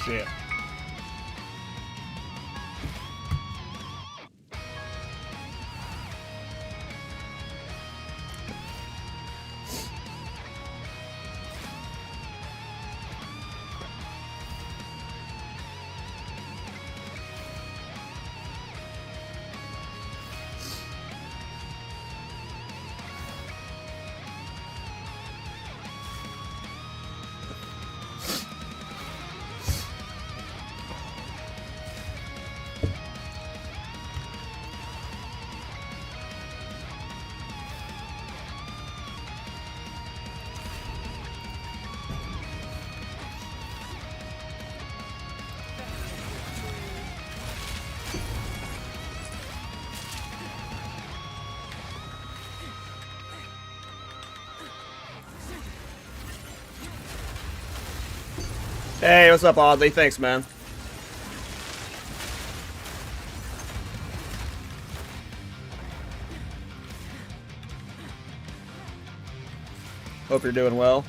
shit. Hey, what's up, Audley? Thanks, man. Hope you're doing well.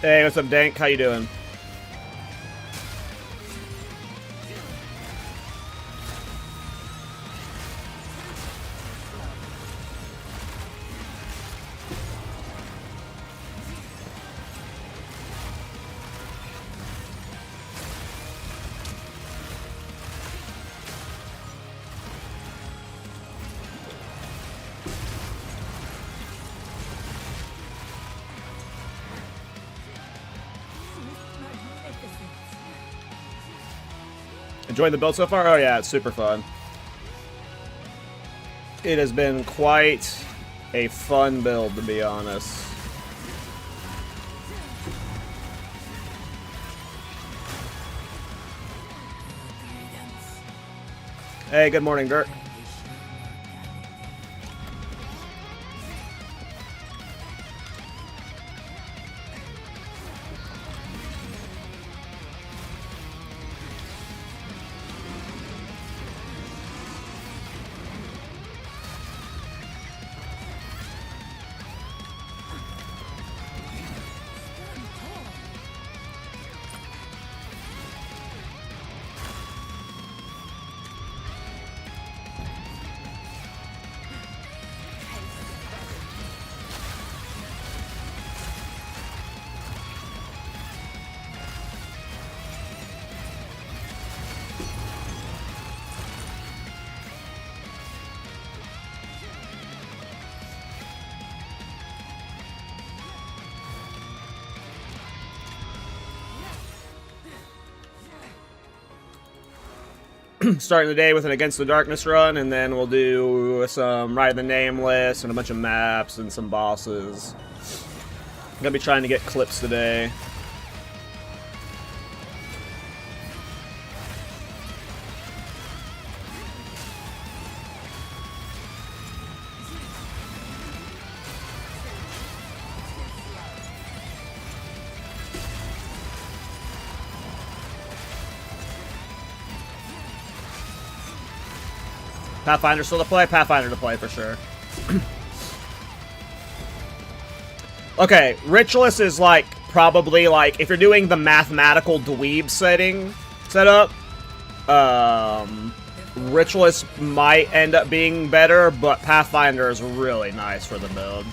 Hey, what's up, Dank? How you doing? Enjoying the build so far? Oh yeah, it's super fun. It has been quite a fun build, to be honest. Hey, good morning, Dirk. Starting the day with an Against the Darkness run, and then we'll do some Ride the Nameless and a bunch of maps and some bosses. I'm gonna be trying to get clips today. Pathfinder still to play? Pathfinder to play for sure. Okay, Ritualist is like probably like if you're doing the mathematical dweeb setup, Ritualist might end up being better, but Pathfinder is really nice for the build.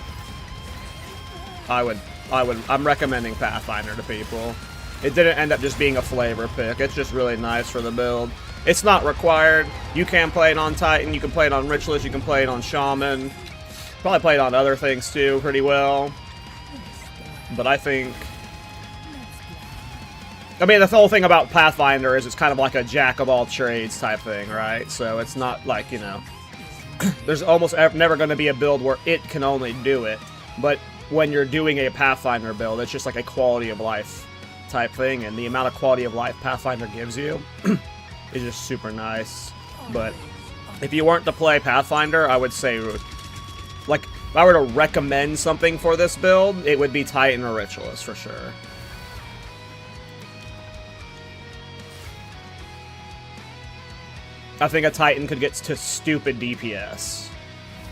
I'm recommending Pathfinder to people. It didn't end up just being a flavor pick. It's just really nice for the build. It's not required. You can play it on Titan, you can play it on Ritualist, you can play it on Shaman. Probably play it on other things too pretty well. But I think... I mean, the whole thing about Pathfinder is it's kind of like a jack-of-all-trades type thing, right? So it's not like, you know... there's almost never going to be a build where it can only do it. But when you're doing a Pathfinder build, it's just like a quality of life type thing. And the amount of quality of life Pathfinder gives you... is just super nice. But if you weren't to play Pathfinder, I would say, like, If I were to recommend something for this build, it would be Titan or Ritualist for sure. I think a Titan could get to stupid DPS.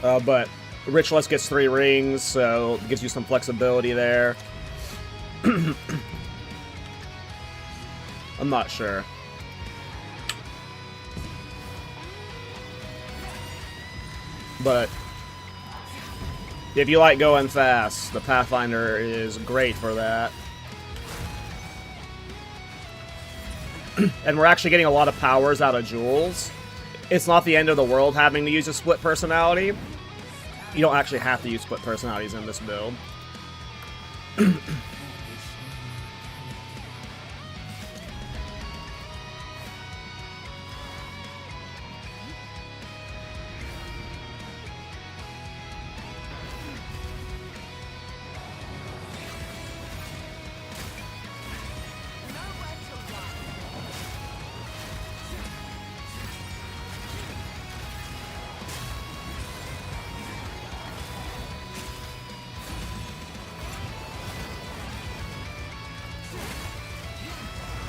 But Ritualist gets 3 rings, so it gives you some flexibility there. I'm not sure. But if you like going fast, the Pathfinder is great for that. And we're actually getting a lot of powers out of Jewels. It's not the end of the world having to use a split personality. You don't actually have to use split personalities in this build.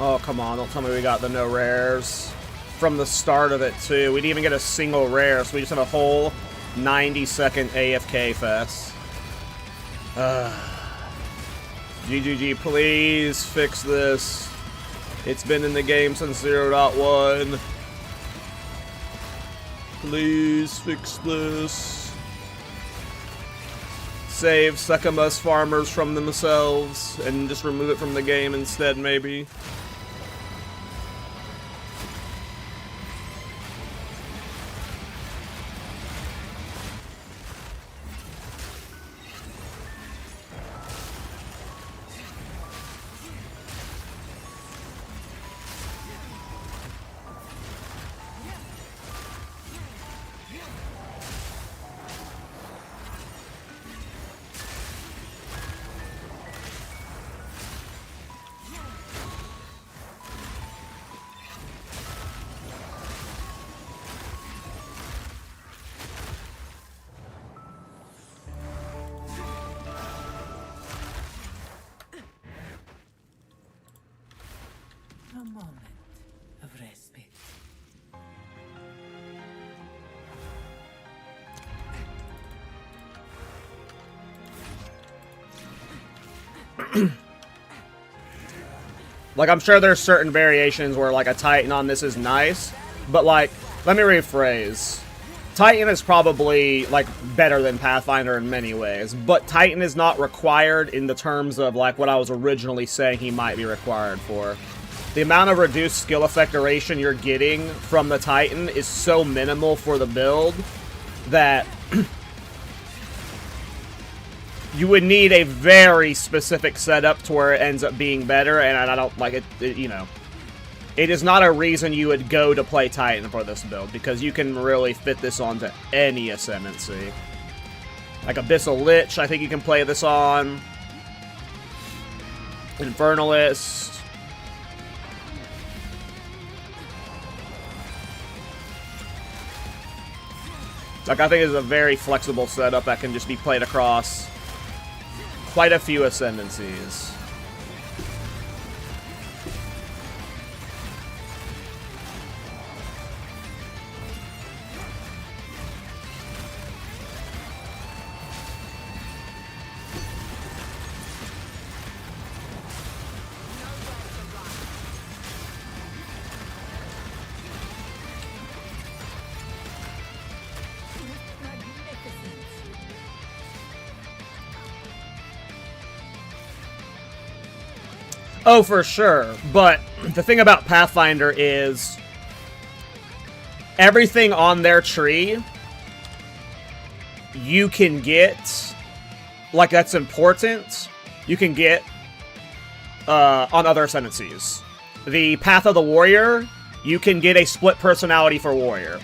Oh, come on. Don't tell me we got the no rares from the start of it, too. We didn't even get a single rare, so we just had a whole 90-second AFK fest. GGG, please fix this. It's been in the game since 0.1. Please fix this. Save Succumbus farmers from themselves and just remove it from the game instead, maybe. A moment of respite. Like, I'm sure there's certain variations where, like, a Titan on this is nice, but, like, let me rephrase. Titan is probably, like, better than Pathfinder in many ways, but Titan is not required in the terms of, like, what I was originally saying he might be required for. The amount of reduced skill effect duration you're getting from the Titan is so minimal for the build that you would need a very specific setup to where it ends up being better, and I don't like it, you know. It is not a reason you would go to play Titan for this build, because you can really fit this onto any Ascendancy. Like Abyssal Lich, I think you can play this on. Infernalist. Like, I think it's a very flexible setup that can just be played across quite a few Ascendancies. Oh, for sure. But the thing about Pathfinder is everything on their tree you can get, like, that's important, you can get on other Ascendancies. The Path of the Warrior, you can get a split personality for Warrior.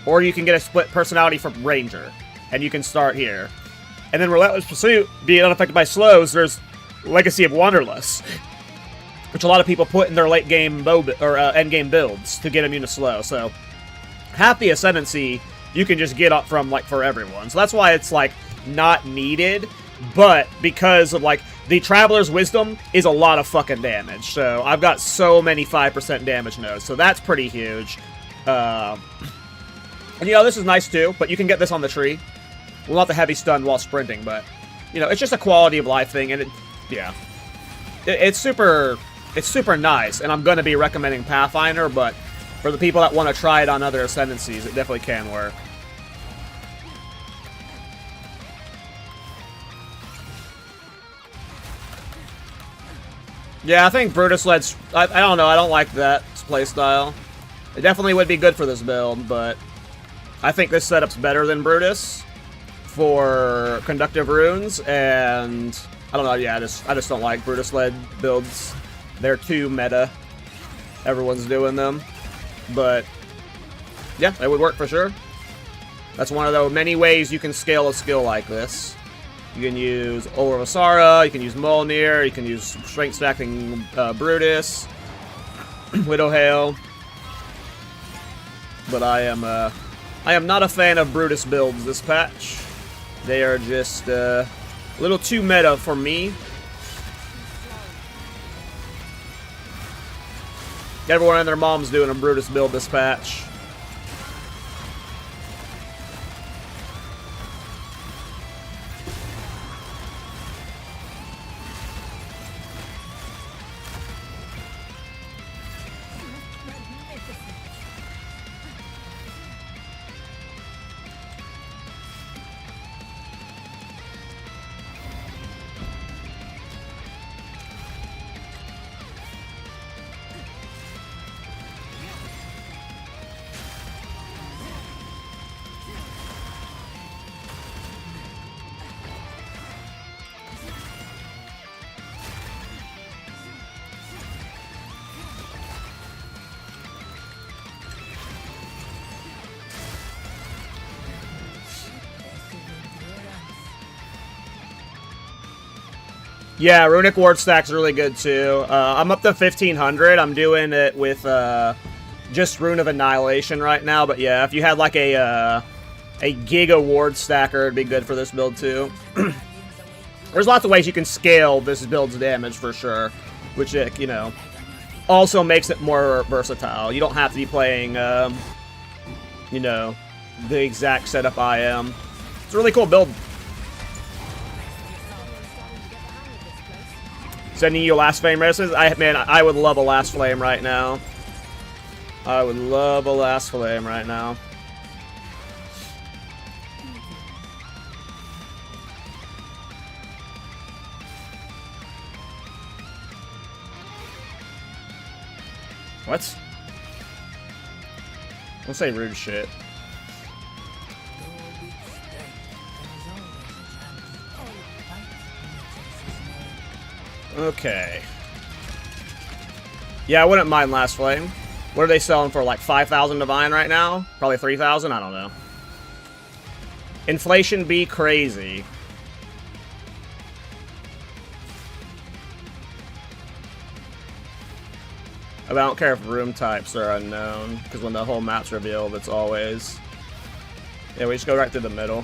Or you can get a split personality for Ranger. And you can start here. And then Relentless Pursuit, being unaffected by slows, there's Legacy of Wanderlust, which a lot of people put in their late game end game builds to get immune to slow. So half the Ascendancy you can just get up from, like, for everyone. So that's why it's like not needed, but because of, like, the Traveler's Wisdom is a lot of fucking damage. So I've got so many 5% damage nodes, so that's pretty huge. And, you know, this is nice too, but you can get this on the tree. Well, not the heavy stun while sprinting, but, you know, it's just a quality of life thing, and yeah. It's super nice, and I'm going to be recommending Pathfinder, but for the people that want to try it on other ascendancies, it definitely can work. Yeah, I think Brutus-led's... I don't know, I don't like that playstyle. It definitely would be good for this build, but I think this setup's better than Brutus for conductive runes, and I don't know, yeah, I just don't like Brutus-led builds. They're too meta. Everyone's doing them. But, yeah, it would work for sure. That's one of the many ways you can scale a skill like this. You can use Olar Vasara, you can use Mjolnir, you can use Strength Stacking Brutus, Widowhail. But I am not a fan of Brutus builds this patch. They are just a little too meta for me. Everyone and their mom's doing a Brutus build this patch. Yeah, Runic Ward Stack's really good too. I'm up to 1500. I'm doing it with just Rune of Annihilation right now. But yeah, if you had like a Giga Ward Stacker, it'd be good for this build too. There's lots of ways you can scale this build's damage for sure, which, you know, also makes it more versatile. You don't have to be playing, you know, the exact setup I am. It's a really cool build. Sending you a Last Flame Resistance? Man, I would love a Last Flame right now. I would love a Last Flame right now. What? Don't say rude shit. Okay. Yeah, I wouldn't mind Last Flame. What are they selling for, like 5,000 Divine right now? Probably 3,000? I don't know. Inflation be crazy. I don't care if room types are unknown, because when the whole map's revealed, it's always... Yeah, we just go right through the middle.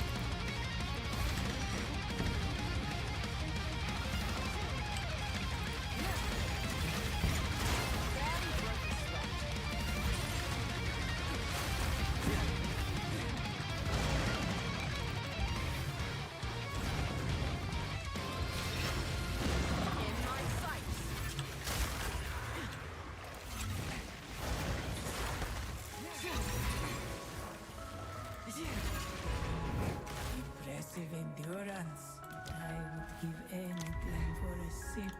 Endurance. I would give anything for a sip.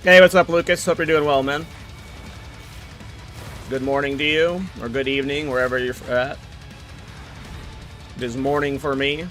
Hey, what's up, Lucas? Hope you're doing well, man. Good morning to you, or good evening, wherever you're at. It is morning for me.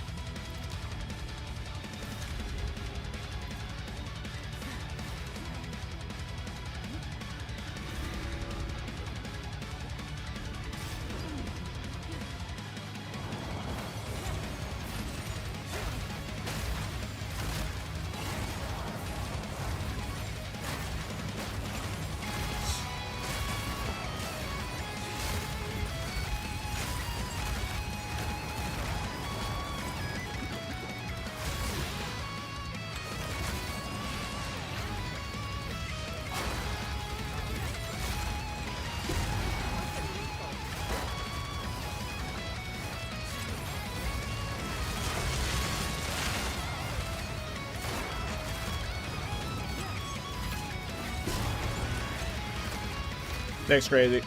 Thanks, Crazy.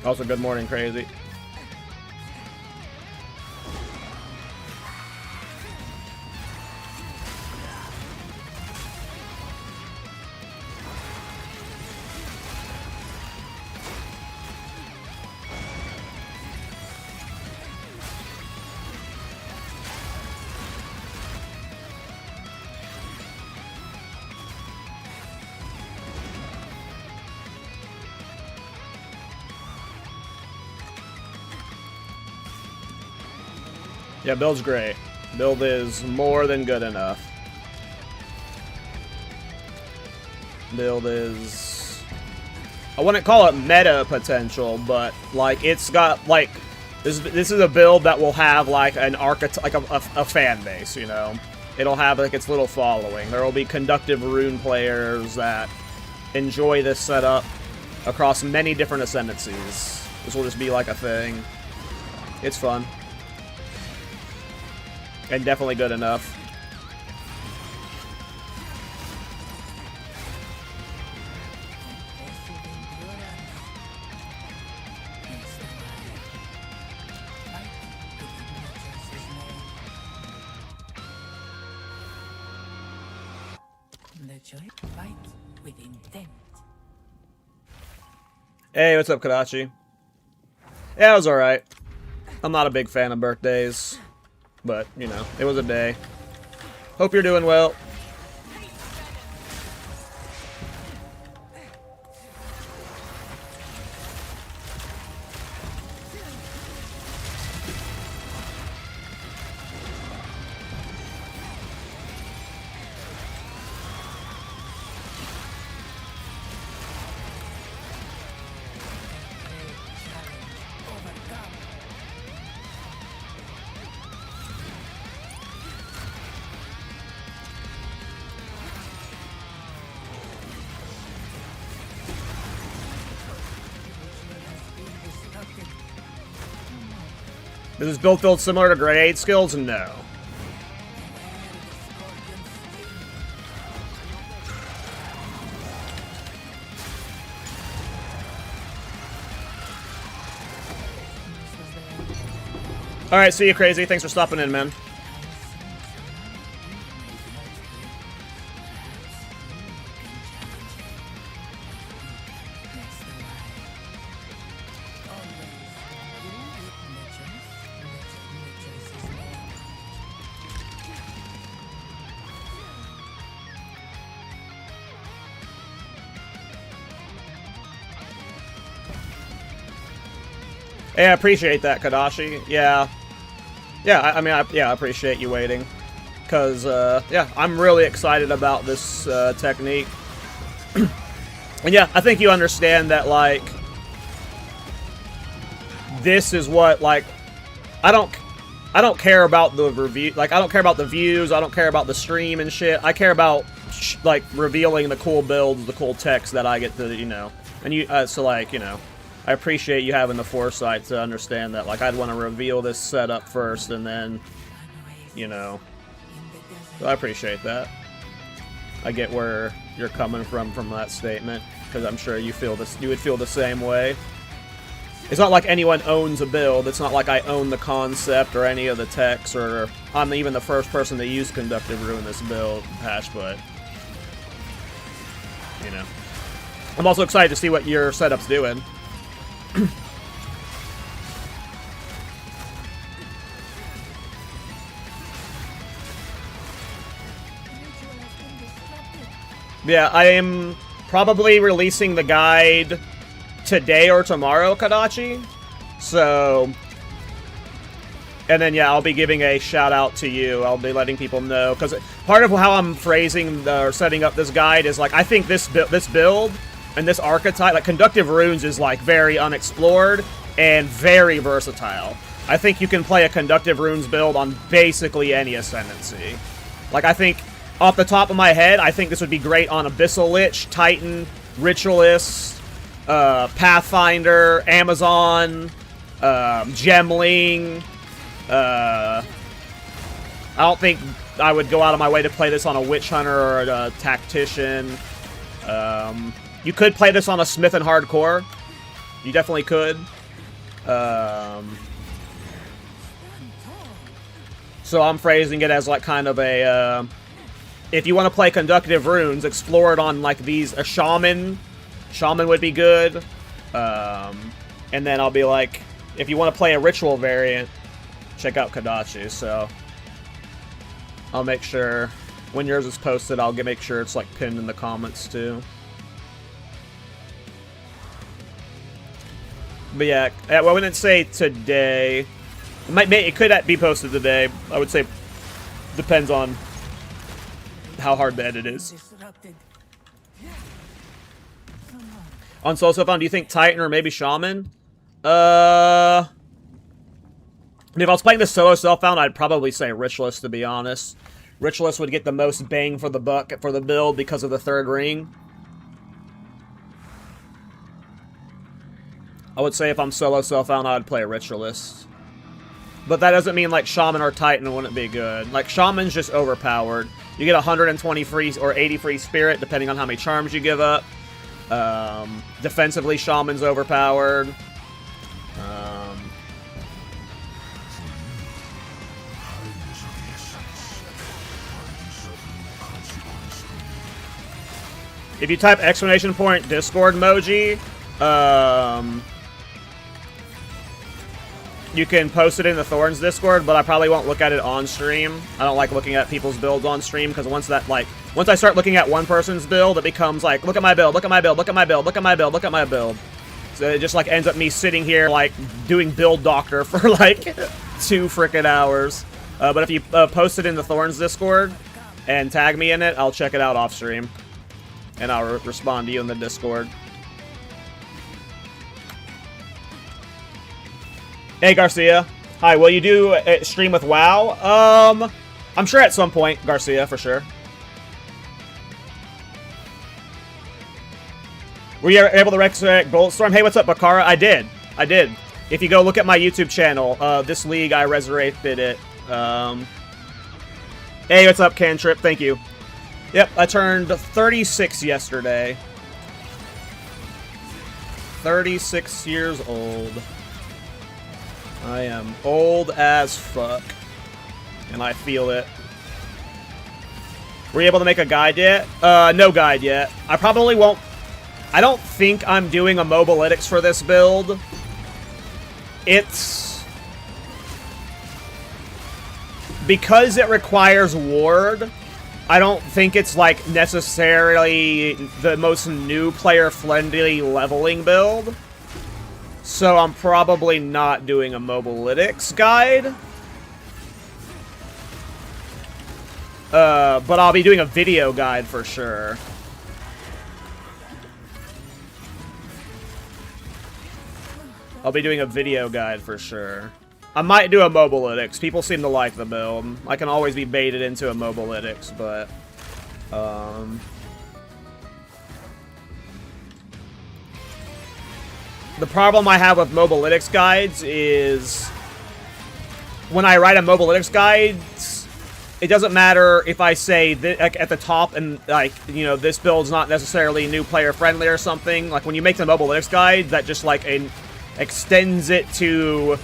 Also, good morning, Crazy. Yeah, build's great. Build is more than good enough. Build is... I wouldn't call it meta potential, but, like, it's got, like... This is a build that will have, like, an archetype, like a fan base, you know? It'll have, like, its little following. There will be Conductive Rune players that enjoy this setup across many different ascendancies. This will just be, like, a thing. It's fun. And definitely good enough. Hey, what's up, Kadachi? Yeah, it was alright. I'm not a big fan of birthdays. But, you know, it was a day. Hope you're doing well. Is this build similar to Grade 8 skills? No. Alright, see you, Crazy. Thanks for stopping in, man. Yeah, I appreciate that, Kadashi. Yeah. Yeah, I appreciate you waiting. Because, yeah, I'm really excited about this technique. And yeah, I think you understand that, like, this is what, like, I don't care about the review, like, I don't care about the views, I don't care about the stream and shit. I care about, like, revealing the cool builds, the cool text that I get to, you know. And you, so, like, you know. I appreciate you having the foresight to understand that, like, I'd want to reveal this setup first and then, you know. So I appreciate that. I get where you're coming from that statement, because I'm sure you feel this, you would feel the same way. It's not like anyone owns a build. It's not like I own the concept or any of the text, or I'm even the first person to use Conductive Rune this build patch, but, you know. I'm also excited to see what your setup's doing. Yeah, I am probably releasing the guide today or tomorrow, Kadachi. So, and then yeah, I'll be giving a shout out to you. I'll be letting people know, because part of how I'm phrasing or setting up this guide is, like, I think this build and this archetype, like, Conductive Runes is, like, very unexplored and very versatile. I think you can play a Conductive Runes build on basically any ascendancy. Like, I think, off the top of my head, I think this would be great on Abyssal Lich, Titan, Ritualist, Pathfinder, Amazon, Gemling. I don't think I would go out of my way to play this on a Witch Hunter or a Tactician. You could play this on a Smith and Hardcore. You definitely could. So I'm phrasing it as like kind of a, if you want to play Conductive runes, explore it on like these, a Shaman. Shaman would be good. And then I'll be like, if you want to play a Ritual variant, check out Kadachi. So I'll make sure, when yours is posted, I'll make sure it's like pinned in the comments too. But yeah, well, I wouldn't say today. It could be posted today. I would say depends on how hard the edit is. Disrupted. On Solo Found, do you think Titan or maybe Shaman? If I was playing the solo self-found, I'd probably say Ritualist, to be honest. Ritualist would get the most bang for the buck for the build because of the third ring. I would say if I'm solo self-found, I would play a Ritualist. But that doesn't mean like Shaman or Titan wouldn't be good. Like Shaman's just overpowered. You get 120 free or 80 free spirit depending on how many charms you give up. Defensively, Shaman's overpowered. If you type exclamation point Discord emoji, you can post it in the Thorns Discord, but I probably won't look at it on stream. I don't like looking at people's builds on stream, because once I start looking at one person's build, it becomes like, look at my build, look at my build, look at my build, look at my build, look at my build. So it just like ends up me sitting here like doing build doctor for like 2 frickin' hours. But if you post it in the Thorns Discord and tag me in it, I'll check it out off stream. And I'll respond to you in the Discord. Hey, Garcia. Hi, will you do a stream with WoW? I'm sure at some point, Garcia, for sure. Were you able to resurrect Bulletstorm? Hey, what's up, Bakara? I did. If you go look at my YouTube channel, this league, I resurrected it. Hey, what's up, Cantrip? Thank you. Yep, I turned 36 yesterday. 36 years old. I am old as fuck. And I feel it. Were you able to make a guide yet? No guide yet. I probably won't. I don't think I'm doing a Mobilytics for this build. It's... because it requires Ward, I don't think it's, like, necessarily the most new player-friendly leveling build. So I'm probably not doing a Mobilytics guide. But I'll be doing a video guide for sure. I'll be doing a video guide for sure. I might do a Mobilytics. People seem to like the build. I can always be baited into a Mobilytics, but... the problem I have with Mobilytics guides is... when I write a Mobilytics guide, it doesn't matter if I say like at the top and like, you know, this build's not necessarily new player friendly or something. Like when you make the Mobilytics guide, that just like extends it to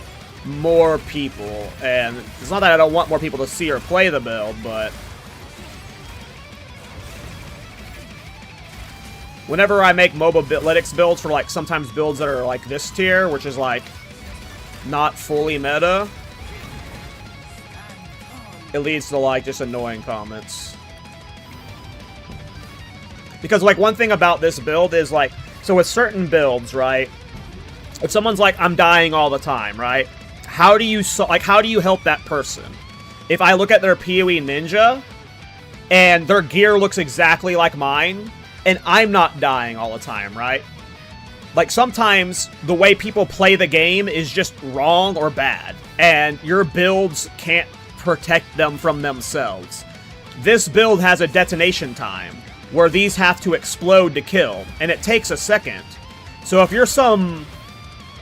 more people. And it's not that I don't want more people to see or play the build, but whenever I make Mobilytics builds for like sometimes builds that are like this tier, which is like not fully meta, it leads to like just annoying comments. Because like one thing about this build is like, so with certain builds, right? If someone's like, I'm dying all the time, right? How do you help that person? If I look at their PoE ninja and their gear looks exactly like mine and I'm not dying all the time, right? Like sometimes the way people play the game is just wrong or bad and your builds can't protect them from themselves. This build has a detonation time where these have to explode to kill, and it takes a second. So if you're some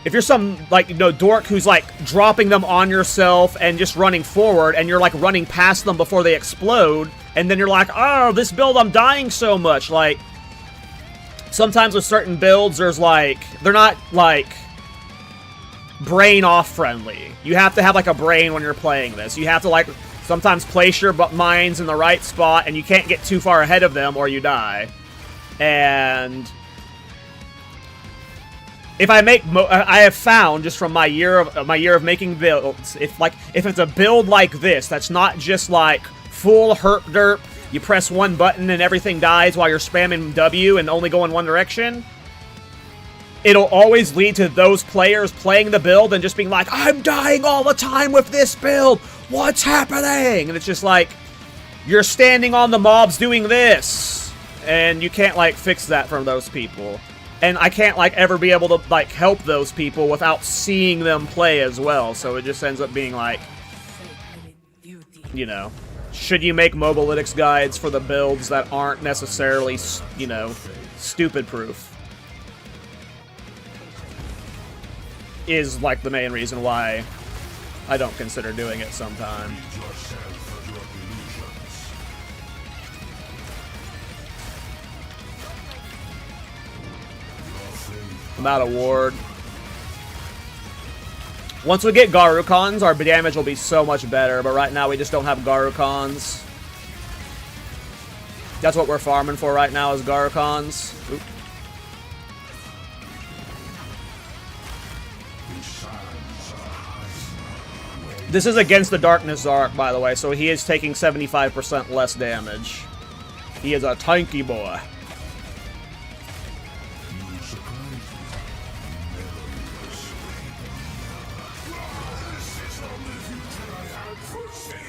if you're some, like, you know, dork who's, like, dropping them on yourself and just running forward, and you're, like, running past them before they explode, and then you're like, oh, this build, I'm dying so much. Like, sometimes with certain builds, there's, like, they're not, like, brain-off friendly. You have to have, like, a brain when you're playing this. You have to, like, sometimes place your mines in the right spot, and you can't get too far ahead of them or you die. And if I make, I have found just from my year of making builds, if it's a build like this, that's not just like full herp derp, you press one button and everything dies while you're spamming W and only go in one direction, it'll always lead to those players playing the build and just being like, I'm dying all the time with this build, what's happening? And it's just like, you're standing on the mobs doing this, and you can't like fix that from those people. And I can't, like, ever be able to, like, help those people without seeing them play as well. So it just ends up being, like, you know, should you make mobalytics guides for the builds that aren't necessarily, you know, stupid-proof? Is, like, the main reason why I don't consider doing it sometime. I'm out of ward. Once we get Garukons, our damage will be so much better, but right now we just don't have Garukons. That's what we're farming for right now, is Garukons. Oop. This is against the Darkness Zark, by the way, so he is taking 75% less damage. He is a tanky boy.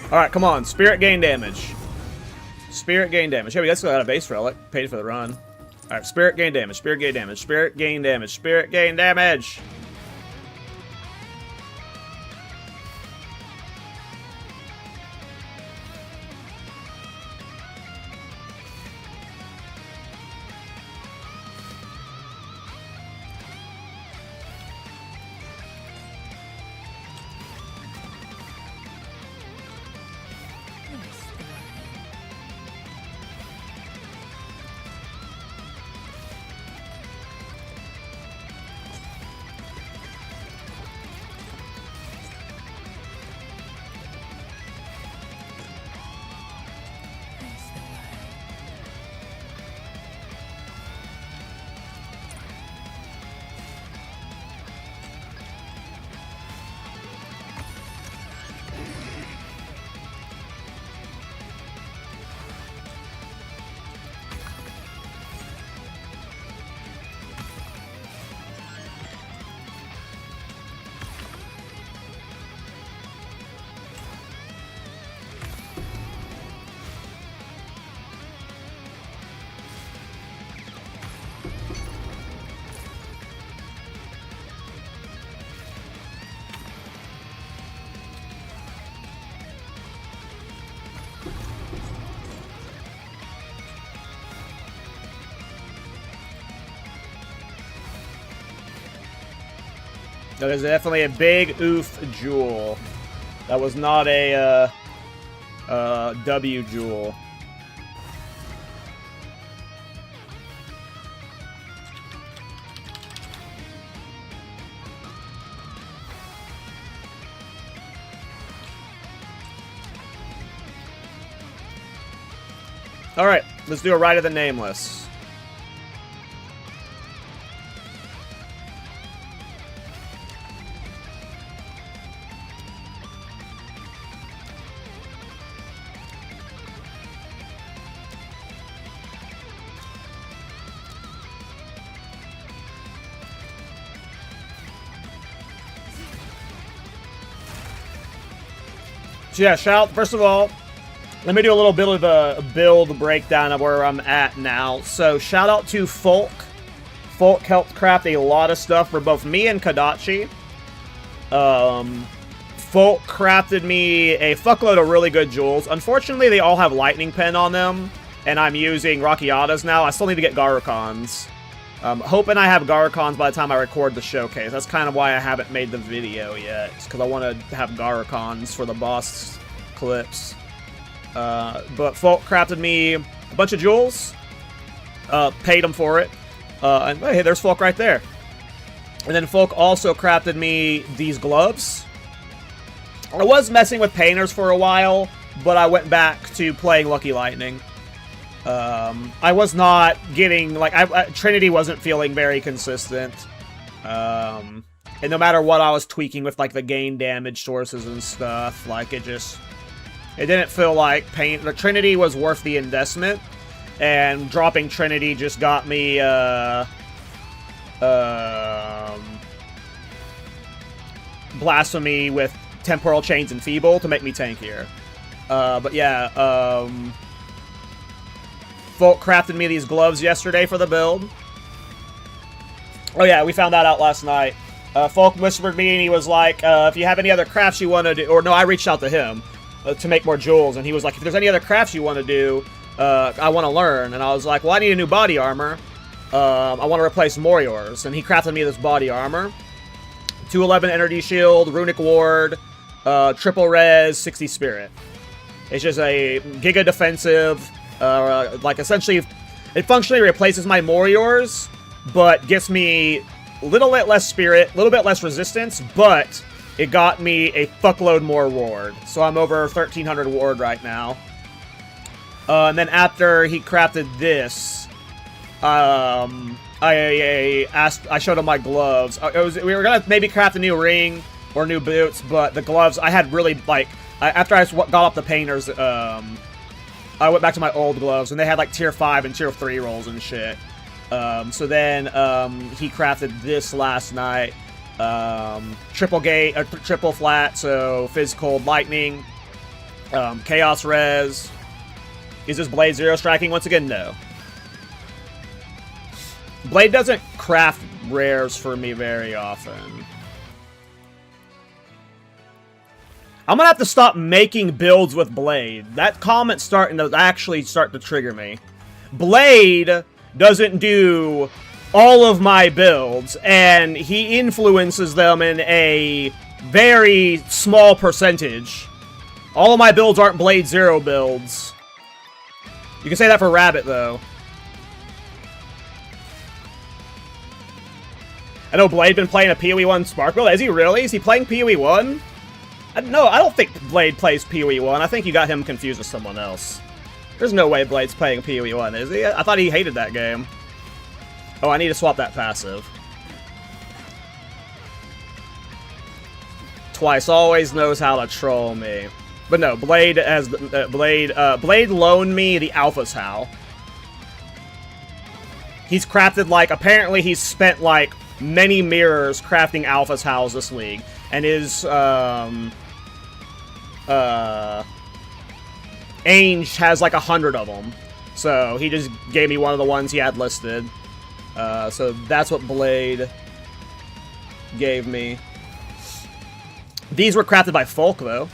Alright, come on. Spirit gain damage. Spirit gain damage. Hey, we just got a base relic. Paid for the run. Alright, spirit gain damage. Spirit gain damage. Spirit gain damage. Spirit gain damage. That is definitely a big oof jewel. That was not a W jewel. All right, let's do a Rite of the Nameless. So yeah, shout, first of all, let me do a little bit of a build breakdown of where I'm at now. So shout out to Folk. Folk helped craft a lot of stuff for both me and Kadachi. Folk crafted me a fuckload of really good jewels. Unfortunately, they all have lightning pen on them, and I'm using Rakiatas now. I still need to get Garukons. Hoping I have Garacons by the time I record the showcase. That's kind of why I haven't made the video yet. It's because I want to have Garacons for the boss clips. But Folk crafted me a bunch of jewels. Paid him for it. And hey, there's Folk right there. And then Folk also crafted me these gloves. I was messing with painters for a while, but I went back to playing Lucky Lightning. I was not getting, like, Trinity wasn't feeling very consistent. And no matter what I was tweaking with, like, the gain damage sources and stuff, like, it didn't feel like the Trinity was worth the investment. And dropping Trinity just got me, Blasphemy with Temporal Chains and Feeble to make me tankier. But yeah, Folk crafted me these gloves yesterday for the build. Oh yeah, we found that out last night. Folk whispered me and he was like, if you have any other crafts you want to do... Or no, I reached out to him to make more jewels. And he was like, if there's any other crafts you want to do, I want to learn. And I was like, well, I need a new body armor. I want to replace Morior's. And he crafted me this body armor. 211 Energy Shield, Runic Ward, triple res, 60 Spirit. It's just a Giga defensive... like, essentially, it functionally replaces my Morior's, but gets me a little bit less spirit, a little bit less resistance, but it got me a fuckload more ward. So I'm over 1,300 ward right now. And then after he crafted this, I showed him my gloves. We were gonna maybe craft a new ring or new boots, but the gloves, I had really, like, after I got off the painters, I went back to my old gloves, and they had, like, tier 5 and tier 3 rolls and shit. So then, he crafted this last night. Triple flat, so Fizz Cold Lightning. Chaos Res. Is this Blade zero striking? Once again, no. Blade doesn't craft rares for me very often. I'm gonna have to stop making builds with Blade. That comment's starting to actually start to trigger me. Blade doesn't do all of my builds, and he influences them in a very small percentage. All of my builds aren't Blade Zero builds. You can say that for Rabbit, though. I know Blade been playing a PoE 1 Spark build. Is he really? Is he playing PoE 1? No, I don't think Blade plays PoE 1. I think you got him confused with someone else. There's no way Blade's playing PoE 1, is he? I thought he hated that game. Oh, I need to swap that passive. Twice always knows how to troll me. But no, Blade Blade loaned me the Alpha's Howl. He's crafted, like, apparently he's spent, like, many mirrors crafting Alpha's Howls this league. And his, Ainge has like 100 of them. So he just gave me one of the ones he had listed. So that's what Blade gave me. These were crafted by Folk, though.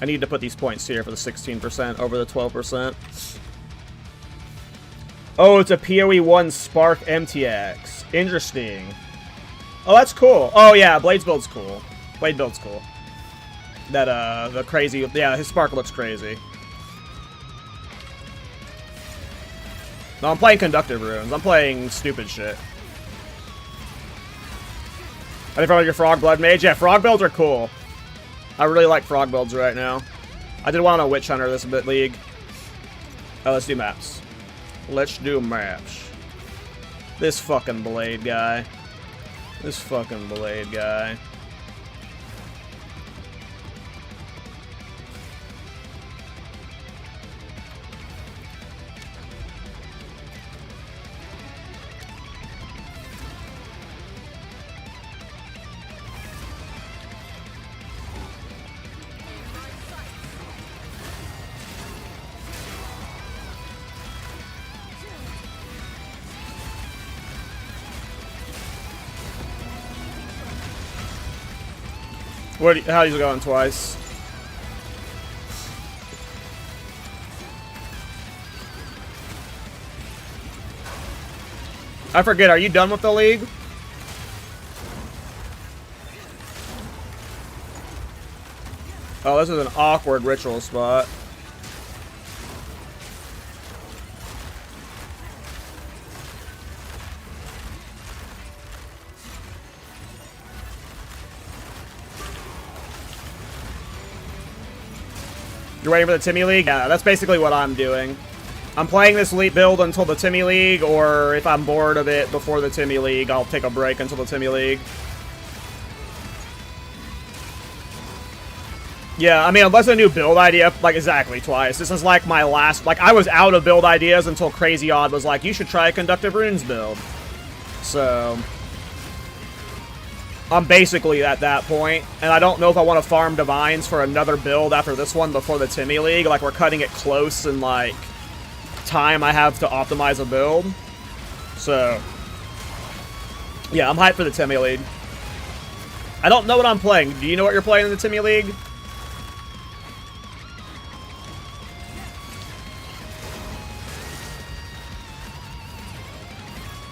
I need to put these points here for the 16% over the 12%. Oh, it's a PoE 1 Spark MTX. Interesting. Oh, that's cool. Oh, yeah, Blade's build's cool. Blade build's cool. That, the crazy... Yeah, his Spark looks crazy. No, I'm playing Conductive runes. I'm playing stupid shit. I think your Frog Blood Mage? Yeah, Frog builds are cool. I really like Frog builds right now. I did want a Witch Hunter this bit league. Oh, let's do maps. Let's do maps. This fucking Blade guy. This fucking Blade guy. How he's going twice? I forget, are you done with the league? Oh, this is an awkward ritual spot. You're waiting for the Timmy League? Yeah, that's basically what I'm doing. I'm playing this elite build until the Timmy League, or if I'm bored of it before the Timmy League, I'll take a break until the Timmy League. Yeah, I mean, unless a new build idea, like, exactly, twice. This is like my last, like, I was out of build ideas until Crazy Odd was like, you should try a Conductive Runes build. So, I'm basically at that point, and I don't know if I want to farm Divines for another build after this one before the Timmy League. Like, we're cutting it close in, like, time I have to optimize a build. So, yeah, I'm hyped for the Timmy League. I don't know what I'm playing. Do you know what you're playing in the Timmy League?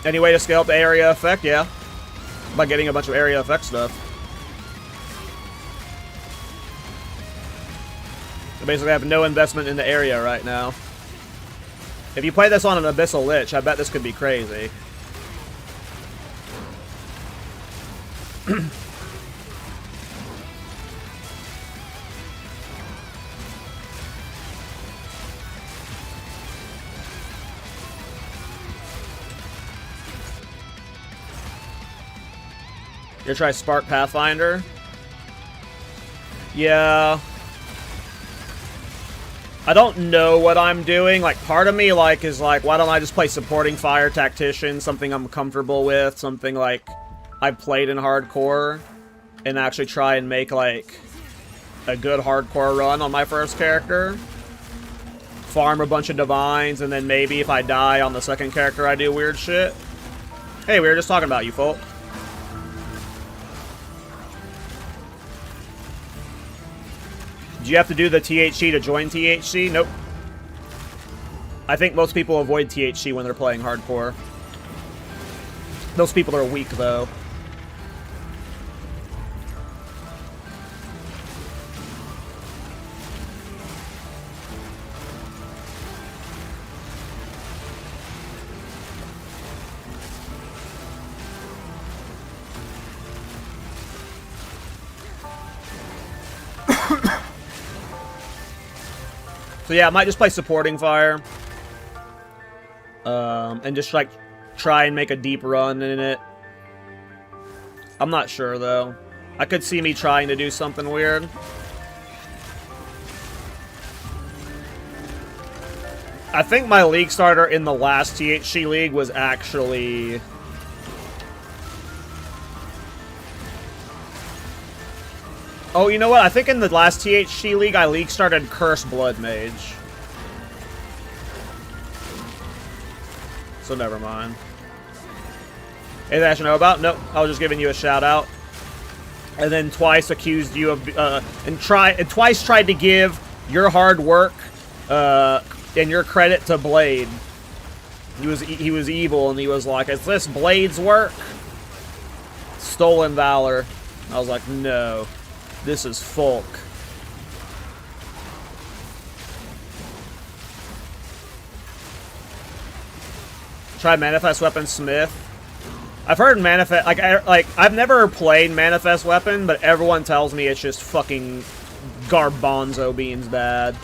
Any way to scale up the area effect? Yeah. By getting a bunch of area effect stuff. I basically have no investment in the area right now. If you play this on an Abyssal Lich, I bet this could be crazy. You gonna try Spark Pathfinder? Yeah. I don't know what I'm doing. Like, part of me, like, is like, why don't I just play Supporting Fire Tactician? Something I'm comfortable with. Something, like, I've played in hardcore. And actually try and make, like, a good hardcore run on my first character. Farm a bunch of Divines, and then maybe if I die on the second character, I do weird shit. Hey, we were just talking about you, folk. Do you have to do the THC to join THC? Nope. I think most people avoid THC when they're playing hardcore. Those people are weak, though. So yeah, I might just play Supporting Fire. And just like try and make a deep run in it. I'm not sure though. I could see me trying to do something weird. I think my league starter in the last THC league was actually... Oh, you know what? I think in the last THC league, I league started Curse Blood Mage. So never mind. Anything I should know about? Nope. I was just giving you a shout out. And then twice accused you of, and twice tried to give your hard work, and your credit to Blade. He was evil, and he was like, "Is this Blade's work?" Stolen Valor. I was like, no. This is Folk. Try Manifest Weapon Smith. I've heard Manifest... I've never played Manifest Weapon, but everyone tells me it's just fucking garbanzo beans bad.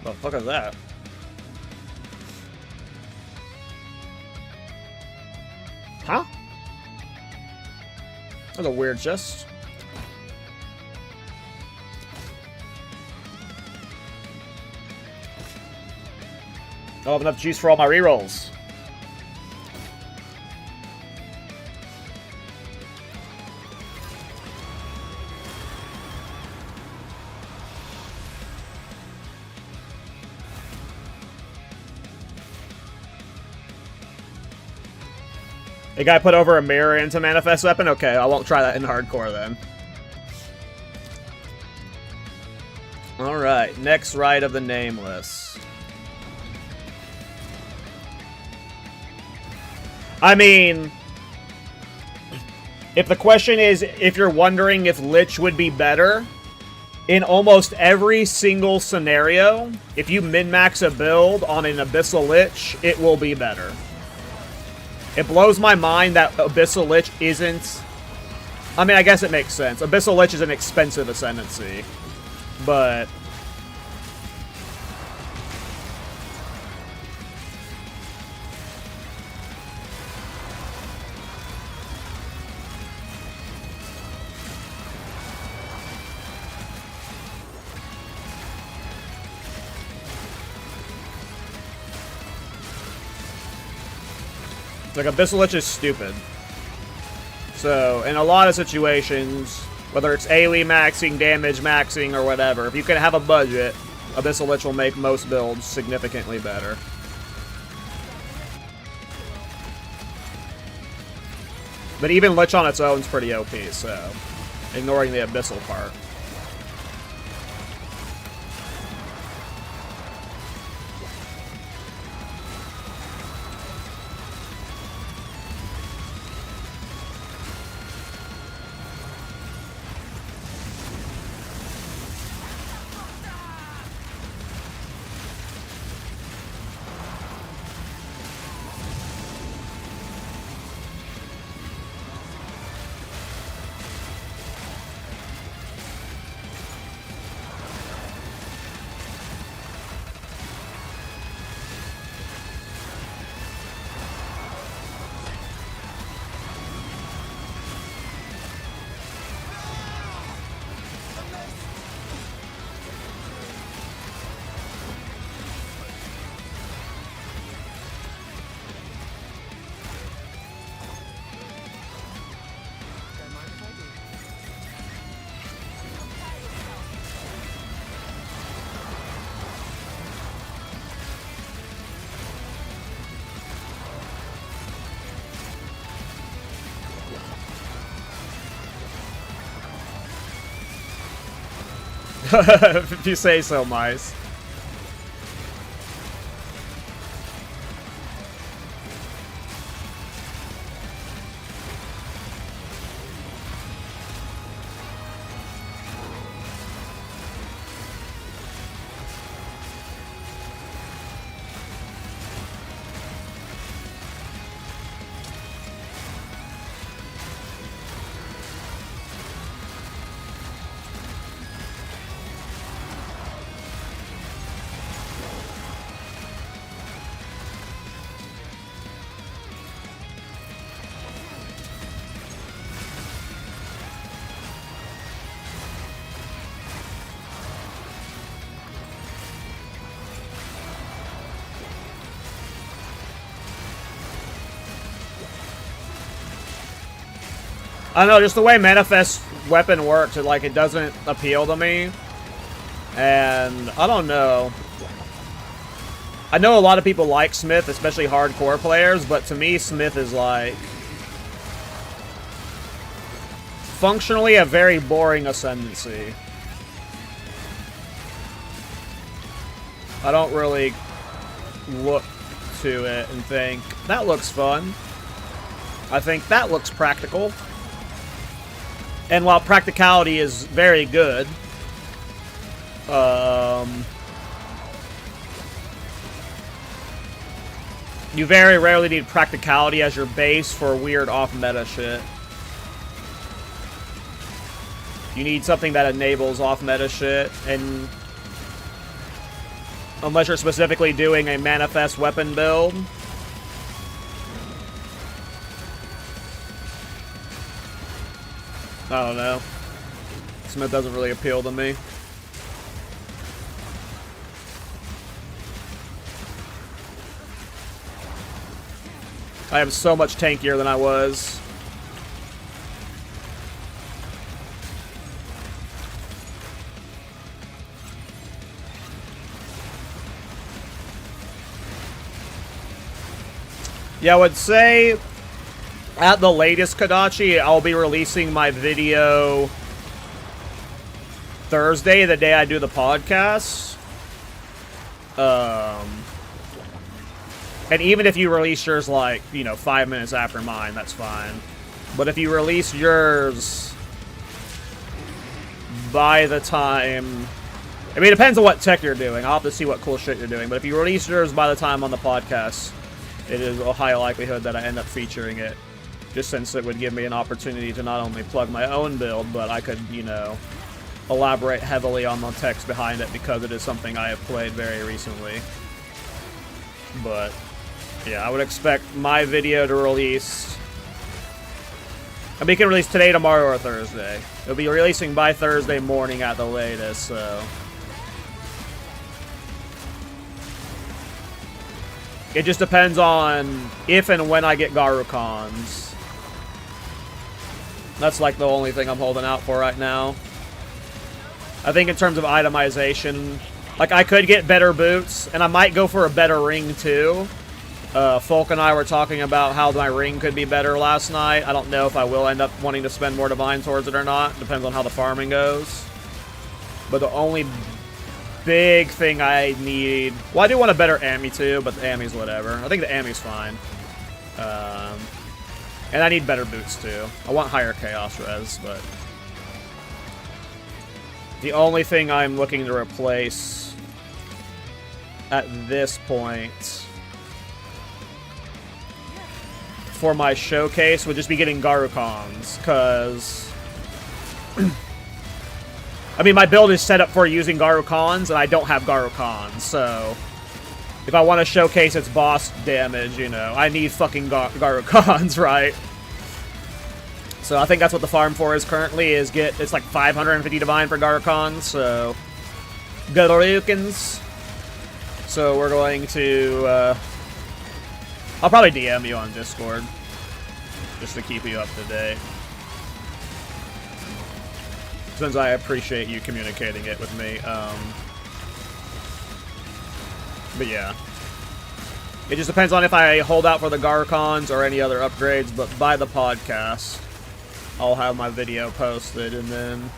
What the fuck is that? Huh? That's a weird gest. I don't have enough juice for all my rerolls. A guy put over a mirror into manifest weapon? Okay, I won't try that in hardcore then. Alright, next rite of the Nameless. I mean, if the question is if you're wondering if Lich would be better, in almost every single scenario, if you min-max a build on an Abyssal Lich, it will be better. It blows my mind that Abyssal Lich isn't... I mean, I guess it makes sense. Abyssal Lich is an expensive ascendancy, but... Like, Abyssal Lich is stupid. So, in a lot of situations, whether it's AoE maxing, damage maxing, or whatever, if you can have a budget, Abyssal Lich will make most builds significantly better. But even Lich on its own is pretty OP, so ignoring the Abyssal part. If you say so, Mice. I don't know, just the way Manifest Weapon works, it doesn't appeal to me. And, I don't know. I know a lot of people like Smith, especially hardcore players, but to me, Smith is, functionally a very boring ascendancy. I don't really look to it and think, that looks fun. I think that looks practical. And while practicality is very good, you very rarely need practicality as your base for weird off-meta shit. You need something that enables off-meta shit, and unless you're specifically doing a manifest weapon build, I don't know. Smith doesn't really appeal to me. I am so much tankier than I was. Yeah, I would say At the latest, Kadachi, I'll be releasing my video Thursday, the day I do the podcast. And even if you release yours, like, you know, 5 minutes after mine, that's fine. But if you release yours by the time... I mean, it depends on what tech you're doing. I'll have to see what cool shit you're doing. But if you release yours by the time on the podcast, it is a high likelihood that I end up featuring it. Just since it would give me an opportunity to not only plug my own build, but I could, you know, elaborate heavily on the text behind it because it is something I have played very recently. But, yeah, I would expect my video to release... I mean, it can release today, tomorrow, or Thursday. It'll be releasing by Thursday morning at the latest, so... It just depends on if and when I get Garukons. That's like the only thing I'm holding out for right now. I think in terms of itemization, like I could get better boots, and I might go for a better ring too. Folk and I were talking about how my ring could be better last night. I don't know if I will end up wanting to spend more divine towards it or not. Depends on how the farming goes. But the only big thing I need... Well, I do want a better Ami too, but the Ami's whatever. I think the Ami's fine. And I need better boots too. I want higher Chaos Res, but... The only thing I'm looking to replace at this point for my showcase would just be getting Garukons, because... I mean, my build is set up for using Garukons, and I don't have Garukons, so... If I want to showcase its boss damage, you know, I need fucking Garukons, right? So I think that's what the farm for is currently, is it's like 550 divine for Garukons, so... Garukons. So we're going to, I'll probably DM you on Discord, just to keep you up to date. Since I appreciate you communicating it with me, but yeah. It just depends on if I hold out for the Garukons or any other upgrades, but by the podcast, I'll have my video posted, and then...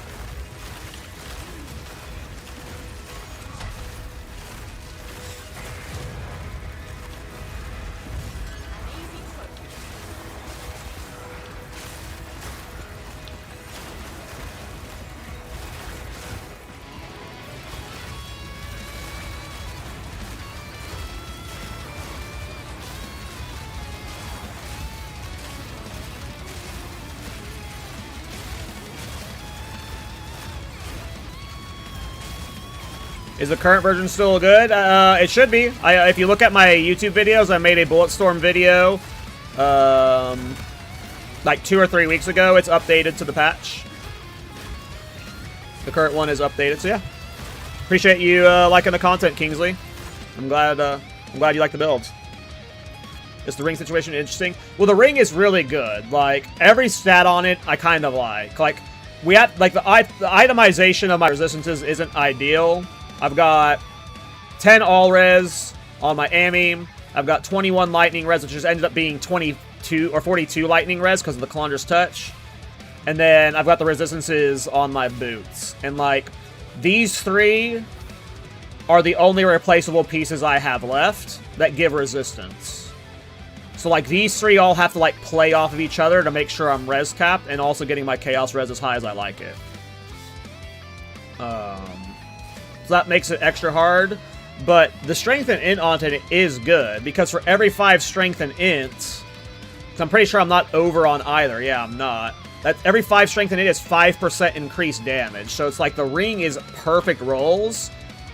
Is the current version still good? It should be. If you look at my YouTube videos, I made a Bulletstorm video like 2 or 3 weeks ago. It's updated to the patch. The current one is updated, so yeah. Appreciate you liking the content, Kingsley. I'm glad you like the build. Is the ring situation interesting? Well, the ring is really good. Like, every stat on it, I kind of like. Like, we have, like, the itemization of my resistances isn't ideal. I've got 10 all-res on my Ami. I've got 21 lightning res, which just ended up being 22 or 42 lightning res because of the Calandra's touch. And then I've got the resistances on my boots. And, like, these 3 are the only replaceable pieces I have left that give resistance. So, like, these 3 all have to, like, play off of each other to make sure I'm res capped and also getting my Chaos Res as high as I like it. So that makes it extra hard, but the strength and int on it is good, because for every 5 strength and int, I'm pretty sure I'm not over on either. Yeah, I'm not. Every 5 strength and int is 5% increased damage, so it's like the ring is perfect rolls.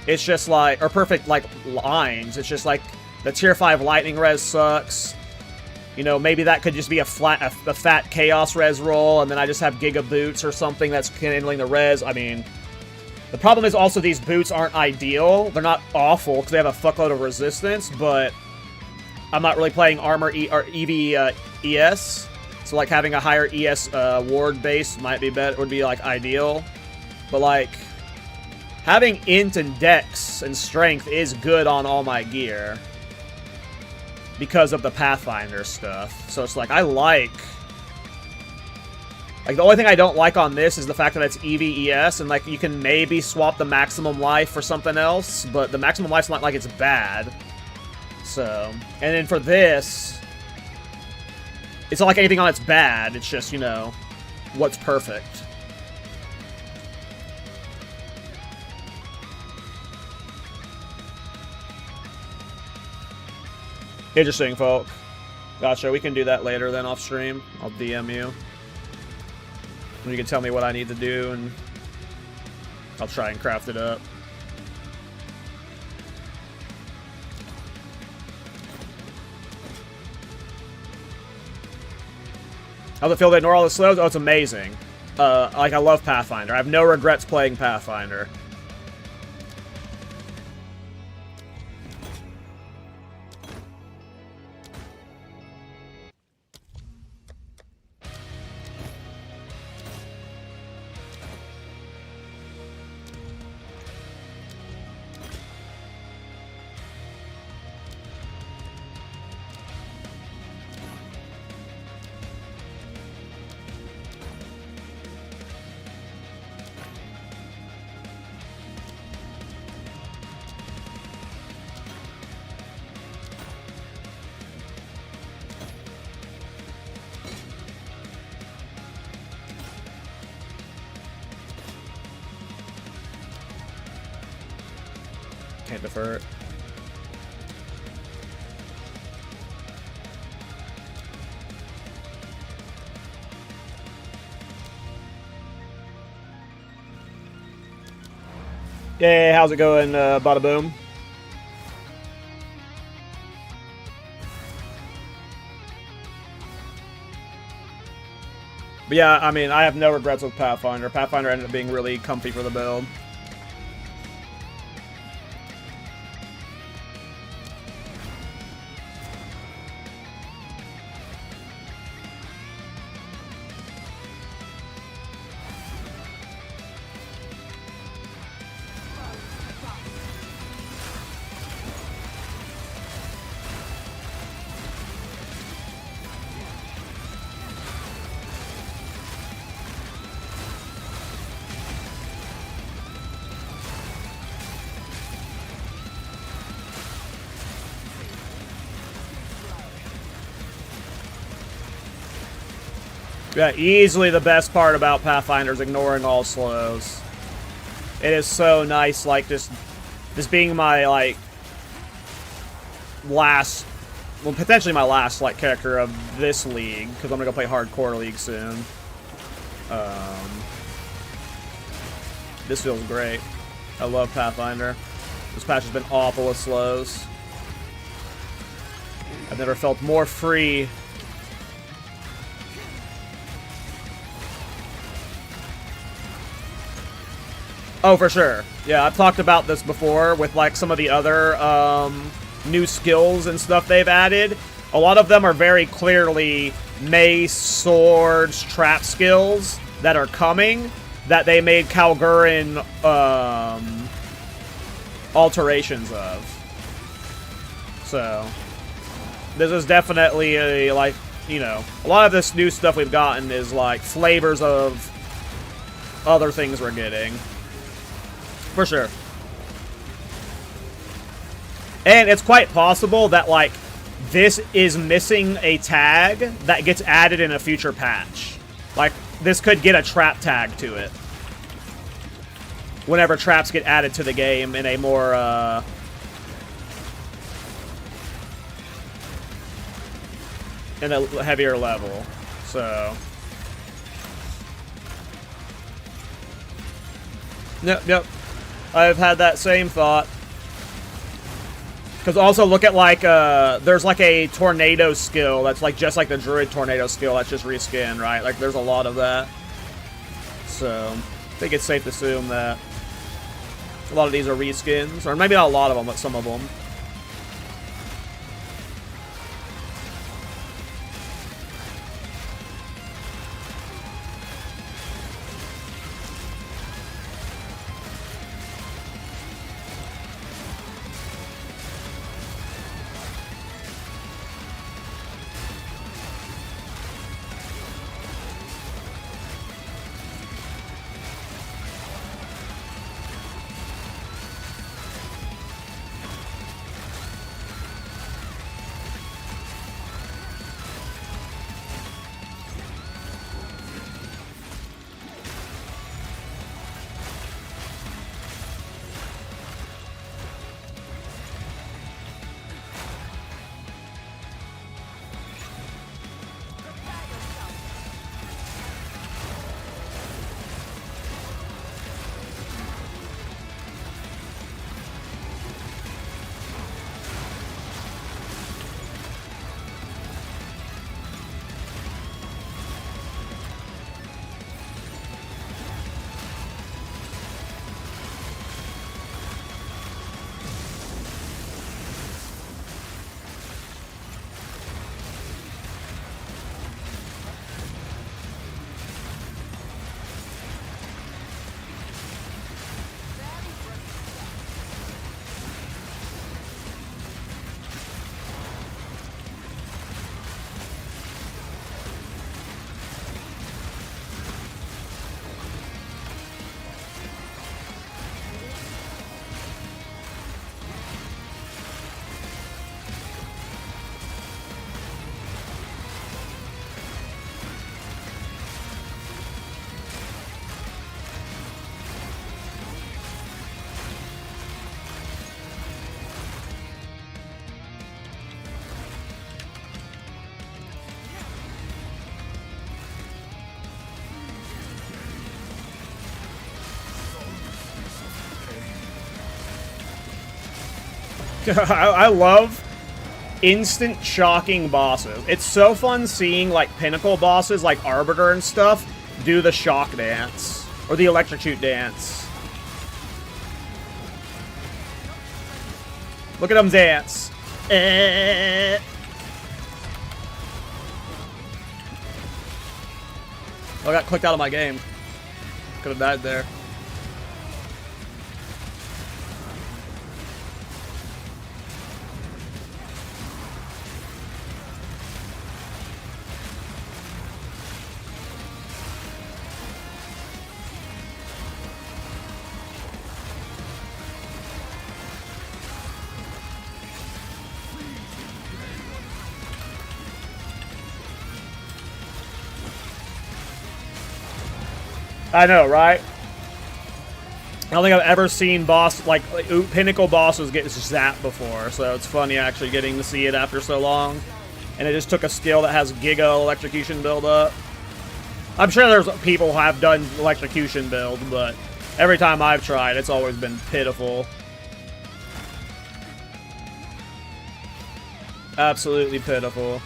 It's just like, or perfect, like, lines. It's just like, the tier 5 lightning res sucks. You know, maybe that could just be a fat chaos res roll, and then I just have giga boots or something that's handling the res. I mean... The problem is also these boots aren't ideal. They're not awful because they have a fuckload of resistance, but I'm not really playing armor or EV ES. So like having a higher ES ward base might be better, would be like ideal. But like having int and dex and strength is good on all my gear. because of the Pathfinder stuff. So it's like, I like... Like, the only thing I don't like on this is the fact that it's EVES, and, like, you can maybe swap the maximum life for something else, but the maximum life's not like it's bad. So, and then for this, it's not like anything on it's bad, it's just, you know, what's perfect. Interesting, folk. Gotcha, we can do that later then off stream. I'll DM you. You can tell me what I need to do, and I'll try and craft it up. How's it feel to ignore all the slows? Oh, it's amazing. Like, I love Pathfinder. I have no regrets playing Pathfinder. Can't defer it. Hey, how's it going, Bada Boom? But yeah, I mean, I have no regrets with Pathfinder. Pathfinder ended up being really comfy for the build. Yeah, easily the best part about Pathfinder is ignoring all slows. It is so nice, like, this being my, like, last, well, potentially my last, like, character of this league, because I'm gonna go play Hardcore League soon. This feels great. I love Pathfinder. This patch has been awful with slows. I've never felt more free. Oh, for sure. Yeah, I've talked about this before with, like, some of the other new skills and stuff they've added. A lot of them are very clearly mace, swords, trap skills that are coming that they made Kalgurin alterations of. So, this is definitely a, like, you know, a lot of this new stuff we've gotten is, like, flavors of other things we're getting. For sure. And it's quite possible that, like, this is missing a tag that gets added in a future patch. Like, this could get a trap tag to it. Whenever traps get added to the game in a more, in a heavier level. So... Yep. I've had that same thought. Because also look at, like, there's, like, a tornado skill that's, like, just like the druid tornado skill that's just reskinned, right? Like, there's a lot of that. So, I think it's safe to assume that a lot of these are reskins. Or maybe not a lot of them, but some of them. I love instant shocking bosses. It's so fun seeing like pinnacle bosses like Arbiter and stuff do the shock dance or the electrocute dance. Look at them dance. I got clicked out of my game. Could have died there. I know, right? I don't think I've ever seen pinnacle bosses get zapped before, so it's funny actually getting to see it after so long. And it just took a skill that has Giga electrocution build up. I'm sure there's people who have done electrocution build, but every time I've tried, it's always been pitiful. Absolutely pitiful.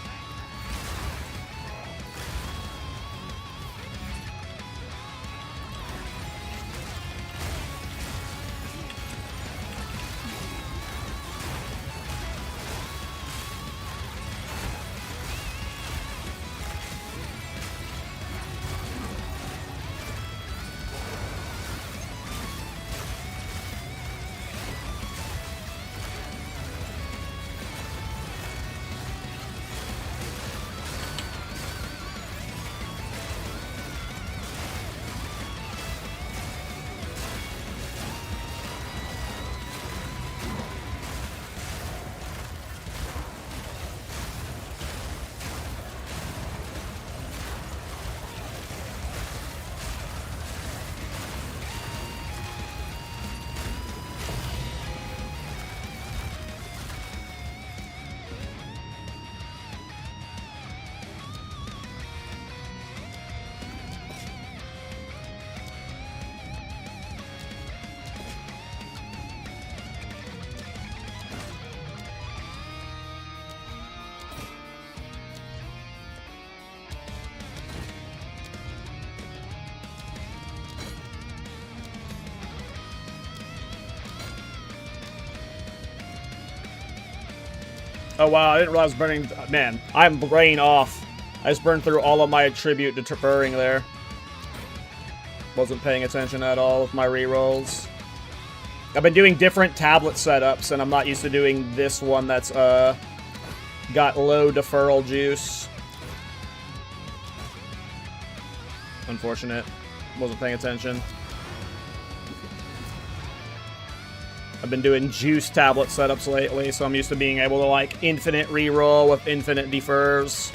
Oh wow, I didn't realize I was burning... Man, I'm brain off. I just burned through all of my attribute to burring there. Wasn't paying attention at all with my rerolls. I've been doing different tablet setups, and I'm not used to doing this one that's got low deferral juice. Unfortunate. Wasn't paying attention. I've been doing juice tablet setups lately, so I'm used to being able to, like, infinite reroll with infinite defers.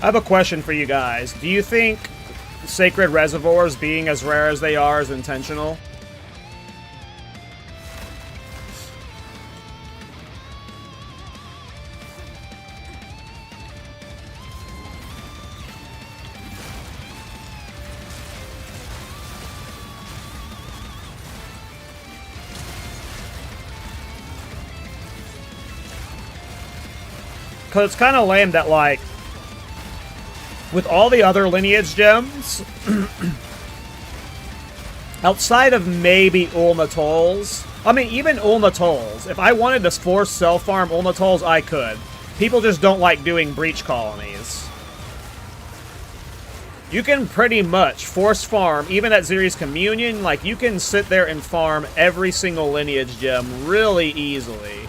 I have a question for you guys. Do you think Sacred Reservoirs being as rare as they are is intentional? Because it's kind of lame that, like, with all the other lineage gems, outside of maybe Ulna Tolls, I mean, even Ulna Tolls, if I wanted to force self-farm Ulna Tolls, I could. People just don't like doing breach colonies. You can pretty much force farm, even at Ziri's Communion, like, you can sit there and farm every single lineage gem really easily.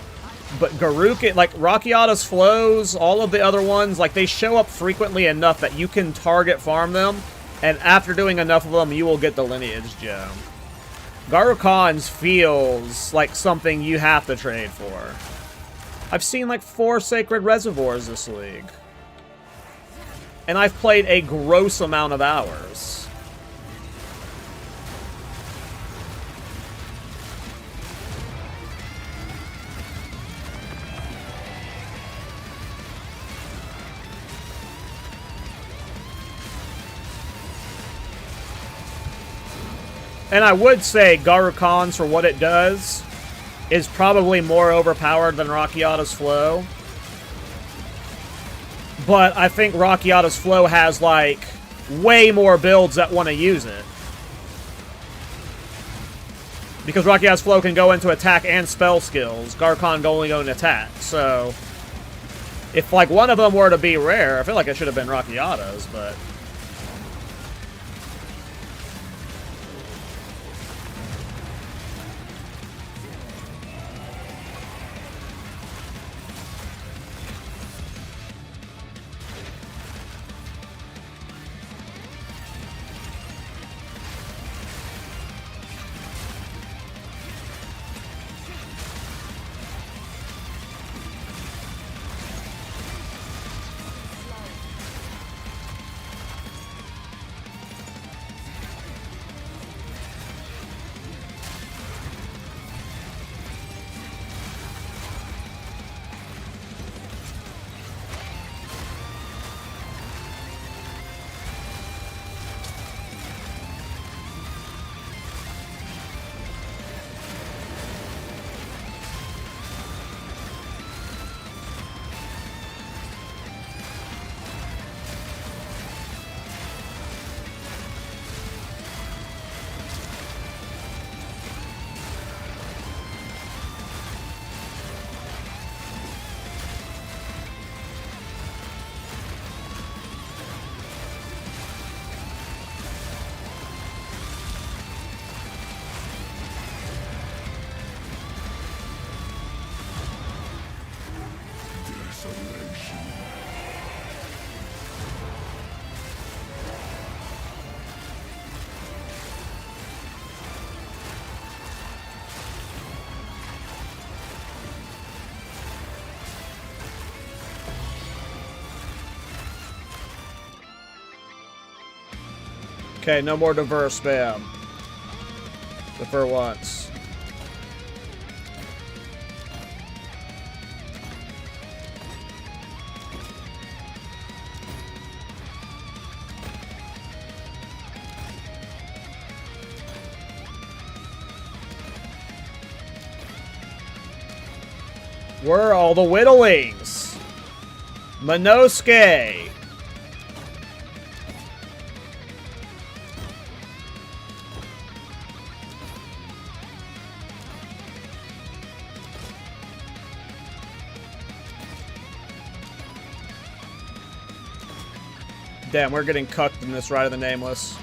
But Garukin, like, Rakiata's Flows, all of the other ones, like, they show up frequently enough that you can target farm them, and after doing enough of them, you will get the lineage gem. Garukan's feels like something you have to trade for. I've seen, like, 4 Sacred Reservoirs this league. And I've played a gross amount of hours. And I would say Garukan's, for what it does, is probably more overpowered than Rakiata's Flow. But I think Rakiata's Flow has, like, way more builds that want to use it. Because Rakiata's Flow can go into attack and spell skills. Garukan can only go into attack. So, if, like, one of them were to be rare, I feel like it should have been Rakiata's, but... Okay, no more diverse spam. Defer once. Where are all the whittlings? Minosuke. Damn, we're getting cucked in this Ride of the Nameless.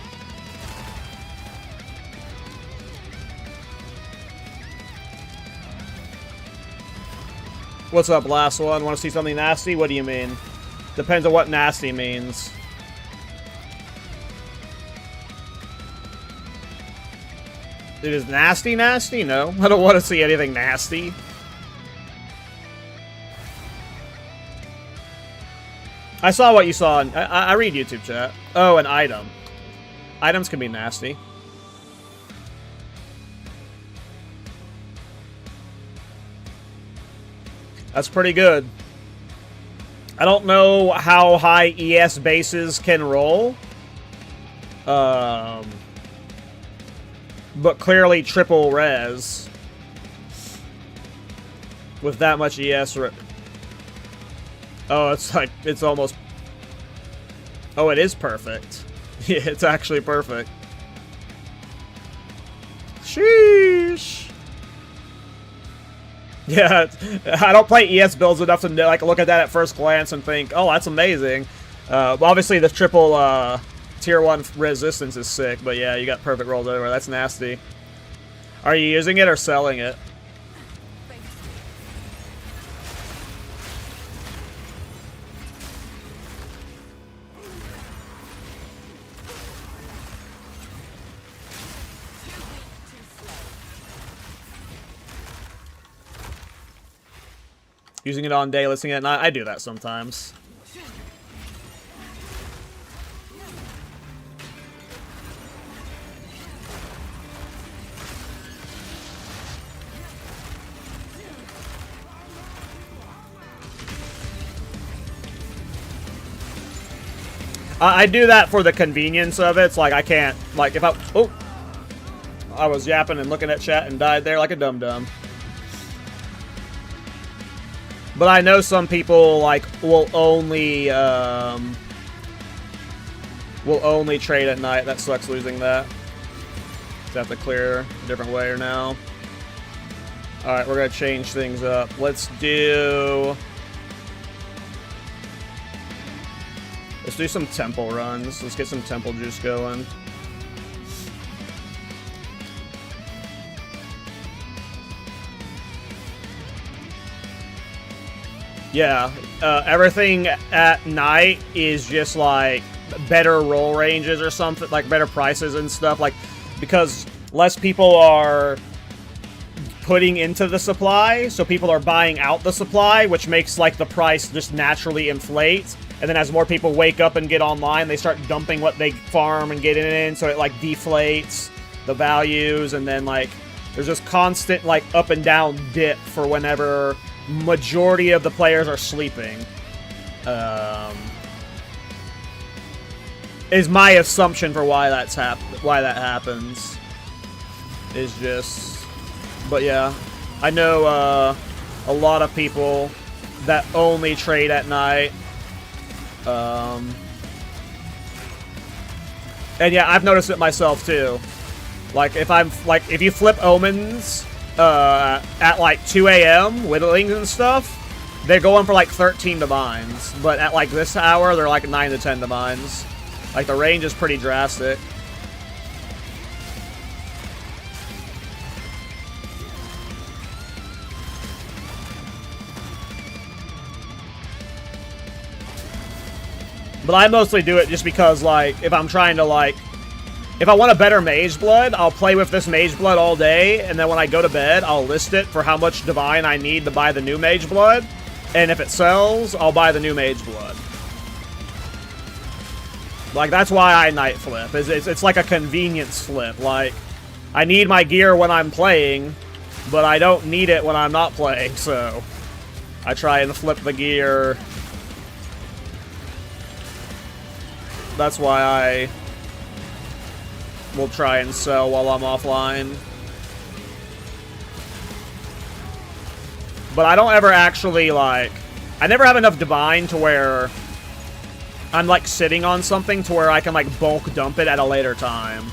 What's up, last one? Want to see something nasty? What do you mean? Depends on what nasty means. It is nasty nasty? No. I don't want to see anything nasty. I saw what you saw. I read YouTube chat. Oh, an item. Items can be nasty. That's pretty good. I don't know how high ES bases can roll. But clearly triple res. With that much ES. Oh, it's like, it's almost... Oh, it is perfect. Yeah, it's actually perfect. Sheesh. Yeah, I don't play ES builds enough to like look at that at first glance and think, oh, that's amazing. Obviously, the triple tier 1 resistance is sick, but yeah, you got perfect rolls over. That's nasty. Are you using it or selling it? Using it on day, listening at night. I do that sometimes. I do that for the convenience of it. It's like I can't, like if I, oh, I was yapping and looking at chat and died there like a dum-dum. But I know some people like will only trade at night. That sucks losing that. Just have to clear a different way now. All right, we're gonna change things up. Let's do some temple runs. Let's get some temple juice going. Yeah, everything at night is just like better roll ranges or something, like better prices and stuff, like because less people are putting into the supply, so people are buying out the supply, which makes like the price just naturally inflate. And then as more people wake up and get online, they start dumping what they farm and get in, so it like deflates the values, and then like there's this constant like up and down dip for whenever majority of the players are sleeping. Is my assumption for why that's why that happens. Is just, but yeah, I know a lot of people that only trade at night. And yeah, I've noticed it myself too. Like if you flip omens at like 2 AM, whittlings and stuff, they're going for like 13 divines. But at like this hour, they're like 9 to 10 divines. Like the range is pretty drastic. But I mostly do it just because, like, if I'm trying to, like, if I want a better Mage Blood, I'll play with this Mage Blood all day, and then when I go to bed, I'll list it for how much Divine I need to buy the new Mage Blood, and if it sells, I'll buy the new Mage Blood. Like, that's why I night flip. It's like a convenience flip. Like, I need my gear when I'm playing, but I don't need it when I'm not playing, so I try and flip the gear. That's why I will try and sell while I'm offline. But I don't ever actually, like, I never have enough Divine to where I'm, like, sitting on something to where I can, like, bulk dump it at a later time.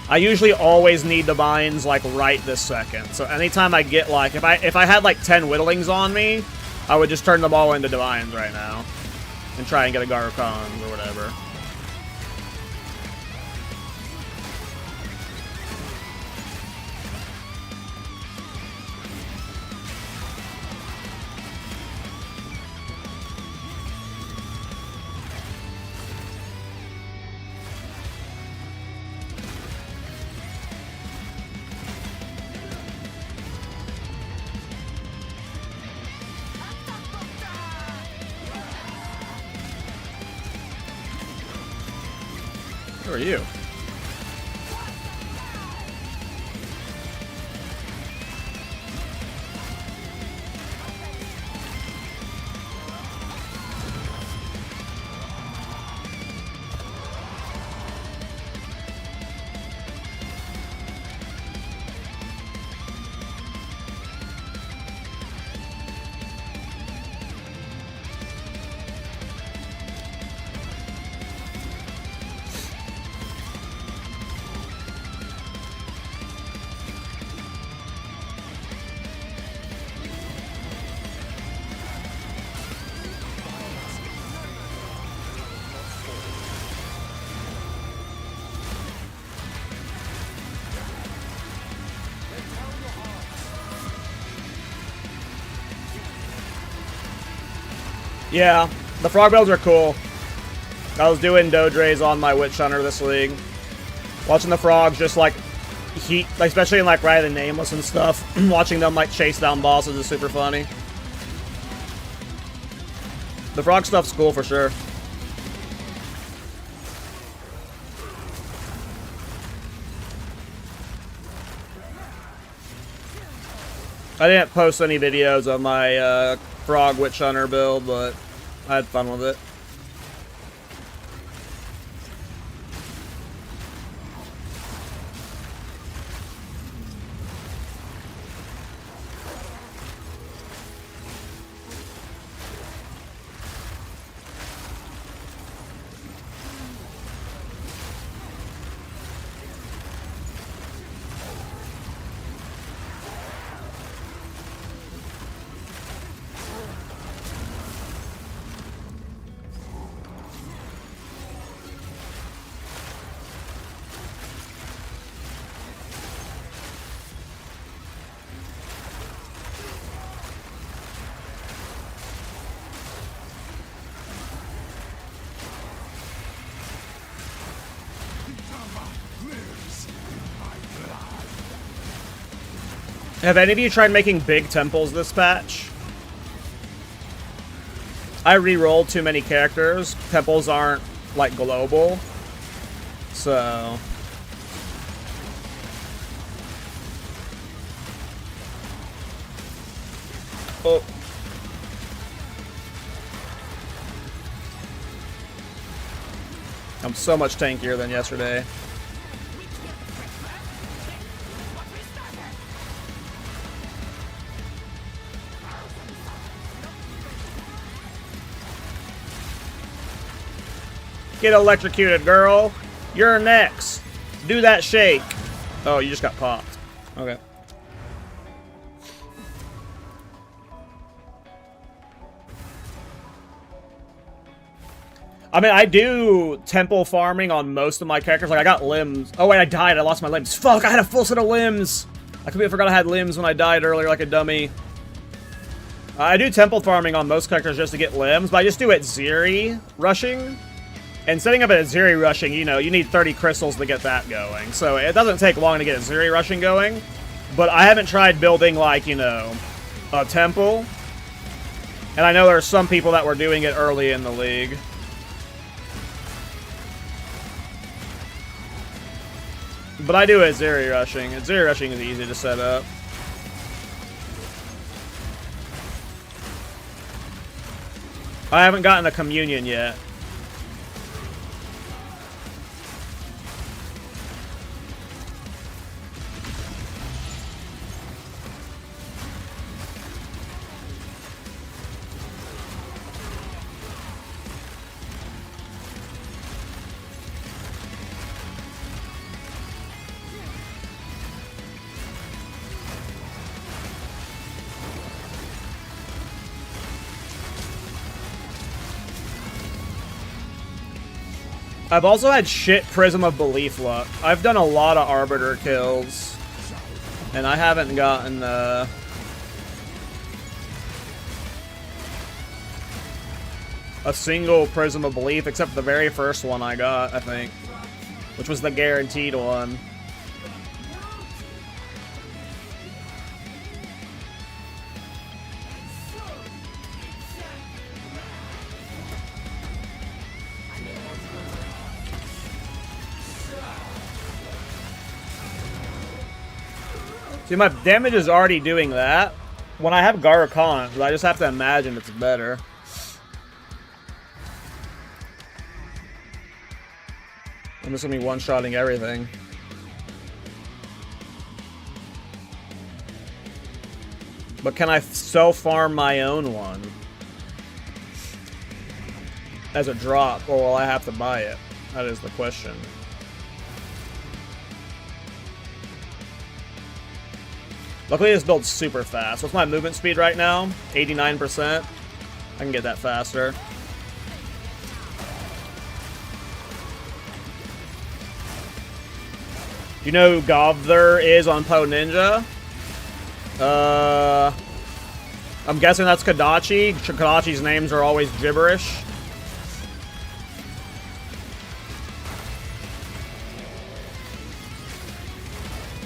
I usually always need Divines, like, right this second. So anytime I get, like, if I had, like, 10 Whittlings on me, I would just turn them all into Divines right now. And try and get a Garukans or whatever. Who are you? Yeah, the frog builds are cool. I was doing Dodres on my Witch Hunter this league. Watching the frogs just like heat, like, especially in like Ride of the Nameless and stuff. Watching them like chase down bosses is super funny. The frog stuff's cool for sure. I didn't post any videos of my frog Witch Hunter build, but I had fun with it. Have any of you tried making big temples this patch? I re-rolled too many characters. Temples aren't, like, global. So... Oh. I'm so much tankier than yesterday. Get electrocuted, girl. You're next. Do that shake. Oh, you just got popped. Okay. I mean, I do temple farming on most of my characters. Like, I got limbs. Oh, wait, I died. I lost my limbs. Fuck, I had a full set of limbs. I completely forgot I had limbs when I died earlier like a dummy. I do temple farming on most characters just to get limbs, but I just do it Zeri rushing. And setting up a Zeri rushing, you know, you need 30 crystals to get that going. So it doesn't take long to get a Zeri rushing going. But I haven't tried building, like, you know, a temple. And I know there are some people that were doing it early in the league. But I do it Zeri rushing. Zeri rushing is easy to set up. I haven't gotten a communion yet. I've also had shit Prism of Belief luck. I've done a lot of Arbiter kills. And I haven't gotten, a single Prism of Belief, except the very first one I got, I think. Which was the guaranteed one. See, my damage is already doing that. When I have Garukon, I just have to imagine it's better. I'm just gonna be one-shotting everything. But can I self-farm my own one? As a drop, or will I have to buy it? That is the question. Luckily this build's super fast. What's my movement speed right now? 89%. I can get that faster. Do you know who Govther is on PoE Ninja? I'm guessing that's Kodachi. Kodachi's names are always gibberish.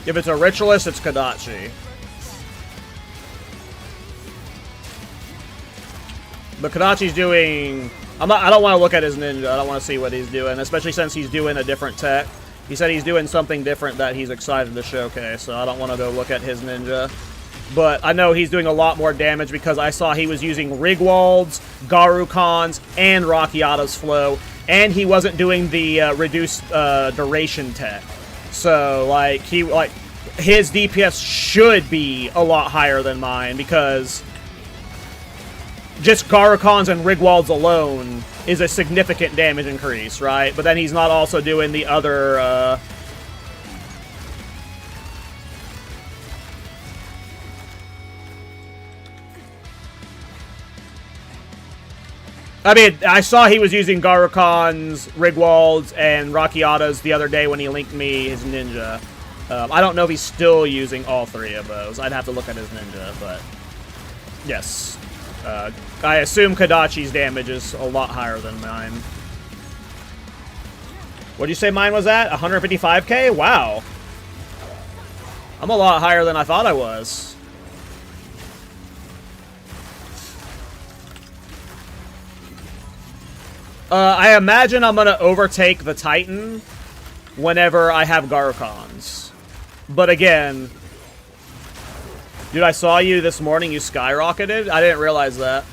If it's a ritualist, it's Kodachi. But Kodachi's doing... I don't want to look at his ninja. I don't want to see what he's doing, especially since he's doing a different tech. He said he's doing something different that he's excited to showcase, so I don't want to go look at his ninja. But I know he's doing a lot more damage because I saw he was using Rigwald's, Garukons, and Rakiata's flow, and he wasn't doing the reduced duration tech. So, like, his DPS should be a lot higher than mine because just Garukons and Rigwald's alone is a significant damage increase, right? But then he's not also doing the other... I mean, I saw he was using Garukons, Rigwald's, and Rakiata's the other day when he linked me his ninja. I don't know if he's still using all three of those. I'd have to look at his ninja, but... Yes. I assume Kodachi's damage is a lot higher than mine. What'd you say mine was at? 155k? Wow. I'm a lot higher than I thought I was. I imagine I'm gonna overtake the Titan whenever I have Garukons. But again... Dude, I saw you this morning, you skyrocketed? I didn't realize that.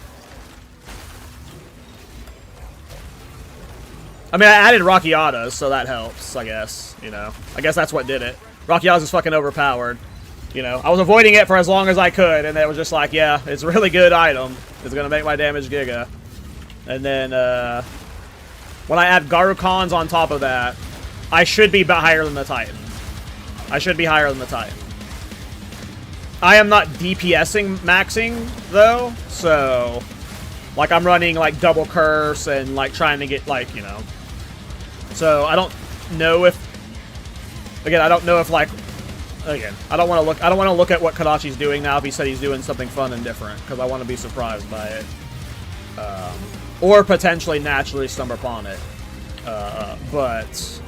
I mean, I added Rakiata's, so that helps, I guess. You know, I guess that's what did it. Rakiata's is fucking overpowered. You know, I was avoiding it for as long as I could, and it was just like, yeah, it's a really good item. It's gonna make my damage giga. And then, when I add Garukons on top of that, I should be higher than the Titan. I should be higher than the Titan. I am not DPSing maxing, though, so... Like, I'm running, like, double curse and, like, trying to get, like, you know... So, I don't know if... Again, I don't know if, like... Again, I don't want to look at what Kodachi's doing now if he said he's doing something fun and different, because I want to be surprised by it. Or potentially naturally stumble upon it. But...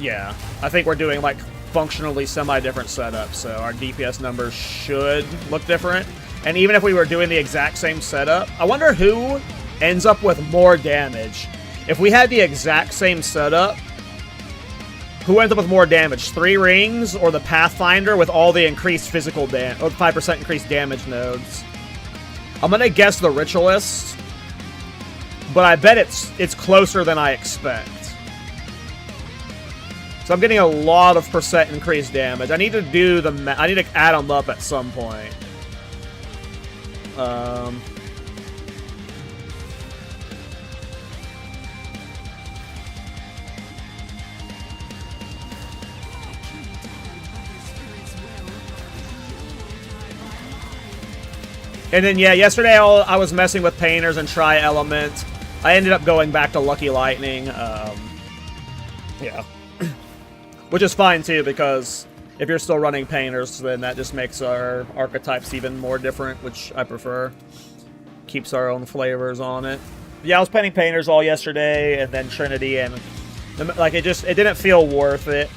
Yeah, I think we're doing, like... functionally semi-different setup, so our DPS numbers should look different. And even if we were doing the exact same setup, I wonder who ends up with more damage. If we had the exact same setup, who ends up with more damage? 3 rings or the Pathfinder with all the increased physical damage, or 5% increased damage nodes? I'm gonna guess the Ritualist, but I bet it's closer than I expect. So I'm getting a lot of percent increased damage. I need to do the... I need to add them up at some point. And then, yeah, yesterday I was messing with Painters and Tri-Element. I ended up going back to Lucky Lightning. Yeah. Which is fine, too, because if you're still running Painters, then that just makes our archetypes even more different, which I prefer. Keeps our own flavors on it. Yeah, I was painting Painters all yesterday, and then Trinity, and, like, it didn't feel worth it.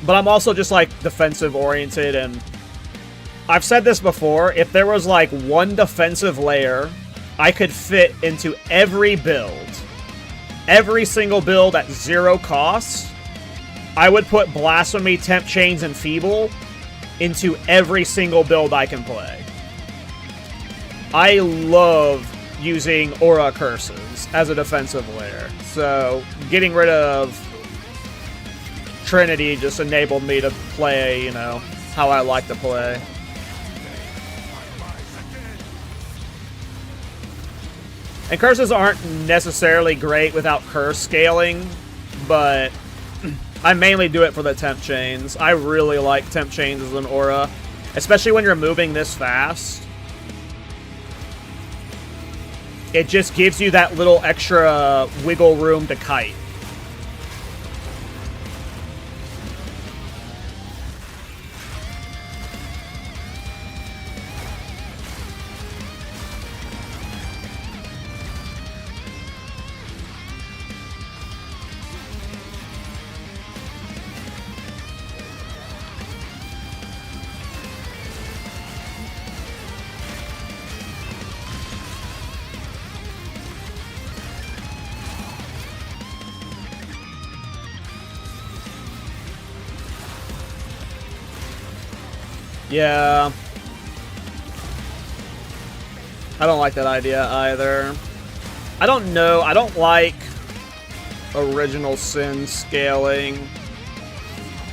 But I'm also just, like, defensive-oriented, and I've said this before, if there was, like, one defensive layer I could fit into every build, every single build at 0 cost, I would put Blasphemy, Temp Chains, and Feeble into every single build I can play. I love using Aura Curses as a defensive layer, so getting rid of Trinity just enabled me to play, you know, how I like to play. And curses aren't necessarily great without curse scaling, but I mainly do it for the temp chains. I really like temp chains as an aura, especially when you're moving this fast. It just gives you that little extra wiggle room to kite. Yeah. I don't like that idea either. I don't know. I don't like Original Sin scaling.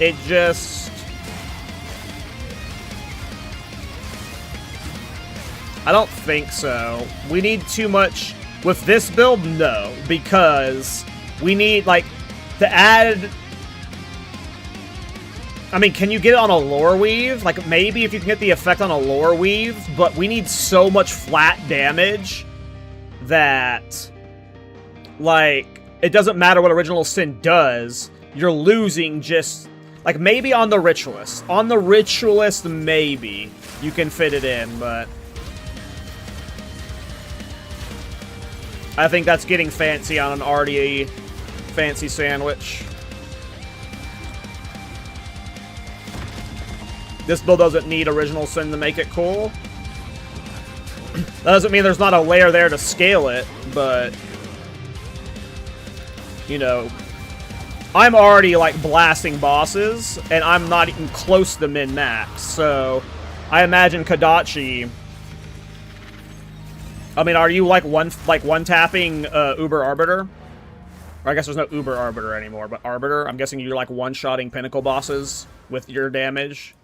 It just... I don't think so. We need too much... With this build, no. Because we need, like, to add... I mean, can you get it on a lore weave? Like, maybe if you can get the effect on a lore weave, but we need so much flat damage that, like, it doesn't matter what Original Sin does, you're losing just, like, maybe on the Ritualist. On the Ritualist, maybe you can fit it in, but I think that's getting fancy on an already fancy sandwich. This build doesn't need Original Sin to make it cool. That doesn't mean there's not a layer there to scale it, but... You know... I'm already, like, blasting bosses, and I'm not even close to min-max, so... I imagine Kadachi... I mean, are you, like, one-tapping Uber Arbiter? Or I guess there's no Uber Arbiter anymore, but Arbiter? I'm guessing you're, like, one-shotting Pinnacle bosses with your damage.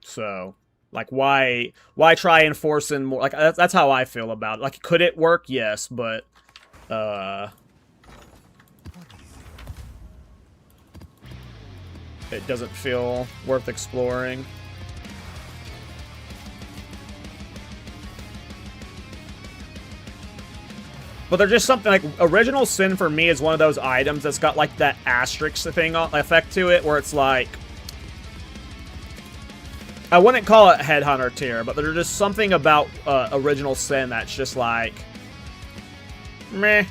So, like, why try and force in more? Like, that's how I feel about it. Like, could it work? Yes, but, it doesn't feel worth exploring. But they're just something, like, Original Sin for me is one of those items that's got, like, that asterisk thing effect to it, where it's like, I wouldn't call it Headhunter tier, but there's just something about Original Sin that's just like, meh.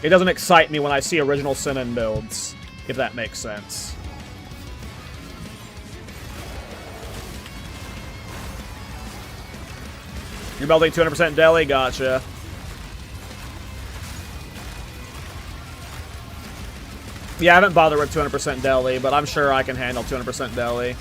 It doesn't excite me when I see Original Sin in builds, if that makes sense. You're building 200% deli? Gotcha. Yeah, I haven't bothered with 200% deli, but I'm sure I can handle 200% deli.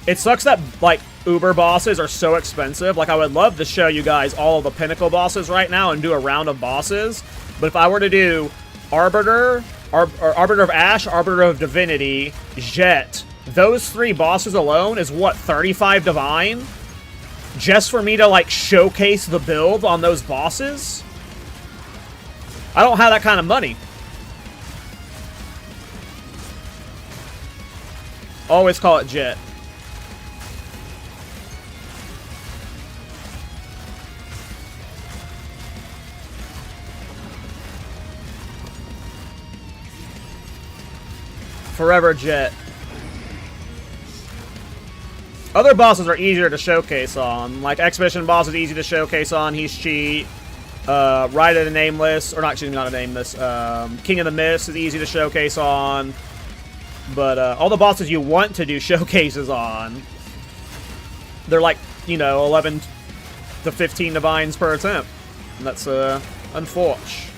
It sucks that, like, Uber bosses are so expensive. Like, I would love to show you guys all of the Pinnacle bosses right now and do a round of bosses. But if I were to do Arbiter, Arbiter of Ash, Arbiter of Divinity, Jet, those three bosses alone is, what, 35 Divine? Just for me to, like, showcase the build on those bosses? I don't have that kind of money. Always call it Jet. Forever Jet. Other bosses are easier to showcase on. Like, Exhibition boss is easy to showcase on. He's cheat. Ride of the Nameless, or not, excuse me, not a Nameless. King of the Mist is easy to showcase on. But all the bosses you want to do showcases on, they're like, you know, 11 to 15 divines per attempt. And that's unfortunate.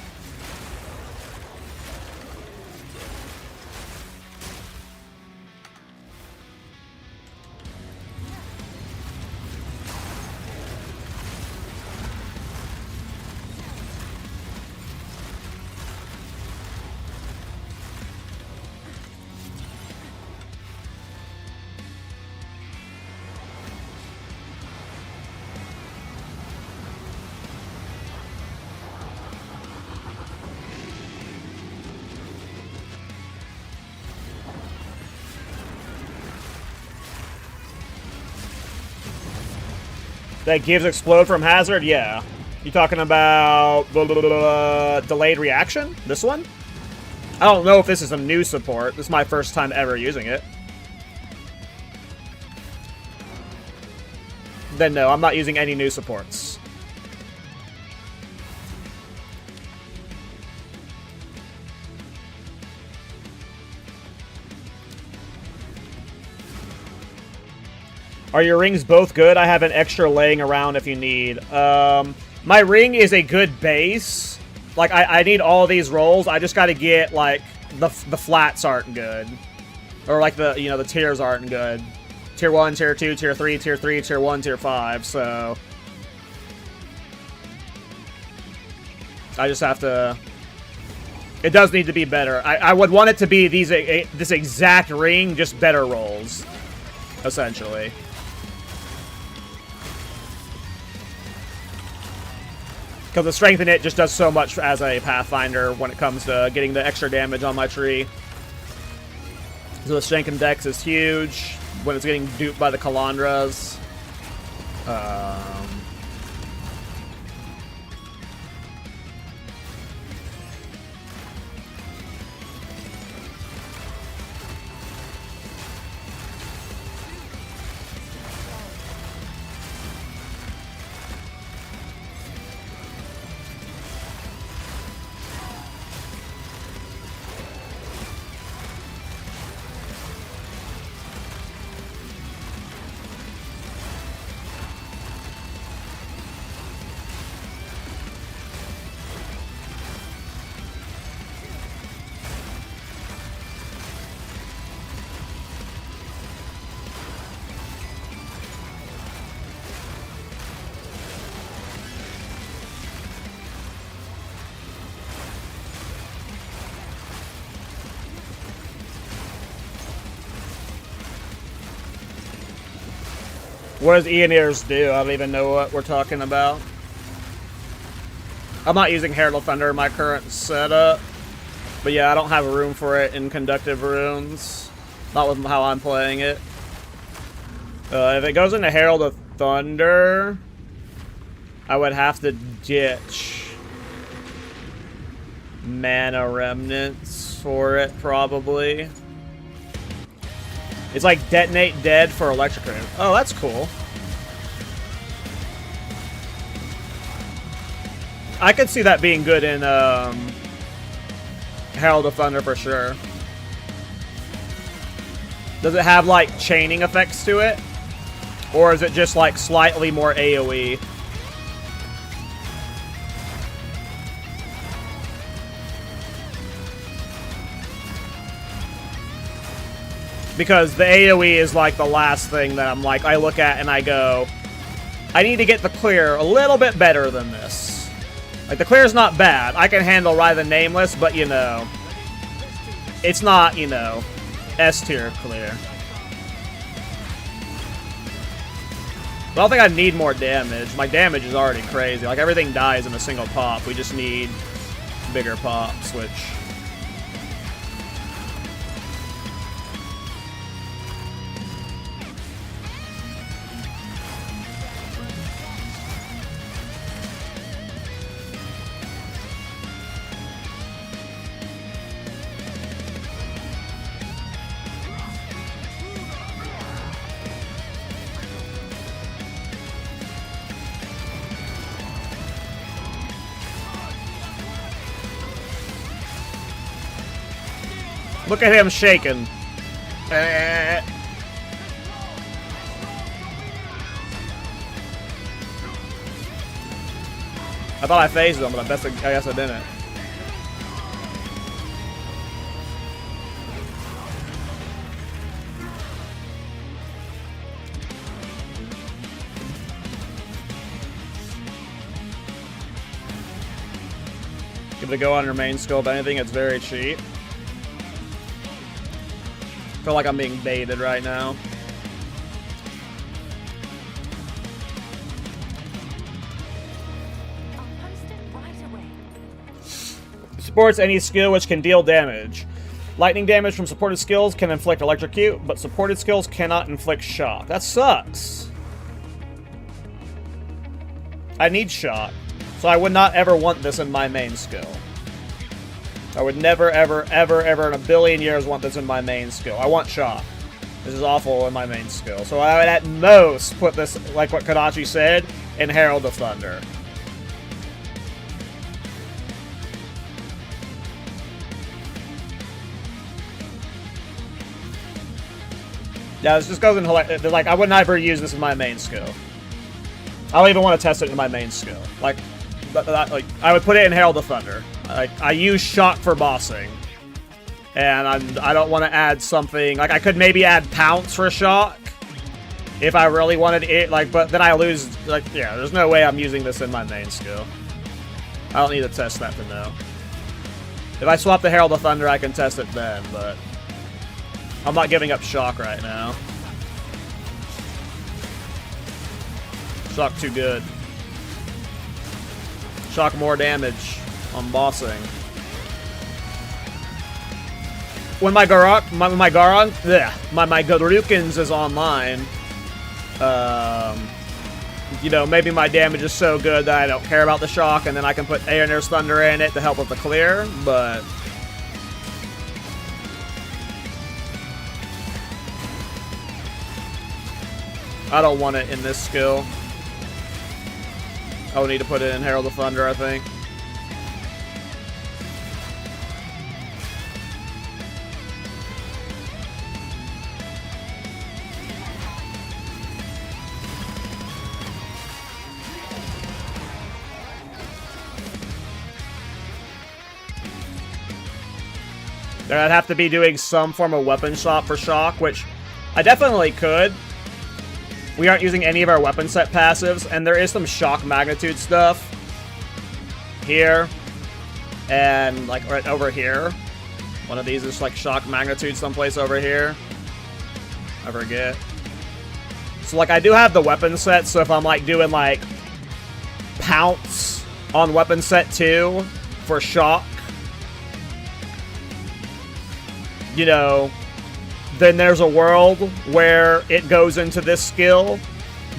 That gives explode from hazard? Yeah. You talking about delayed reaction? This one? I don't know if this is a new support. This is my first time ever using it. Then no, I'm not using any new supports. Are your rings both good? I have an extra laying around if you need. My ring is a good base. Like, I need all these rolls. I just gotta get, like, the flats aren't good. Or, like, the, you know, the tiers aren't good. Tier 1, Tier 2, Tier 3, Tier 3, Tier 1, Tier 5, so... I just have to... It does need to be better. I would want it to be this exact ring, just better rolls. Essentially. Because the strength in it just does so much as a Pathfinder when it comes to getting the extra damage on my tree. So the strength in Dex is huge when it's getting duped by the Calandras. What does Ioneers do? I don't even know what we're talking about. I'm not using Herald of Thunder in my current setup. But yeah, I don't have room for it in Conductive runes. Not with how I'm playing it. If it goes into Herald of Thunder, I would have to ditch Mana Remnants for it, probably. It's like Detonate Dead for Electric Rune. Oh, that's cool. I could see that being good in Herald of Thunder for sure. Does it have, like, chaining effects to it? Or is it just, like, slightly more AoE? Because the AoE is like the last thing that I'm like, I look at and I go, I need to get the clear a little bit better than this. Like, the clear's not bad. I can handle Ride the Nameless, but, you know, it's not, you know, S-tier clear. But I don't think I need more damage. My damage is already crazy. Like, everything dies in a single pop. We just need bigger pops, which... Look at him shaking. I thought I phased him, but I guess I didn't. Give it a go on your main skill. If anything, it's very cheap. I feel like I'm being baited right now. Supports any skill which can deal damage. Lightning damage from supported skills can inflict electrocute, but supported skills cannot inflict shock. That sucks. I need shock. So I would not ever want this in my main skill. I would never, ever, ever, ever in a billion years want this in my main skill. I want shock. This is awful in my main skill. So I would at most put this, like what Kodachi said, in Herald of Thunder. Yeah, this just goes in like I would never use this in my main skill. I don't even want to test it in my main skill. Like I would put it in Herald of Thunder. Like I use shock for bossing, and I don't want to add something like I could maybe add pounce for shock if I really wanted it. Like, but then I lose. Like, yeah, there's no way I'm using this in my main skill. I don't need to test that to know. If I swap the Herald of Thunder, I can test it then, but I'm not giving up shock right now. Shock too good. Shock more damage on bossing. When my Garukins is online, you know, maybe my damage is so good that I don't care about the shock, and then I can put Aeoneer's Thunder in it to help with the clear, but I don't want it in this skill. I would need to put it in Herald of Thunder, I think. Then I'd have to be doing some form of weapon swap for shock, which I definitely could. We aren't using any of our weapon set passives, and there is some shock magnitude stuff here, and like right over here. One of these is like shock magnitude someplace over here. I forget. So like I do have the weapon set, so if I'm like doing like pounce on weapon set 2 for shock, you know, then there's a world where it goes into this skill,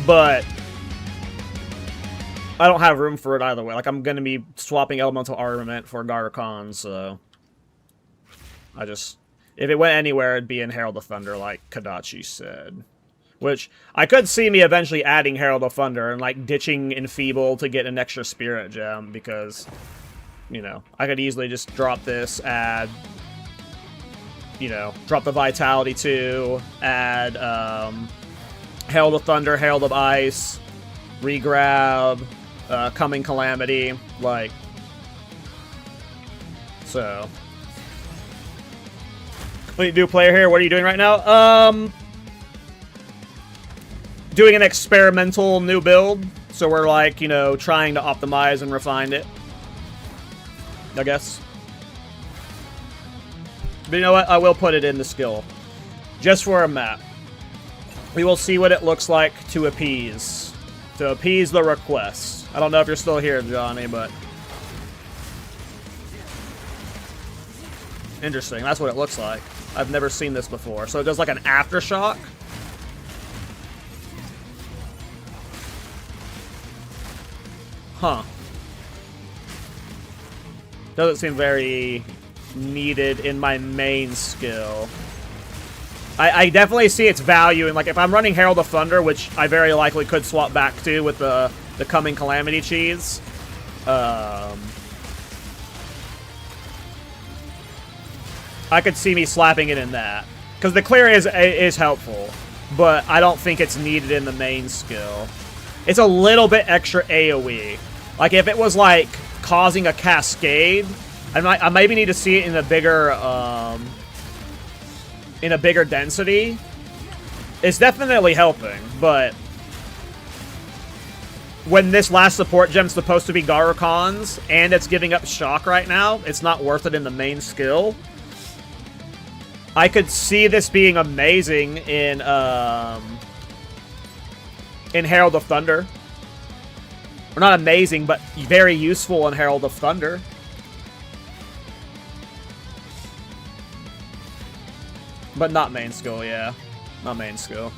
but I don't have room for it either way. Like, I'm going to be swapping Elemental Armament for Garukon, so if it went anywhere, it'd be in Herald of Thunder, like Kodachi said. Which, I could see me eventually adding Herald of Thunder and, like, ditching Enfeeble to get an extra Spirit Gem, because, you know, I could easily just drop this, add, you know, drop the Vitality 2, add Herald of Thunder, Herald of Ice, regrab, Coming Calamity, like, so. New player here, what are you doing right now? Doing an experimental new build, so we're like, you know, trying to optimize and refine it, I guess. But you know what? I will put it in the skill. Just for a map. We will see what it looks like to appease. To appease the request. I don't know if you're still here, Johnny, but interesting. That's what it looks like. I've never seen this before. So it does like an aftershock. Huh. Doesn't seem very needed in my main skill. I definitely see its value in, like, if I'm running Herald of Thunder, which I very likely could swap back to with the Coming Calamity cheese. I could see me slapping it in that. Because the clear is helpful, but I don't think it's needed in the main skill. It's a little bit extra AoE. Like, if it was, like, causing a cascade, I maybe need to see it in a bigger density. It's definitely helping, but when this last support gem's supposed to be Garukon's and it's giving up shock right now, it's not worth it in the main skill. I could see this being amazing in Herald of Thunder. Or not amazing, but very useful in Herald of Thunder. But not main skill, yeah. Not main skill.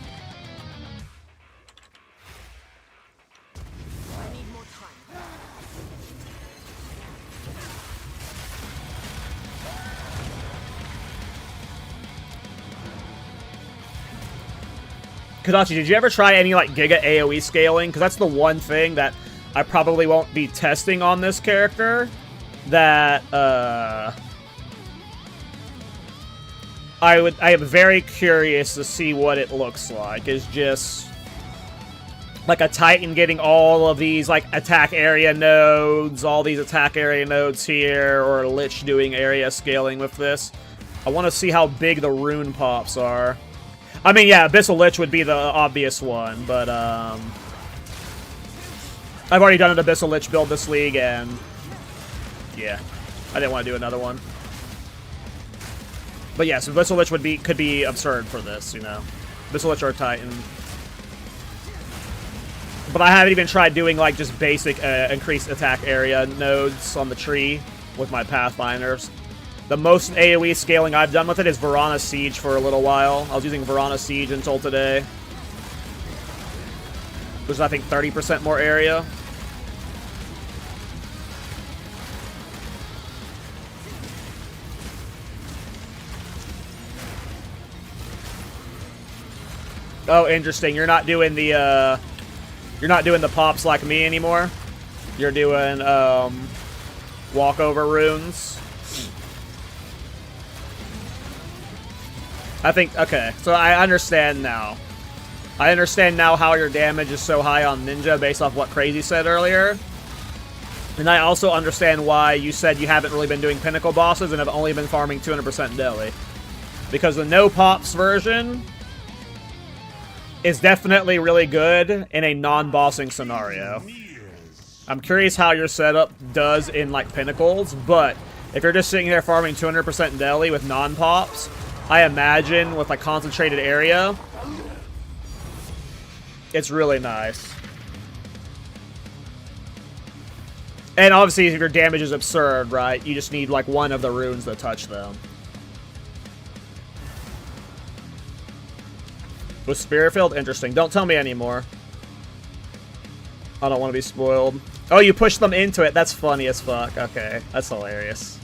Kadachi, did you ever try any like Giga AoE scaling? Because that's the one thing that I probably won't be testing on this character. That I am very curious to see what it looks like. Is just like a Titan getting all of these like attack area nodes, all these attack area nodes here, or a Lich doing area scaling with this. I want to see how big the rune pops are. I mean, yeah, Abyssal Lich would be the obvious one, but I've already done an Abyssal Lich build this league, and yeah, I didn't want to do another one. But yeah, so Abyssal Lich could be absurd for this, you know. Abyssal Lich or Titan. But I haven't even tried doing like just basic increased attack area nodes on the tree with my Pathfinders. The most AoE scaling I've done with it is Verana Siege for a little while. I was using Verana Siege until today. Which is, I think, 30% more area. Oh, interesting. You're not doing the pops like me anymore. You're doing walkover runes. I think, okay, so I understand now. I understand now how your damage is so high on Ninja based off what Crazy said earlier. And I also understand why you said you haven't really been doing Pinnacle bosses and have only been farming 200% Deli. Because the no pops version is definitely really good in a non-bossing scenario. I'm curious how your setup does in, like, Pinnacles, but if you're just sitting there farming 200% Deli with non-pops, I imagine with like concentrated area, it's really nice. And obviously if your damage is absurd, right, you just need like one of the runes that touch them. With Spiritfield, interesting. Don't tell me anymore. I don't want to be spoiled. Oh, you push them into it. That's funny as fuck. Okay, that's hilarious.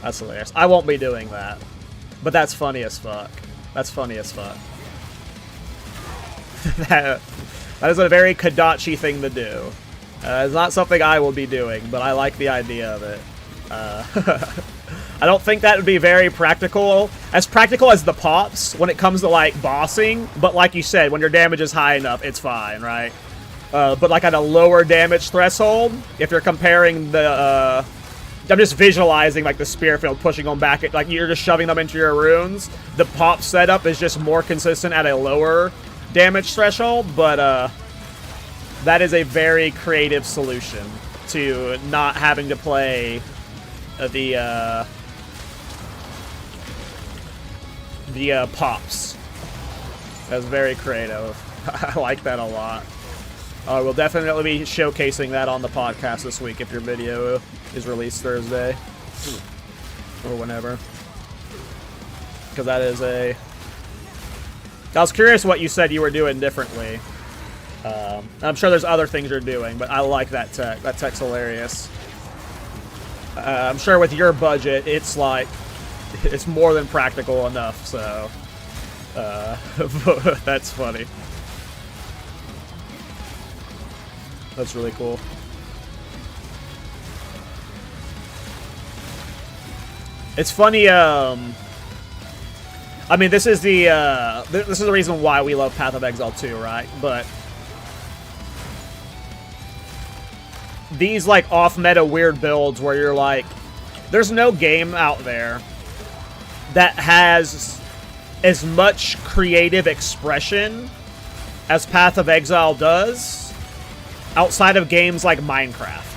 That's hilarious. I won't be doing that. But that's funny as fuck. That's funny as fuck. that is a very Kadachi thing to do. It's not something I will be doing, but I like the idea of it. I don't think that would be very practical. As practical as the pops when it comes to, like, bossing. But like you said, when your damage is high enough, it's fine, right? But, like, at a lower damage threshold, if you're comparing the... I'm just visualizing, like, the spear field pushing them back. Like, you're just shoving them into your runes. The pop setup is just more consistent at a lower damage threshold, but that is a very creative solution to not having to play the pops. That's very creative. I like that a lot. We'll definitely be showcasing that on the podcast this week if your video is released Thursday or whenever, because that is a... I was curious what you said you were doing differently. I'm sure there's other things you're doing, but I like that tech. That tech's hilarious. I'm sure with your budget, it's like, it's more than practical enough, so that's funny. That's really cool. It's funny, I mean, this is the reason why we love Path of Exile 2, right? But these, like, off-meta weird builds where you're like, there's no game out there that has as much creative expression as Path of Exile does outside of games like Minecraft.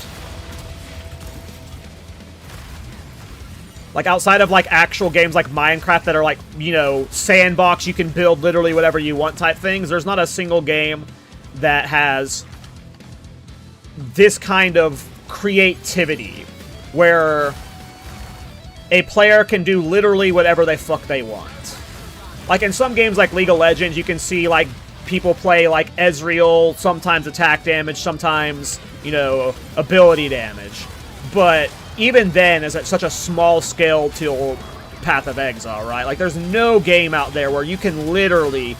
Like, outside of, like, actual games like Minecraft that are, like, you know, sandbox, you can build literally whatever you want type things, there's not a single game that has this kind of creativity where a player can do literally whatever the fuck they want. Like, in some games like League of Legends, you can see, like, people play, like, Ezreal, sometimes attack damage, sometimes, you know, ability damage. But even then, is at such a small scale to Path of Exile, right? Like, there's no game out there where you can literally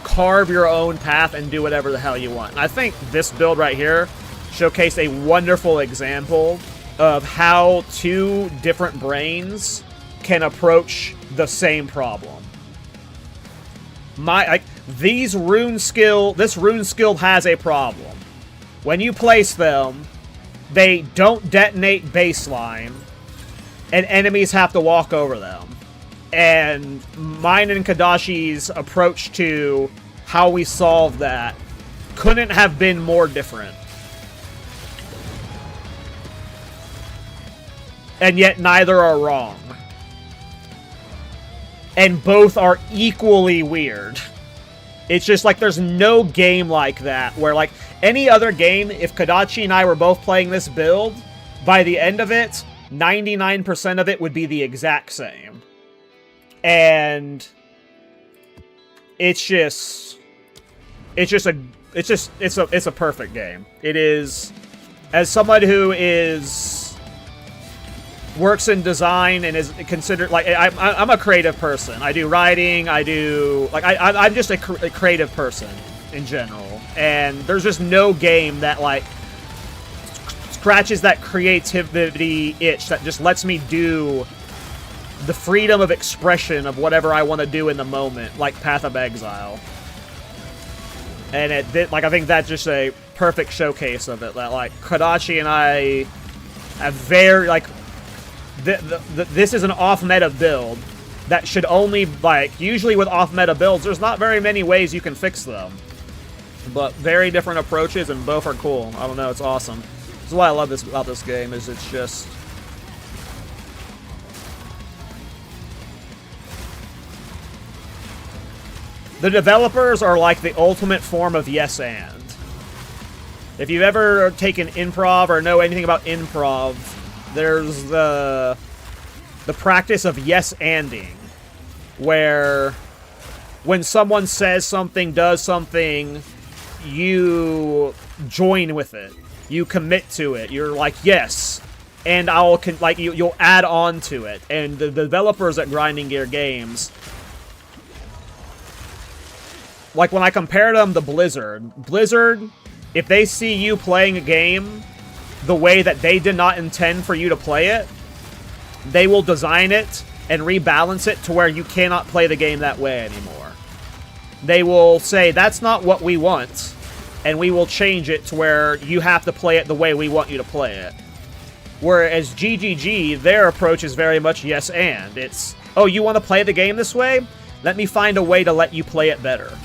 carve your own path and do whatever the hell you want. And I think this build right here showcased a wonderful example of how two different brains can approach the same problem. This rune skill has a problem. When you place them, they don't detonate baseline, and enemies have to walk over them. And mine and Kadashi's approach to how we solve that couldn't have been more different. And yet neither are wrong. And both are equally weird. It's just like there's no game like that where, like, any other game, if Kadachi and I were both playing this build, by the end of it, 99% of it would be the exact same. And it's a perfect game. It is, as someone who works in design and is considered, like, I'm a creative person. I do writing, I'm just a creative person in general. And there's just no game that, like, scratches that creativity itch that just lets me do the freedom of expression of whatever I want to do in the moment, like Path of Exile. And I think that's just a perfect showcase of it. That, like, Kadachi and I have very, like, this is an off-meta build that should only, like, usually with off-meta builds, there's not very many ways you can fix them. But very different approaches, and both are cool. I don't know, it's awesome. This is why I love this about this game, is it's just... The developers are like the ultimate form of yes and. If you've ever taken improv or know anything about improv, there's the practice of yes-anding, where when someone says something, does something, you join with it. You commit to it. You're like, yes, and you'll add on to it. And the developers at Grinding Gear Games, like when I compare them to Blizzard, if they see you playing a game the way that they did not intend for you to play it, they will design it and rebalance it to where you cannot play the game that way anymore. They will say, that's not what we want, and we will change it to where you have to play it the way we want you to play it. Whereas GGG, their approach is very much yes and. It's, oh, you want to play the game this way? Let me find a way to let you play it better.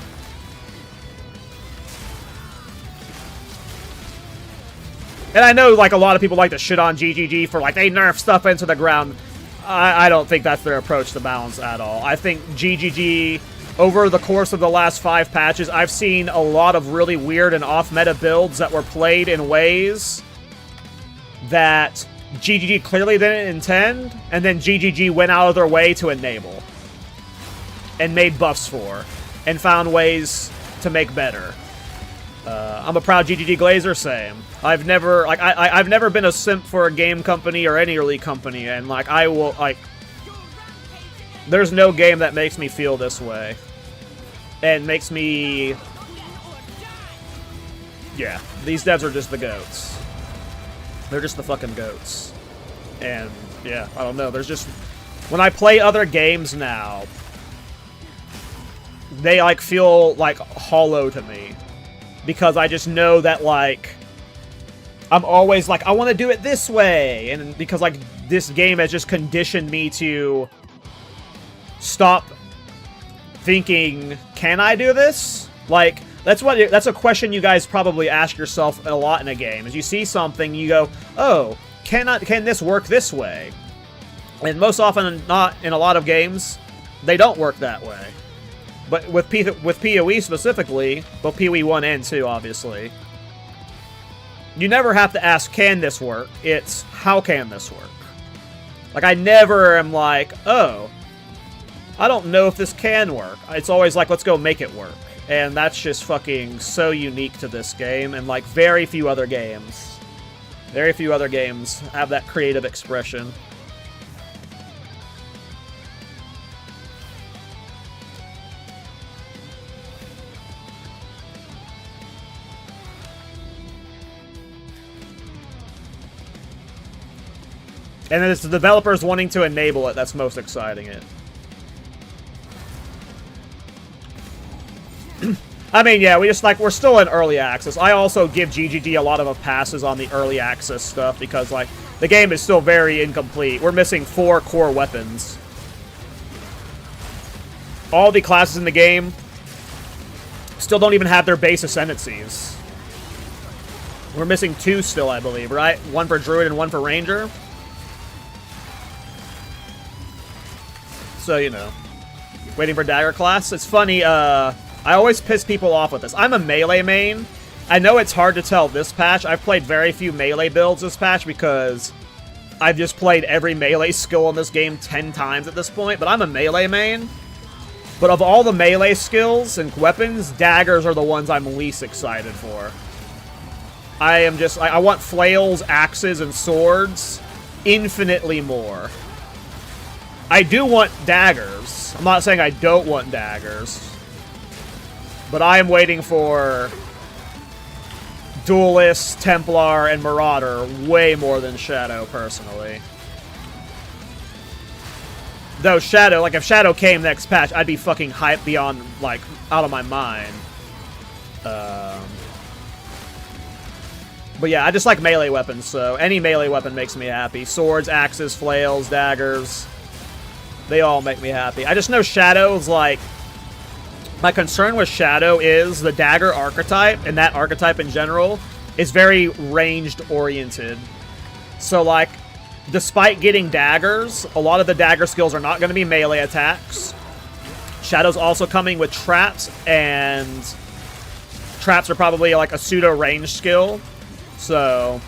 And I know, like, a lot of people like to shit on GGG for, like, they nerf stuff into the ground. I don't think that's their approach to balance at all. I think GGG, over the course of the last 5 patches, I've seen a lot of really weird and off-meta builds that were played in ways that GGG clearly didn't intend, and then GGG went out of their way to enable. And made buffs for. And found ways to make better. I'm a proud GGG Glazer, same. I've never been a simp for a game company or any early company, and, like, I will, like, there's no game that makes me feel this way. And makes me, yeah, these devs are just the goats. They're just the fucking goats. And, yeah, I don't know, there's just, when I play other games now, they, like, feel, like, hollow to me. Because I just know that, like, I'm always like, I want to do it this way. And because, like, this game has just conditioned me to stop thinking, can I do this? Like, that's a question you guys probably ask yourself a lot in a game. Is you see something, you go, oh, can this work this way? And most often not, in a lot of games, they don't work that way. But with PoE specifically, both PoE 1 and 2, obviously, you never have to ask, can this work? It's, how can this work? Like, I never am like, oh, I don't know if this can work. It's always like, let's go make it work. And that's just fucking so unique to this game, and, like, very few other games have that creative expression. And then it's the developers wanting to enable it that's most exciting it. I mean, yeah, we're still in early access. I also give GGG a lot of passes on the early access stuff because, like, the game is still very incomplete. We're missing 4 core weapons. All the classes in the game still don't even have their base ascendancies. We're missing 2 still, I believe, right? 1 for Druid and 1 for Ranger. So, you know. Waiting for Dagger class. It's funny, I always piss people off with this. I'm a melee main. I know it's hard to tell this patch. I've played very few melee builds this patch because I've just played every melee skill in this game 10 times at this point, but I'm a melee main. But of all the melee skills and weapons, daggers are the ones I'm least excited for. I want flails, axes, and swords infinitely more. I do want daggers. I'm not saying I don't want daggers. But I am waiting for Duelist, Templar, and Marauder way more than Shadow, personally. Though Shadow, like, if Shadow came next patch, I'd be fucking hyped beyond, like, out of my mind. But yeah, I just like melee weapons, so any melee weapon makes me happy. Swords, axes, flails, daggers. They all make me happy. I just know Shadow's, like... My concern with Shadow is the dagger archetype, and that archetype in general, is very ranged-oriented. So, like, despite getting daggers, a lot of the dagger skills are not going to be melee attacks. Shadow's also coming with traps, and traps are probably, like, a pseudo-range skill. So,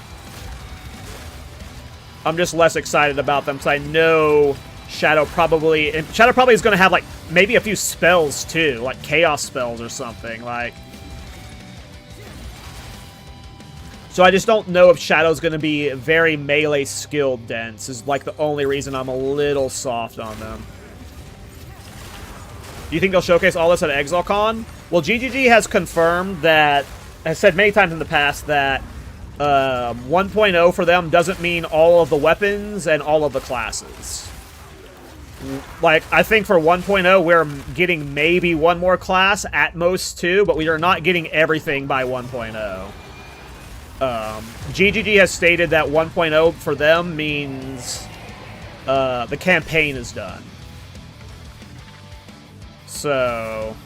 I'm just less excited about them, because I know... Shadow probably is going to have, like, maybe a few spells, too. Like, chaos spells or something, like... So I just don't know if Shadow's going to be very melee skill dense, is, like, the only reason I'm a little soft on them. Do you think they'll showcase all this at ExileCon? Well, GGG has confirmed that, has said many times in the past that 1.0 for them doesn't mean all of the weapons and all of the classes. Like, I think for 1.0, we're getting maybe 1 more class, at most 2, but we are not getting everything by 1.0. GGG has stated that 1.0 for them means the campaign is done. So...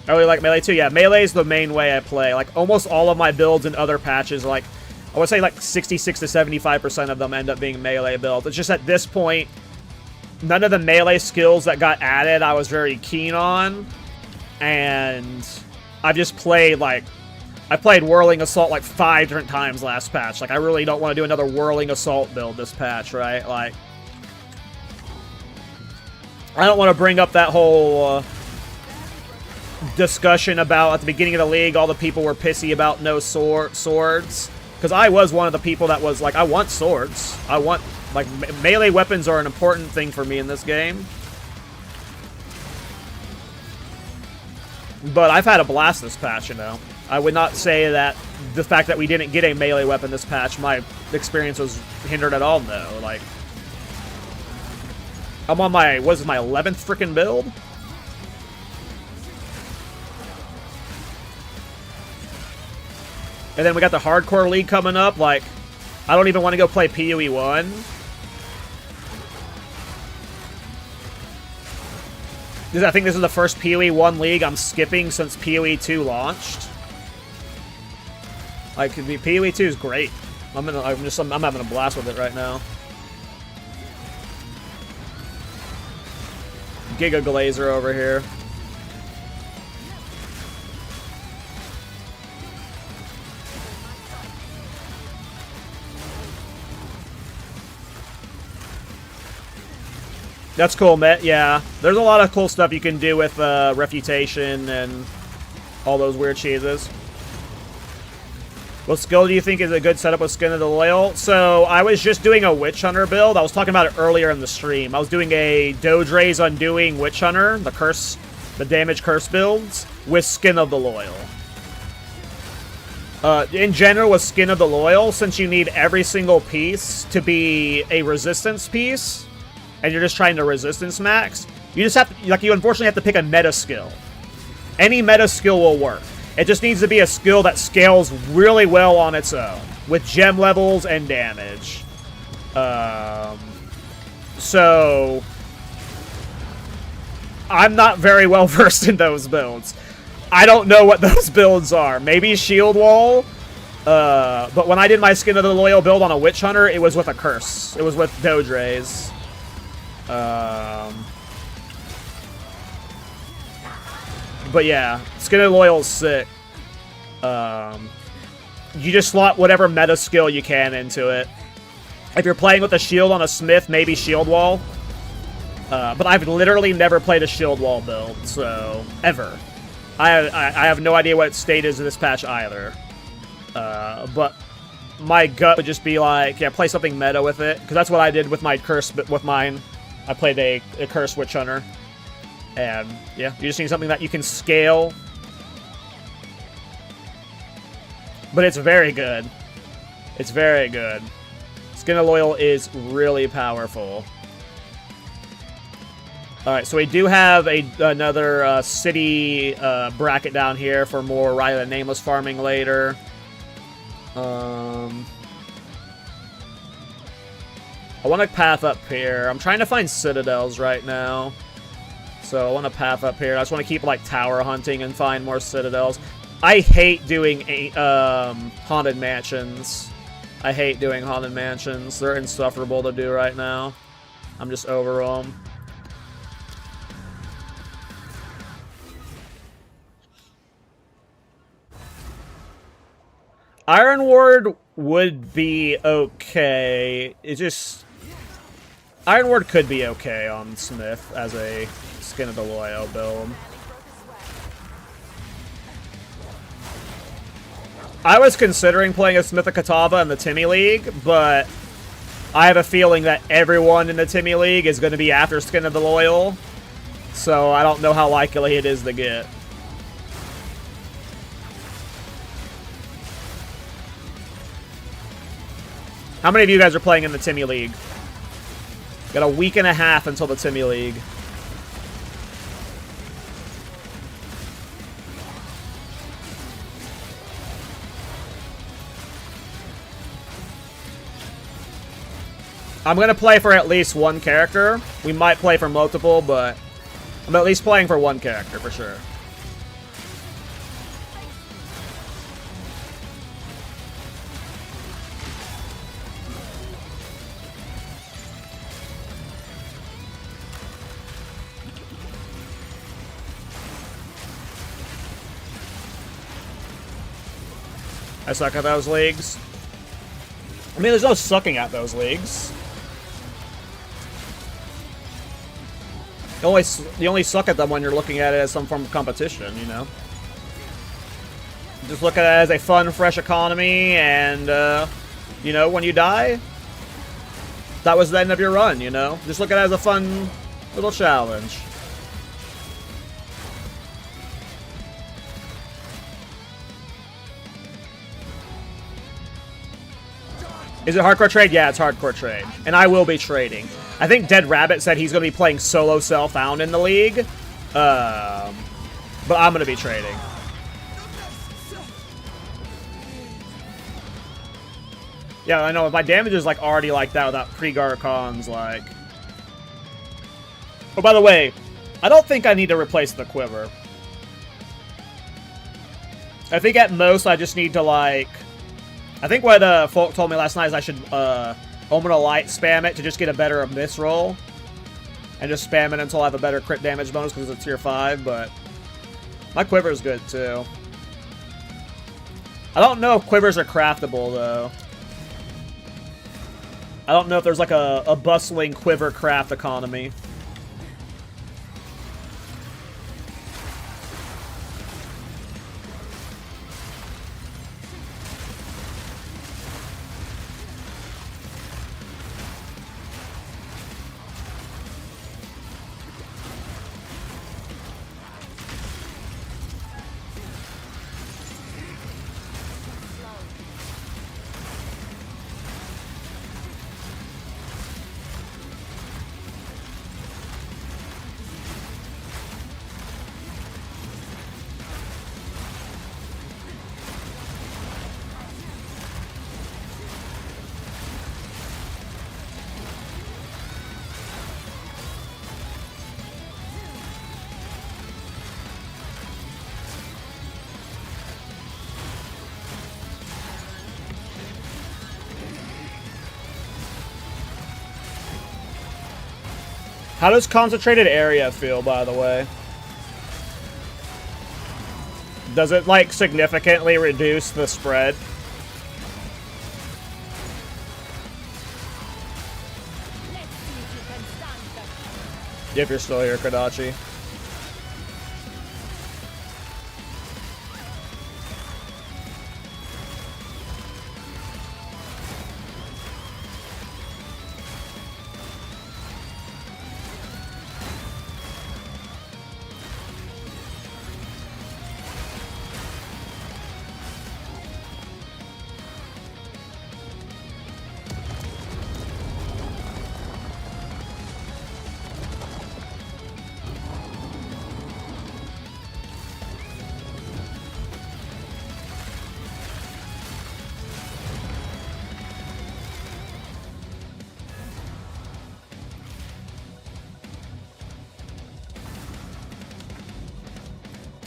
I really like Melee too. Yeah, Melee is the main way I play. Like, almost all of my builds in other patches, like... I would say like 66 to 75% of them end up being melee builds. It's just at this point, none of the melee skills that got added I was very keen on. And I've just played like... I played Whirling Assault like 5 different times last patch. Like, I really don't want to do another Whirling Assault build this patch, right? Like... I don't want to bring up that whole... discussion about, at the beginning of the league, all the people were pissy about no swords. Because I was one of the people that was like, I want swords. I want, like, melee weapons are an important thing for me in this game. But I've had a blast this patch, you know. I would not say that the fact that we didn't get a melee weapon this patch, my experience was hindered at all, no. Like, I'm on my, what is this, my 11th freaking build? And then we got the Hardcore League coming up. Like, I don't even want to go play PoE 1. I think this is the first PoE 1 league I'm skipping since PoE 2 launched. Like, PoE 2 is great. I'm having a blast with it right now. Giga Glazer over here. That's cool, Matt. Yeah, there's a lot of cool stuff you can do with Refutation and all those weird cheeses. What skill do you think is a good setup with Skin of the Loyal? So, I was just doing a Witch Hunter build. I was talking about it earlier in the stream. I was doing a Dodre's Undoing Witch Hunter, the damage curse builds, with Skin of the Loyal. In general, with Skin of the Loyal, since you need every single piece to be a resistance piece, and you're just trying to resistance max, you just have to, like, you unfortunately have to pick a meta skill. Any meta skill will work. It just needs to be a skill that scales really well on its own, with gem levels and damage. So I'm not very well versed in those builds. I don't know what those builds are. Maybe Shield Wall. But when I did my Skin of the Loyal build on a Witch Hunter, it was with a curse. It was with Dodres. But yeah, Skin of the Loyal is sick. You just slot whatever meta skill you can into it. If you're playing with a shield on a Smith, maybe Shield Wall. But I've literally never played a Shield Wall build, so ever. I have no idea what state is in this patch either. But my gut would just be like, yeah, play something meta with it, because that's what I did with my curse. With mine, I played a curse Witch Hunter, and yeah, you just need something that you can scale. But it's very good. It's very good. Skin of Loyal is really powerful. Alright, so we do have another city bracket down here for more Ride of the Nameless farming later. I want to path up here. I'm trying to find citadels right now. So I want to path up here. I just want to keep like tower hunting and find more citadels. I hate doing haunted mansions. I hate doing haunted mansions. They're insufferable to do right now. I'm just over them. Iron Ward would be okay. It just... Iron Ward could be okay on Smith as a Skin of the Loyal build. I was considering playing a Smith of Catawba in the Timmy League, but I have a feeling that everyone in the Timmy League is going to be after Skin of the Loyal, so I don't know how likely it is to get. How many of you guys are playing in the Timmy League? Got a week and a half until the Timmy League. I'm going to play for at least one character. We might play for multiple, but I'm at least playing for one character for sure. I suck at those leagues. I mean, there's no sucking at those leagues. You only suck at them when you're looking at it as some form of competition, you know? Just look at it as a fun, fresh economy, and, you know, when you die, that was the end of your run, you know? Just look at it as a fun little challenge. Is it hardcore trade? Yeah, it's hardcore trade. And I will be trading. I think Dead Rabbit said he's going to be playing solo Self-Found in the league. But I'm going to be trading. Yeah, I know. My damage is like already like that without pre-Garcon's like... Oh, by the way, I don't think I need to replace the quiver. I think at most I just need to like... I think what Folk told me last night is I should Omen of Light spam it to just get a better Abyss roll. And just spam it until I have a better crit damage bonus because it's tier 5, but... My quiver is good, too. I don't know if quivers are craftable, though. I don't know if there's like a bustling quiver craft economy. How does concentrated area feel, by the way? Does it, like, significantly reduce the spread? If you're still here, Kodachi.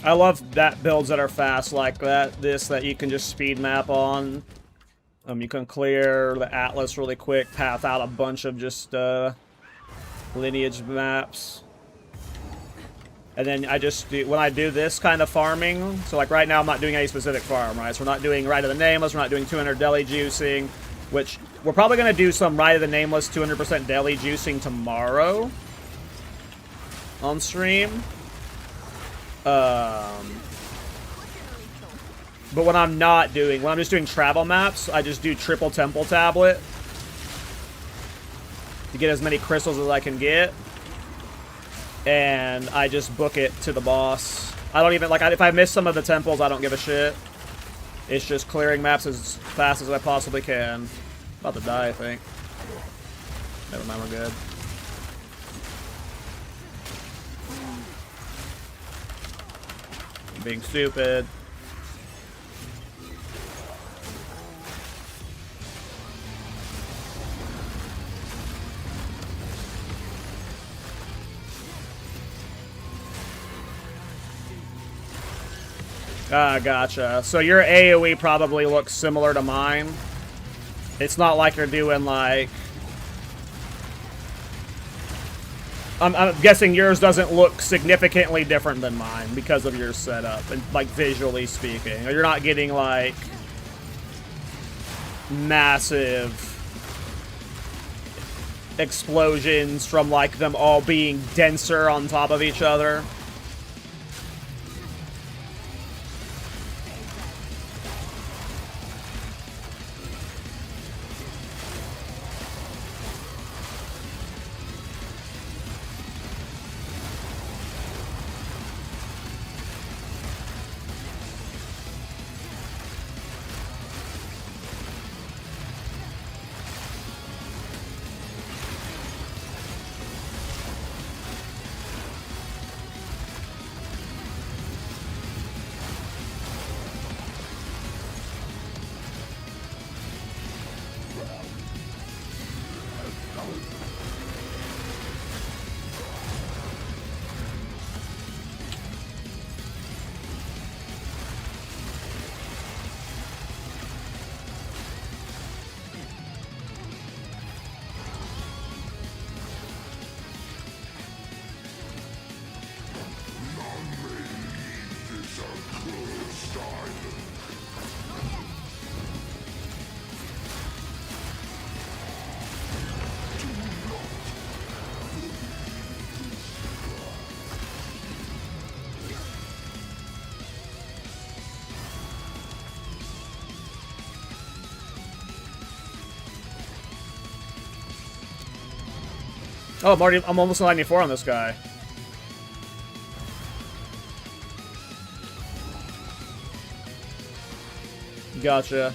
I love that builds that are fast like that. That you can just speed map on. You can clear the Atlas really quick, path out a bunch of just lineage maps. And then I just do, when I do this kind of farming, so like right now I'm not doing any specific farm, right? So we're not doing Rite of the Nameless, we're not doing 200 deli juicing, which we're probably going to do some Rite of the Nameless 200% deli juicing tomorrow on stream. But when I'm not doing, when I'm just doing travel maps, I just do triple temple tablet to get as many crystals as I can get, and I just book it to the boss. I don't even, like, if I miss some of the temples, I don't give a shit. It's just clearing maps as fast as I possibly can. About to die, I think. Never mind, we're good. Being stupid. Ah, gotcha. So your AoE probably looks similar to mine. It's not like you're doing, like... I'm guessing yours doesn't look significantly different than mine because of your setup, and like visually speaking. Or you're not getting like massive explosions from like them all being denser on top of each other. Oh, I'm almost 94 on this guy. Gotcha.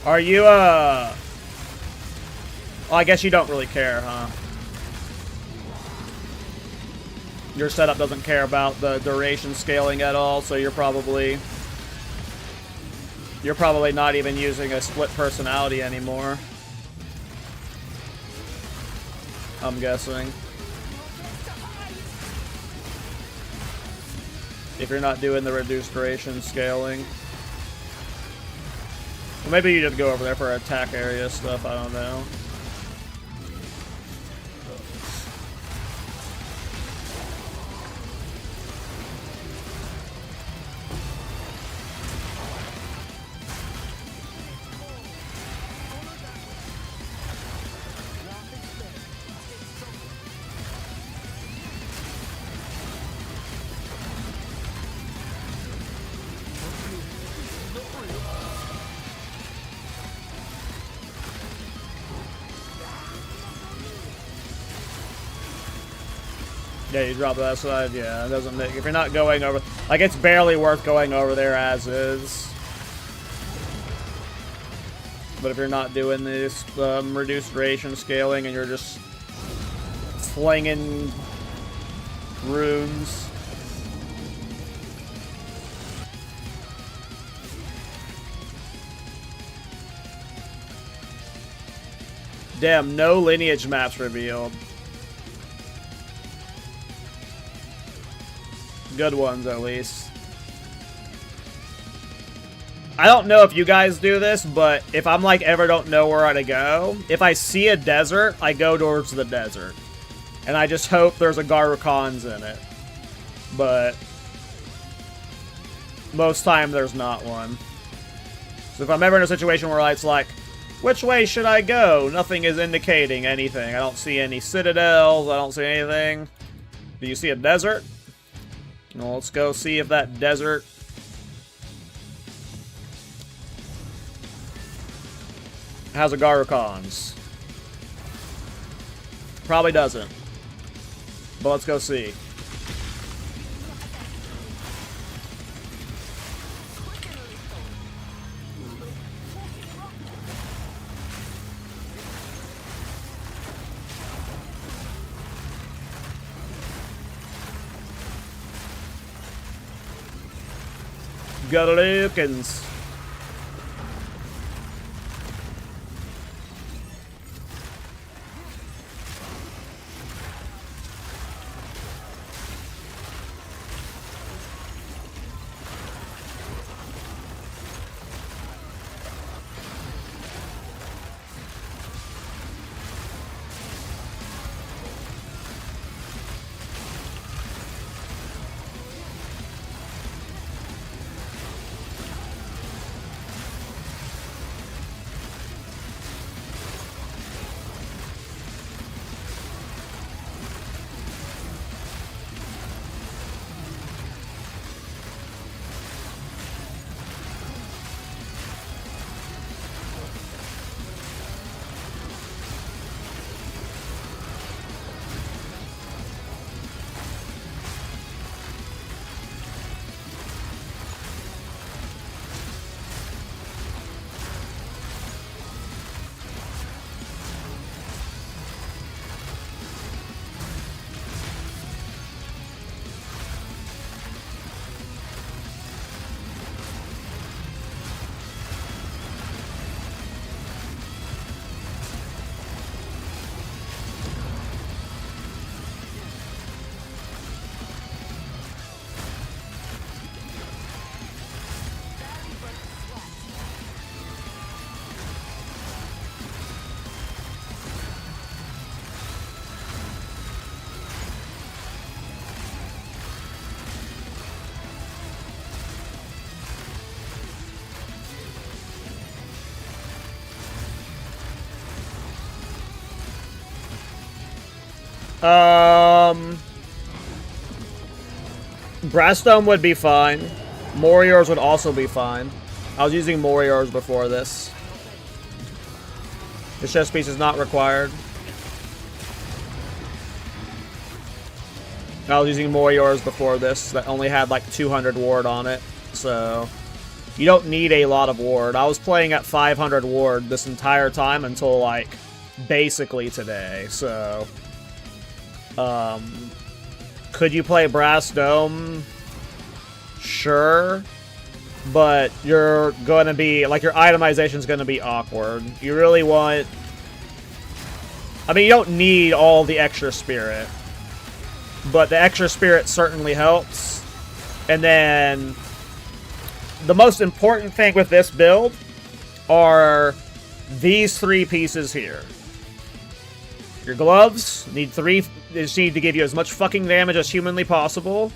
Are you, well, I guess you don't really care, huh? Your setup doesn't care about the duration scaling at all, so you're probably not even using a split personality anymore. I'm guessing. If you're not doing the reduced duration scaling. Well, maybe you just go over there for attack area stuff, I don't know. Yeah, you drop that side. Yeah, it doesn't make. If you're not going over, like, it's barely worth going over there as is. But if you're not doing this reduced duration scaling and you're just slinging runes, damn, no lineage maps revealed. Good ones, at least. I don't know if you guys do this, but if I'm like ever don't know where to go, if I see a desert, I go towards the desert. And I just hope there's a Garukhan's in it. But most time there's not one. So if I'm ever in a situation where it's like, which way should I go? Nothing is indicating anything. I don't see any citadels, I don't see anything. Do you see a desert? Well, let's go see if that desert has a Garukhan's. Probably doesn't. But let's go see. Galukins. Brassstone would be fine. Moriors would also be fine. I was using Moriors before this. The chess piece is not required. I was using Moriors before this that only had like 200 ward on it, so You don't need a lot of ward. I was playing at 500 ward this entire time until, like, basically today, so... could you play Brass Dome? Sure. But you're going to be... Like, your itemization's going to be awkward. You really want... I mean, you don't need all the extra spirit. But the extra spirit certainly helps. And then... The most important thing with this build are these 3 pieces here. Your gloves need 3... They just need to give you as much fucking damage as humanly possible.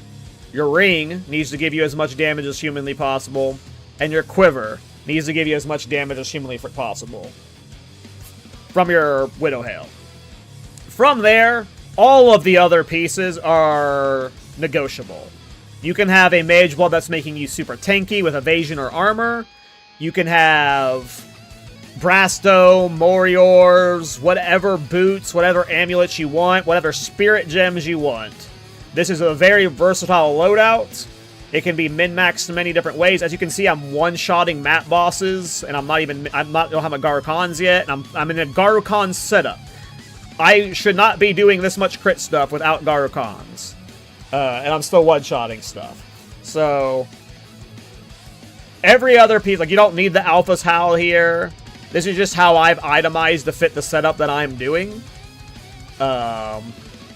Your ring needs to give you as much damage as humanly possible. And your quiver needs to give you as much damage as humanly possible. From your Widow Hail. From there, all of the other pieces are negotiable. You can have a Mage Blood that's making you super tanky with evasion or armor. You can have Brass Dome, Moriors, whatever boots, whatever amulets you want, whatever spirit gems you want. This is a very versatile loadout. It can be min-maxed in many different ways. As you can see, I'm one-shotting map bosses, and I don't have my Garukans yet, and I'm in a Garukan setup. I should not be doing this much crit stuff without Garukans. And I'm still one-shotting stuff. So, every other piece, like, you don't need the Alpha's Howl here. This is just how I've itemized to fit the setup that I'm doing.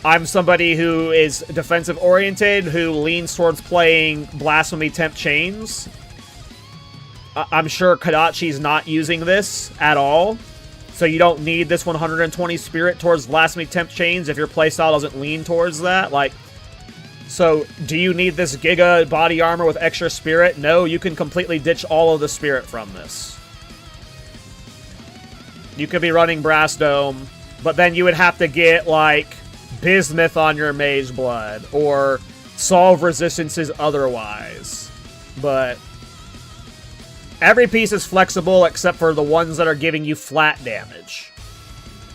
I'm somebody who is defensive-oriented, who leans towards playing Blasphemy Temp Chains. I'm sure Kadachi's not using this at all. So you don't need this 120 spirit towards Blasphemy Temp Chains if your playstyle doesn't lean towards that. Like, so do you need this Giga body armor with extra spirit? No, you can completely ditch all of the spirit from this. You could be running Brass Dome, but then you would have to get, like, Bismuth on your Mage Blood, or solve resistances otherwise. But every piece is flexible except for the ones that are giving you flat damage.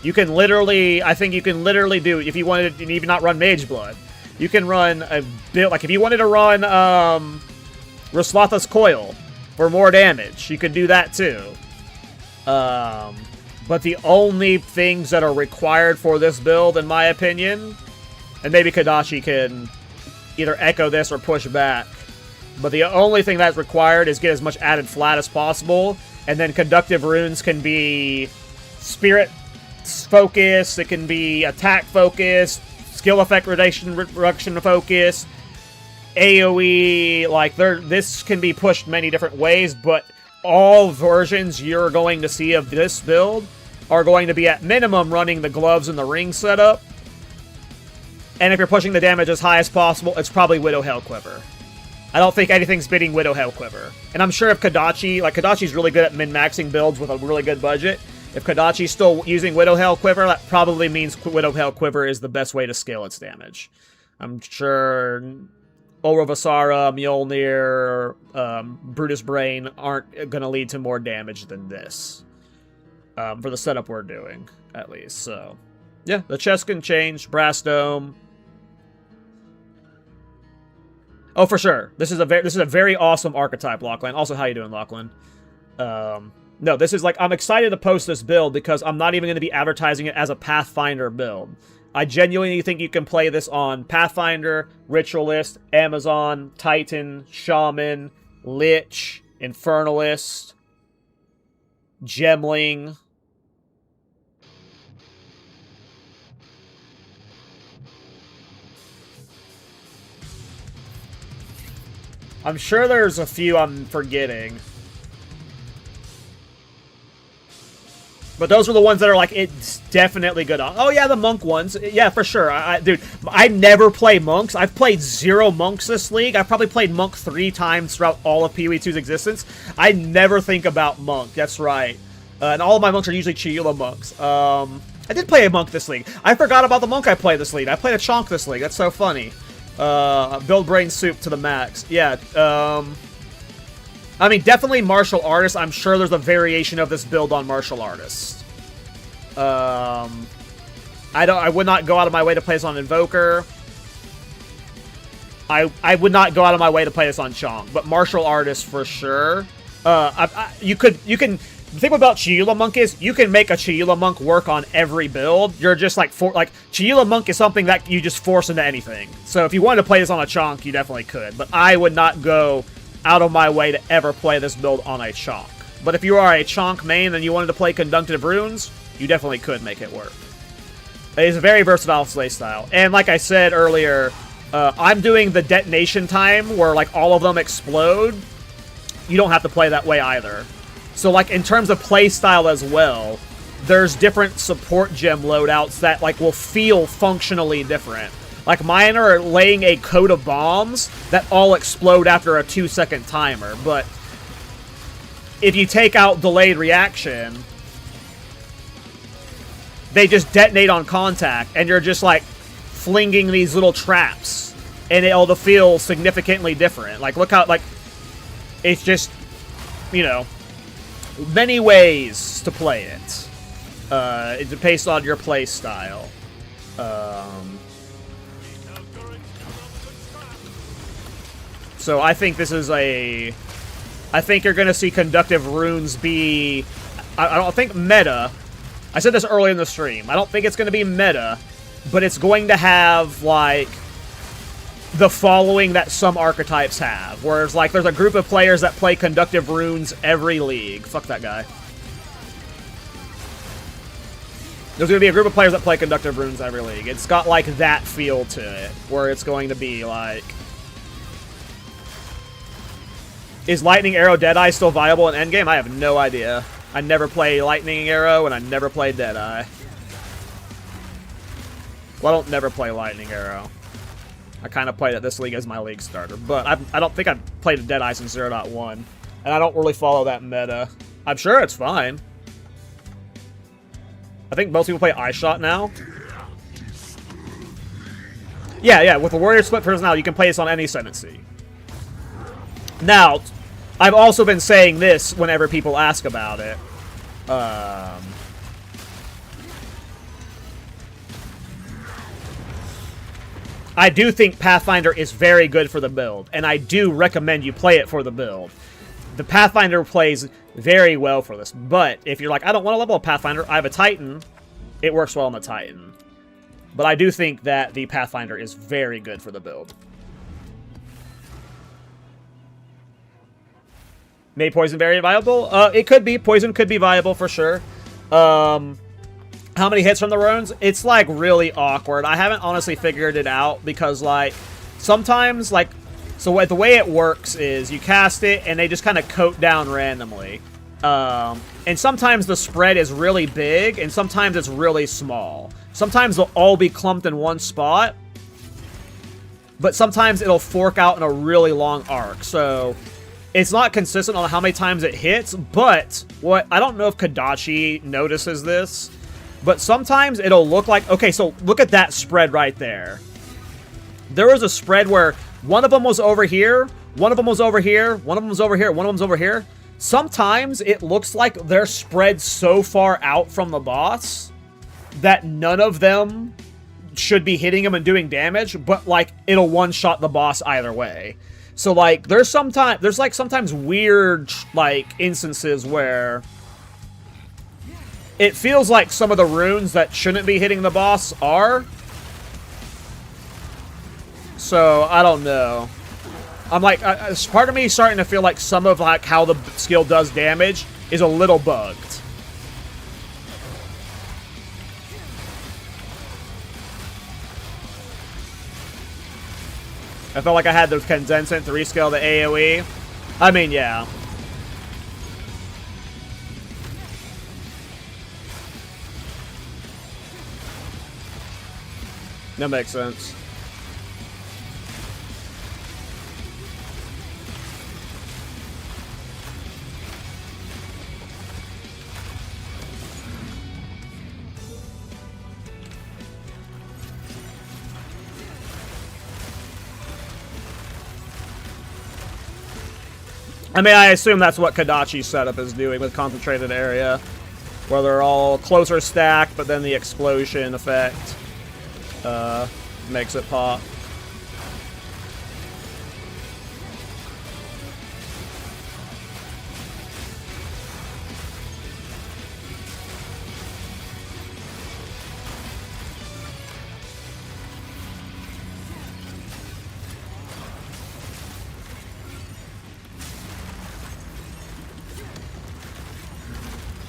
You can literally, I think you can literally do, if you wanted to even not run Mage Blood, you can run a build, like if you wanted to run Raslatha's Coil for more damage, you could do that too. But the only things that are required for this build, in my opinion, and maybe Kadachi can either echo this or push back, but the only thing that's required is get as much added flat as possible, and then Conductive runes can be spirit focus, it can be attack focus, skill effect reduction focus, AoE, like this can be pushed many different ways, but all versions you're going to see of this build are going to be at minimum running the gloves and the ring setup. And if you're pushing the damage as high as possible, it's probably Widow Hail Quiver. I don't think anything's beating Widow Hail Quiver. And I'm sure if Kadachi, like Kadachi's really good at min-maxing builds with a really good budget. If Kadachi's still using Widow Hail Quiver, that probably means Widow Hail Quiver is the best way to scale its damage. I'm sure Orovasara, Mjolnir, Brutus Brain aren't going to lead to more damage than this. For the setup we're doing, at least. So, yeah, the chest can change. Brass Dome. Oh, for sure. This is a very awesome archetype, Lachlan. Also, how you doing, Lachlan? No, this is like, I'm excited to post this build because I'm not even going to be advertising it as a Pathfinder build. I genuinely think you can play this on Pathfinder, Ritualist, Amazon, Titan, Shaman, Lich, Infernalist, Gemling. I'm sure there's a few I'm forgetting. But those are the ones that are like, it's definitely good on. Oh yeah, the monk ones. Yeah, for sure. Dude, I never play monks. I've played 0 monks this league. I've probably played monk 3 times throughout all of PoE 2's existence. I never think about monk. That's right. And all of my monks are usually Chiyula monks. I did play a monk this league. I forgot about the monk I played this league. I played a chonk this league. That's so funny. Build brain soup to the max. Yeah, I mean, definitely martial artist. I'm sure there's a variation of this build on martial artist. I would not go out of my way to play this on Invoker. I would not go out of my way to play this on Chong, but martial artist for sure. You can. The thing about Chiula Monk is you can make a Chiula Monk work on every build. You're just like Chiula Monk is something that you just force into anything. So if you wanted to play this on a Chonk, you definitely could. But I would not go out of my way to ever play this build on a Chonk. But if you are a Chonk main and you wanted to play Conductive Runes, you definitely could make it work. It is a very versatile playstyle. And like I said earlier, I'm doing the detonation time where like all of them explode. You don't have to play that way either. So, like, in terms of playstyle as well, there's different support gem loadouts that, like, will feel functionally different. Like, mine are laying a coat of bombs that all explode after a 2-second timer. But if you take out delayed reaction, they just detonate on contact, and you're just, like, flinging these little traps. And it'll feel significantly different. Like, look how, like, it's just, you know, many ways to play it. It's based on your play style. So I think this is a... I think you're going to see Conductive Runes be... I don't think meta. I said this early in the stream. I don't think it's going to be meta, but it's going to have, like, the following that some archetypes have. Whereas, like, there's a group of players that play Conductive Runes every league. Fuck that guy. There's going to be a group of players that play Conductive Runes every league. It's got, like, that feel to it. Where it's going to be, like... Is Lightning Arrow Deadeye still viable in endgame? I have no idea. I never play Lightning Arrow, and I never play Deadeye. Well, I don't never play Lightning Arrow. I kind of played it this league as my league starter, but I don't think I've played a Deadeye since 0.1, and I don't really follow that meta. I'm sure it's fine. I think most people play iShot now. Yeah, with the Warrior Split personality, you can play this on any Ascendancy. Now, I've also been saying this whenever people ask about it. I do think Pathfinder is very good for the build, and I do recommend you play it for the build. The Pathfinder plays very well for this, but if you're like, I don't want to level up Pathfinder, I have a Titan, it works well on the Titan. But I do think that the Pathfinder is very good for the build. May Poison very viable? It could be. Poison could be viable for sure. How many hits from the runes? It's, like, really awkward. I haven't honestly figured it out because, like, sometimes, like... So the way it works is you cast it and they just kind of coat down randomly. And sometimes the spread is really big and sometimes it's really small. Sometimes they'll all be clumped in one spot. But sometimes it'll fork out in a really long arc. So... It's not consistent on how many times it hits, but I don't know if Kadachi notices this, but sometimes it'll look like... Okay, so look at that spread right there. There was a spread where one of them was over here, one of them was over here, one of them was over here, one of them was over here. Sometimes it looks like they're spread so far out from the boss that none of them should be hitting him and doing damage, but, like, it'll one-shot the boss either way. So, like, there's sometimes weird, like, instances where it feels like some of the runes that shouldn't be hitting the boss are. So, I don't know. I'm like, part of me starting to feel like some of, like, how the skill does damage is a little bugged. I felt like I had those Condensant to rescale the AoE. I mean, yeah. That makes sense. I mean, I assume that's what Kadachi's setup is doing with Concentrated Area. Where they're all closer stacked, but then the explosion effect makes it pop.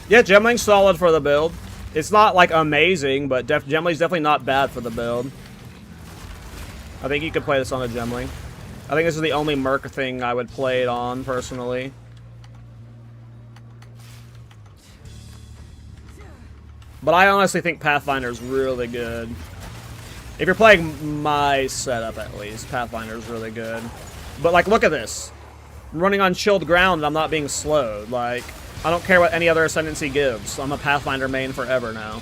Yeah, Gemling's solid for the build. It's not, like, amazing, but Gemling's definitely not bad for the build. I think you could play this on a Gemling. I think this is the only Merc thing I would play it on, personally. But I honestly think Pathfinder's really good. If you're playing my setup, at least, Pathfinder's really good. But, like, look at this. I'm running on chilled ground and I'm not being slowed. Like, I don't care what any other ascendancy gives. I'm a Pathfinder main forever now.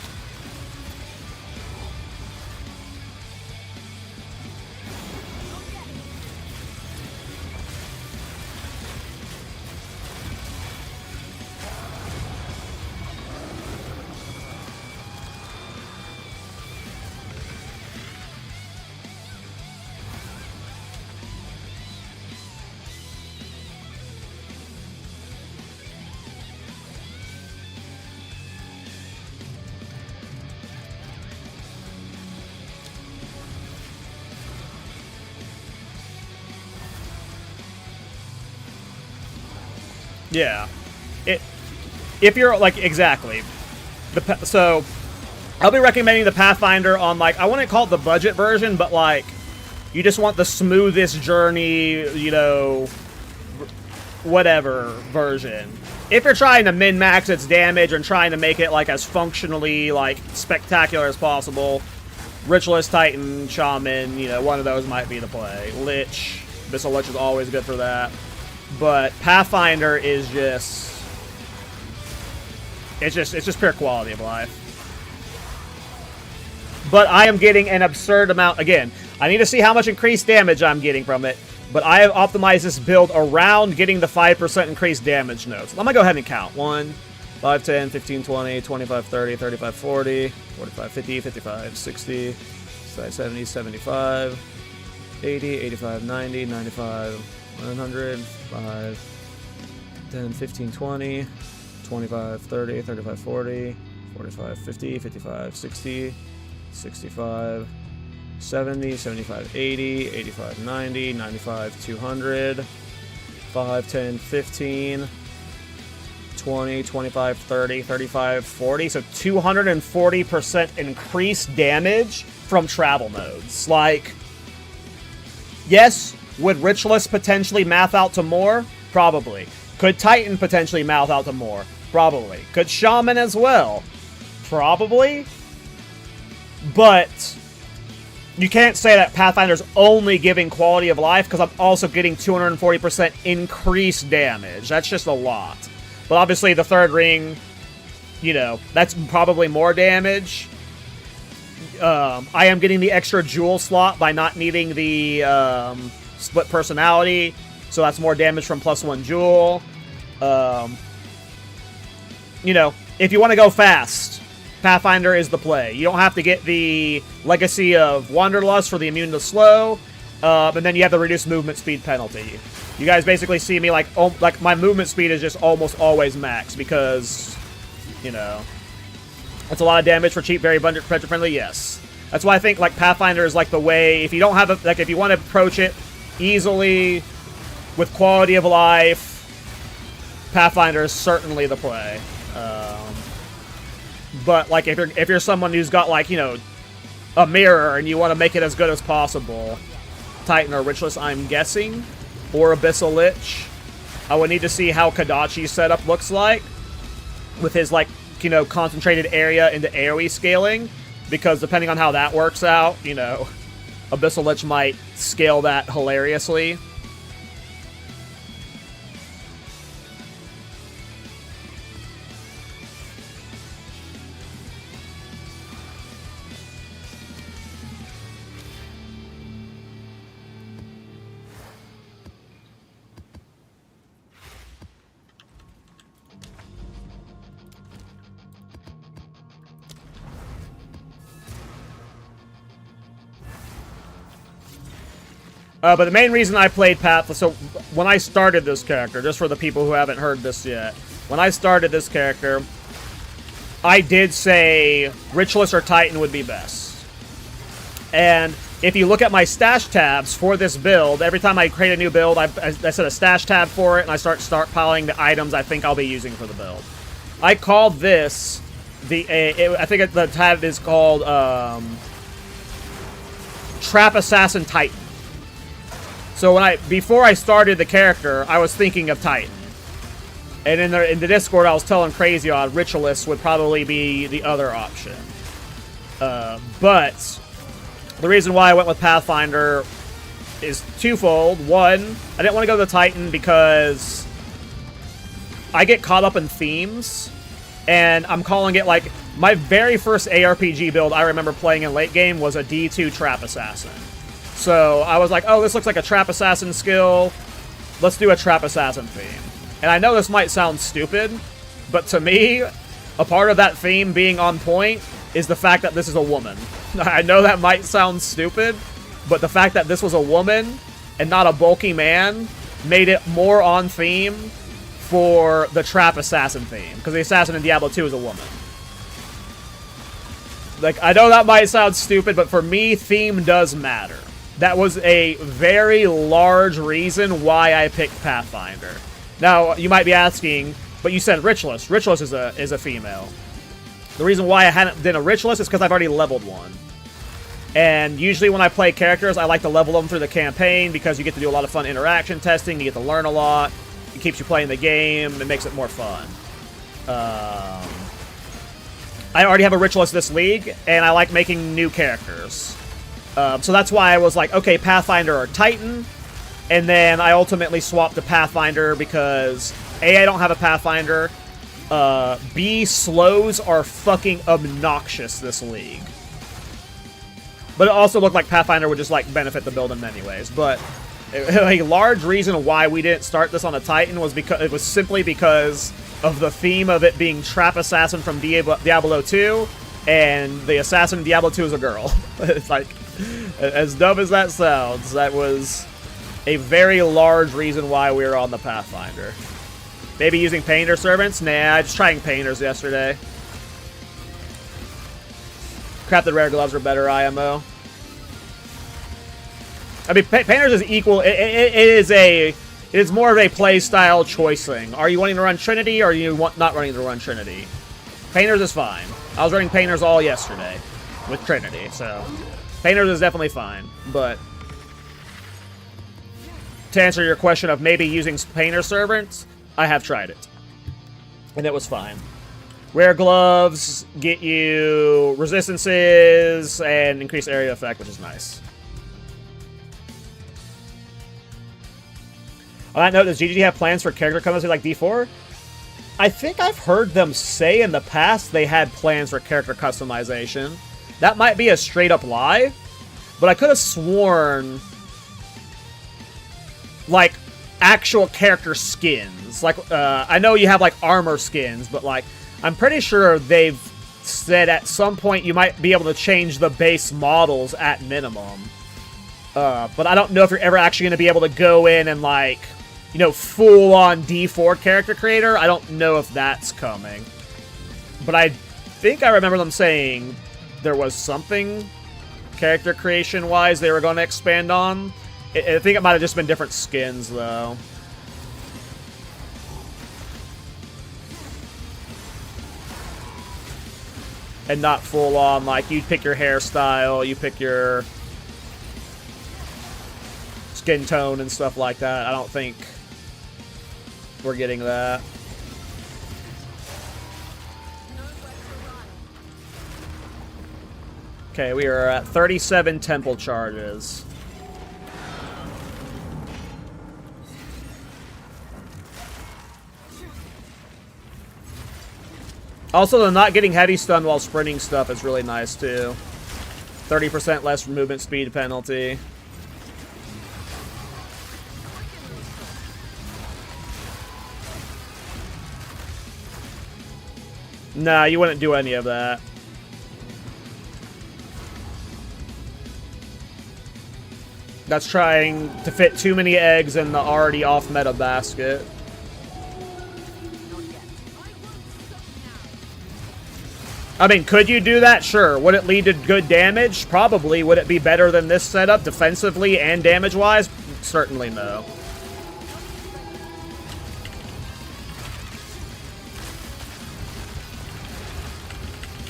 Yeah. If you're, like, exactly. So, I'll be recommending the Pathfinder on, like, I wouldn't call it the budget version, but, like, you just want the smoothest journey, you know, whatever version. If you're trying to min-max its damage and trying to make it, like, as functionally, like, spectacular as possible, Ritualist, Titan, Shaman, you know, one of those might be the play. Lich. Abyssal Lich is always good for that. But Pathfinder is just... It's just pure quality of life. But I am getting an absurd amount... Again, I need to see how much increased damage I'm getting from it. But I have optimized this build around getting the 5% increased damage nodes. I'm going to go ahead and count. 1, 5, 10, 15, 20, 25, 30, 35, 40, 45, 50, 55, 60, 70, 75, 80, 85, 90, 95, 100, 5, 10, 15, 20, 25, 30, 35, 40, 45, 50, 55, 60, 65, 70, 75, 80, 85, 90, 95, 200, 5, 10, 15, 20, 25, 30, 35, 40. So 240% increased damage from travel nodes. Like, yes, would Ritualist potentially math out to more? Probably. Could Titan potentially math out to more? Probably. Could Shaman as well? Probably. But you can't say that Pathfinder's only giving quality of life, because I'm also getting 240% increased damage. That's just a lot. But obviously the third ring, you know, that's probably more damage. I am getting the extra jewel slot by not needing the split personality, so that's more damage from +1 jewel. You know, if you want to go fast, Pathfinder is the play. You don't have to get the Legacy of Wanderlust for the immune to slow, and then you have the reduced movement speed penalty. You guys basically see me like my movement speed is just almost always max because, you know, that's a lot of damage for cheap, very budget friendly. Yes, that's why I think like Pathfinder is like the way. If you don't have a, like, if you want to approach it easily with quality of life, Pathfinder is certainly the play. But like if you're someone who's got like, you know, a mirror and you want to make it as good as possible, Titan or Ritualist, I'm guessing, or Abyssal Lich. I would need to see how Kadachi's setup looks like with his, like, you know, concentrated area into AoE scaling, because depending on how that works out, you know, Abyssal Lich might scale that hilariously. But the main reason I played so when I started this character, just for the people who haven't heard this yet, when I started this character, I did say Ritualist or Titan would be best. And if you look at my stash tabs for this build, every time I create a new build, I set a stash tab for it, and I start piling the items I think I'll be using for the build. I called this I think the tab is called Trap Assassin Titan. So before I started the character, I was thinking of Titan. And in the Discord, I was telling Crazy on Ritualist would probably be the other option. But the reason why I went with Pathfinder is twofold. One, I didn't want to go to the Titan because I get caught up in themes. And I'm calling it like my very first ARPG build I remember playing in late game was a D2 Trap Assassin. So I was like, oh, this looks like a Trap Assassin skill. Let's do a Trap Assassin theme. And I know this might sound stupid, but to me, a part of that theme being on point is the fact that this is a woman. I know that might sound stupid, but the fact that this was a woman and not a bulky man made it more on theme for the Trap Assassin theme, because the Assassin in Diablo 2 is a woman. Like, I know that might sound stupid, but for me, theme does matter. That was a very large reason why I picked Pathfinder. Now, you might be asking, but you said Ritualist. Ritualist is a female. The reason why I hadn't done a Ritualist is because I've already leveled one. And usually when I play characters, I like to level them through the campaign because you get to do a lot of fun interaction testing, you get to learn a lot. It keeps you playing the game. It makes it more fun. I already have a Ritualist this league, and I like making new characters. So that's why I was like, okay, Pathfinder or Titan. And then I ultimately swapped to Pathfinder because A, I don't have a Pathfinder. B, slows are fucking obnoxious this league. But it also looked like Pathfinder would just like benefit the build in many ways. But a large reason why we didn't start this on a Titan was because it was simply because of the theme of it being Trap Assassin from Diablo 2, and the Assassin in Diablo 2 is a girl. It's like, as dumb as that sounds, that was a very large reason why we were on the Pathfinder. Maybe using Painter Servants? Nah, just trying Painters yesterday. Crafted Rare Gloves are better IMO. I mean, Painters is equal. It is more of a play style choice thing. Are you wanting to run Trinity, or are you not running to run Trinity? Painters is fine. I was running Painters all yesterday with Trinity, so Painters is definitely fine. But to answer your question of maybe using Painter Servants, I have tried it, and it was fine. Rare Gloves get you resistances and increased area effect, which is nice. On that note, does GGG have plans for character customization like D4? I think I've heard them say in the past they had plans for character customization. That might be a straight-up lie, but I could have sworn, like, actual character skins. Like, I know you have, like, armor skins, but, like, I'm pretty sure they've said at some point you might be able to change the base models at minimum. But I don't know if you're ever actually going to be able to go in and, like, you know, full-on D4 character creator. I don't know if that's coming. But I think I remember them saying there was something character creation-wise they were going to expand on. I think it might have just been different skins, though. And not full-on, like, you pick your hairstyle, you pick your skin tone and stuff like that. I don't think we're getting that. Okay, we are at 37 temple charges. Also, the not getting heavy stun while sprinting stuff is really nice, too. 30% less movement speed penalty. Nah, you wouldn't do any of that. That's trying to fit too many eggs in the already off-meta basket. I mean, could you do that? Sure. Would it lead to good damage? Probably. Would it be better than this setup defensively and damage-wise? Certainly no.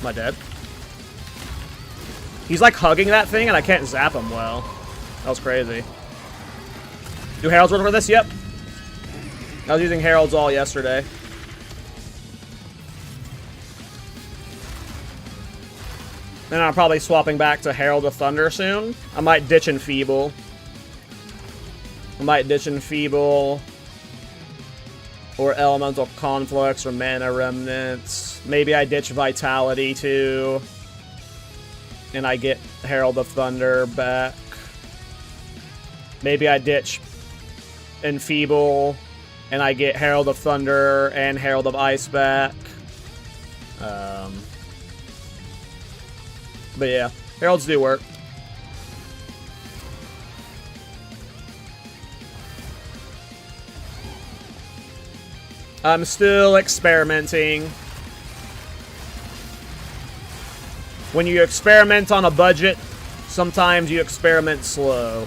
Am I dead? He's like hugging that thing and I can't zap him well. That was crazy. Do Heralds work for this? Yep. I was using Heralds all yesterday. Then I'm probably swapping back to Herald of Thunder soon. I might ditch Enfeeble. Or Elemental Conflux or Mana Remnants. Maybe I ditch Vitality too. And I get Herald of Thunder back. Maybe I ditch Enfeeble. And I get Herald of Thunder and Herald of Ice back. But yeah, Heralds do work. I'm still experimenting. When you experiment on a budget, sometimes you experiment slow.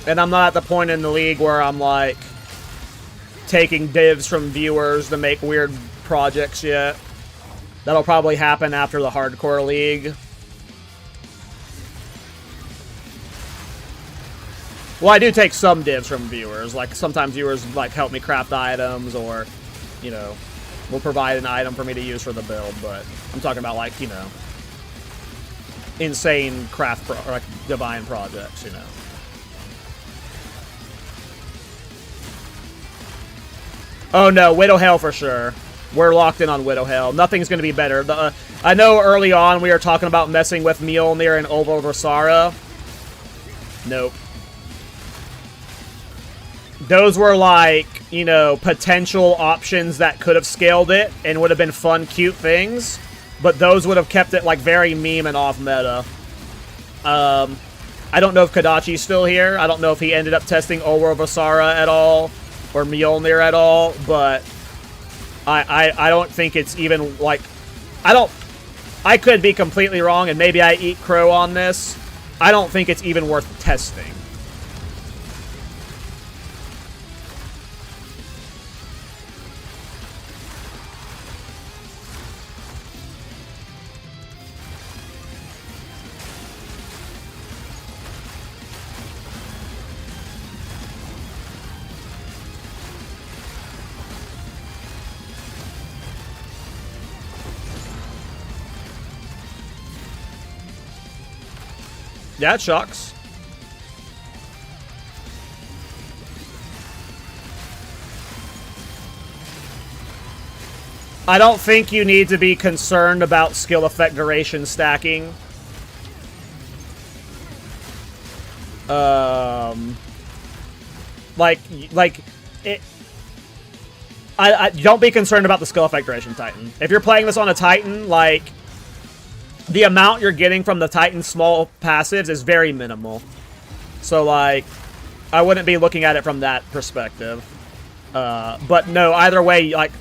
And I'm not at the point in the league where I'm like taking divs from viewers to make weird projects yet. That'll probably happen after the hardcore league. Well, I do take some divs from viewers. Like, sometimes viewers, like, help me craft items or, you know, will provide an item for me to use for the build. But I'm talking about, like, you know, insane craft, like, divine projects, you know. Oh, no, Widow Hell for sure. We're locked in on Widow Hell. Nothing's going to be better. I know early on we were talking about messing with Mjolnir and Ovo Versara. Nope. Those were like, you know, potential options that could have scaled it and would have been fun, cute things. But those would have kept it like very meme and off meta. I don't know if Kadachi's still here. I don't know if he ended up testing Ovo Versara at all or Mjolnir at all, but I don't think it's even, like, I could be completely wrong, and maybe I eat crow on this. I don't think it's even worth testing. Yeah, it shocks. I don't think you need to be concerned about skill effect duration stacking. Don't be concerned about the skill effect duration Titan. If you're playing this on a Titan, like, the amount you're getting from the Titan's small passives is very minimal. So, like, I wouldn't be looking at it from that perspective. But no, either way, like,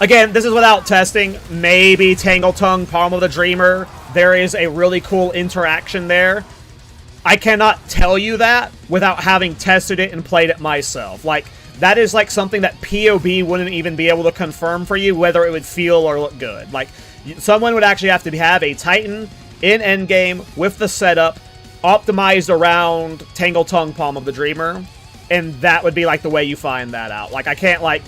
again, this is without testing. Maybe Tangle Tongue, Palm of the Dreamer. There is a really cool interaction there. I cannot tell you that without having tested it and played it myself. Like, that is like something that PoB wouldn't even be able to confirm for you whether it would feel or look good. Like, someone would actually have to have a Titan in endgame with the setup optimized around Tangle Tongue, Palm of the Dreamer, and that would be like the way you find that out. Like, I can't, like,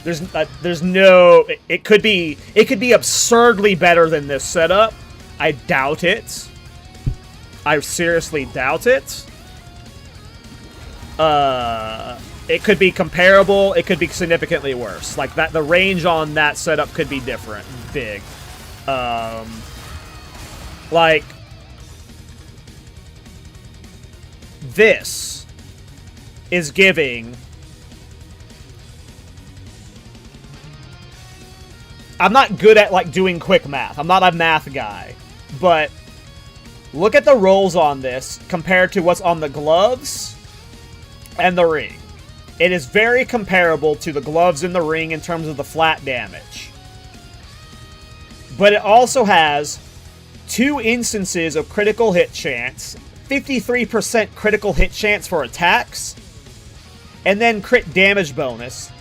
there's no, it could be absurdly better than this setup. I doubt it. I seriously doubt it. It could be comparable. It could be significantly worse. Like, that, the range on that setup could be different. Big. Like, this is giving... I'm not good at, like, doing quick math. I'm not a math guy. But look at the rolls on this compared to what's on the gloves and the ring. It is very comparable to the gloves and the ring in terms of the flat damage. But it also has 2 instances of critical hit chance, 53% critical hit chance for attacks, and then crit damage bonus,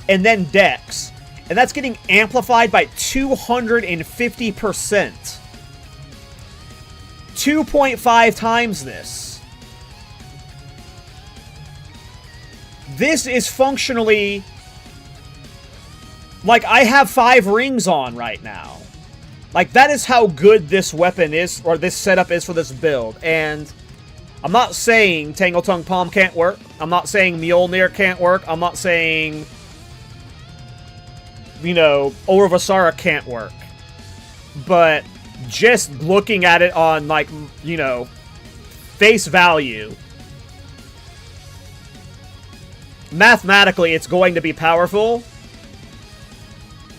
and then Dex. And that's getting amplified by 250%. 2.5 times this. This is functionally... Like, I have 5 rings on right now. Like, that is how good this weapon is, or this setup is for this build. And I'm not saying Tangle Tongue Palm can't work. I'm not saying Mjolnir can't work. I'm not saying, you know, Orvasara can't work. But just looking at it on, like, you know, face value, mathematically, it's going to be powerful.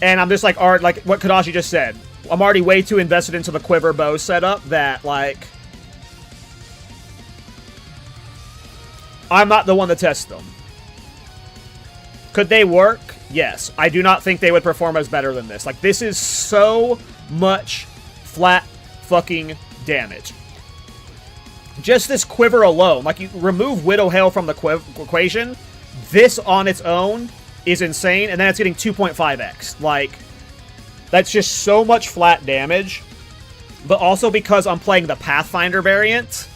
And I'm just like, like what Kadashi just said. I'm already way too invested into the quiver bow setup that, like, I'm not the one to test them. Could they work? Yes. I do not think they would perform as better than this. Like, this is so much flat fucking damage. Just this quiver alone. Like, you remove Widow Hail from the equation, this on its own is insane, and then it's getting 2.5x. Like, that's just so much flat damage. But also because I'm playing the Pathfinder variant,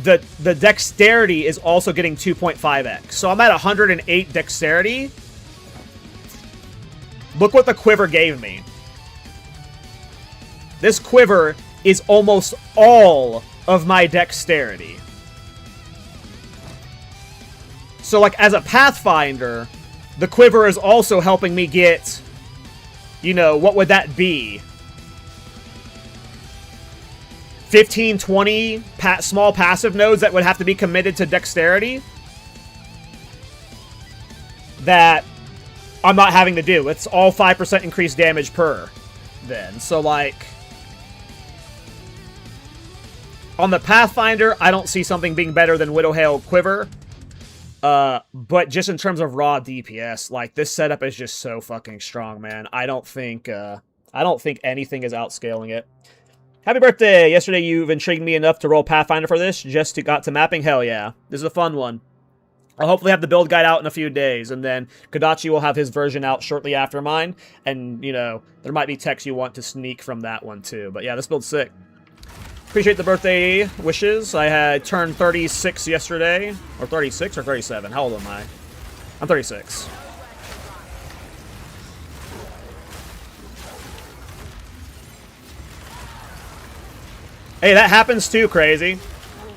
the dexterity is also getting 2.5x. So I'm at 108 dexterity. Look what the quiver gave me. This quiver is almost all of my dexterity. So, like, as a Pathfinder, the quiver is also helping me get, you know, what would that be? 15, 20 small passive nodes that would have to be committed to dexterity that I'm not having to do. It's all 5% increased damage per then. So, like, on the Pathfinder, I don't see something being better than Widow Hail Quiver. But just in terms of raw DPS, like, this setup is just so fucking strong, man. I don't think anything is outscaling it. Happy birthday! Yesterday you've intrigued me enough to roll Pathfinder for this, just got to mapping? Hell yeah. This is a fun one. I'll hopefully have the build guide out in a few days, and then Kodachi will have his version out shortly after mine, and, you know, there might be techs you want to sneak from that one too. But yeah, this build's sick. Appreciate the birthday wishes. I had turned 36 yesterday. Or 36 or 37? How old am I? I'm 36. Hey, that happens too, Crazy.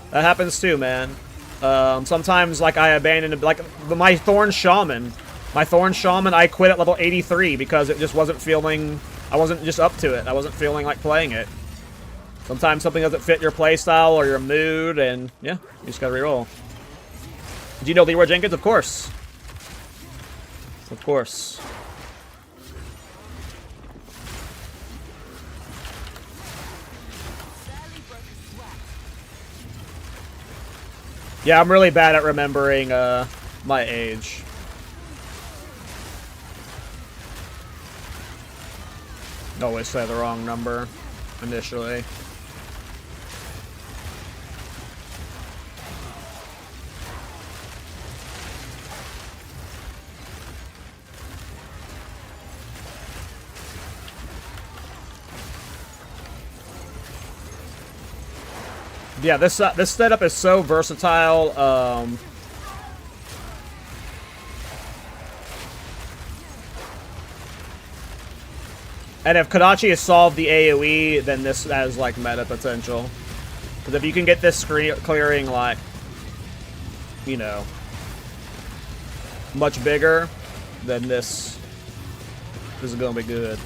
That happens too, man. Sometimes, like, I abandoned, like, my Thorn Shaman. My Thorn Shaman, I quit at level 83 because it just wasn't feeling... I wasn't just up to it. I wasn't feeling like playing it. Sometimes something doesn't fit your playstyle or your mood, and, yeah, you just gotta reroll. Do you know Leroy Jenkins? Of course. Of course. Yeah, I'm really bad at remembering my age. Always say the wrong number initially. Yeah, this setup is so versatile. And if Kodachi has solved the AoE, then this has, like, meta potential. Because if you can get this screen clearing, like, you know, much bigger, then this is going to be good.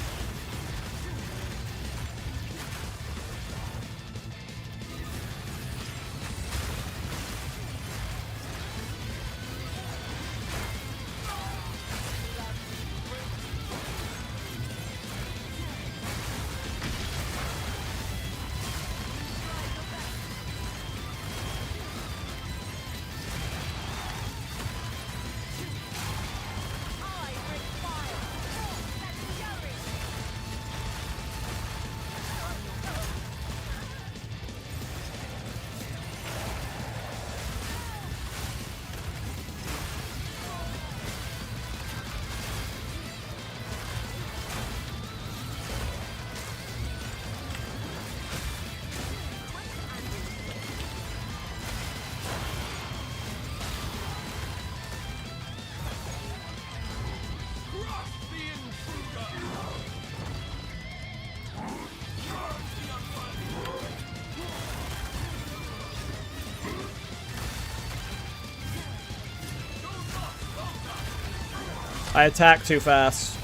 I attack too fast.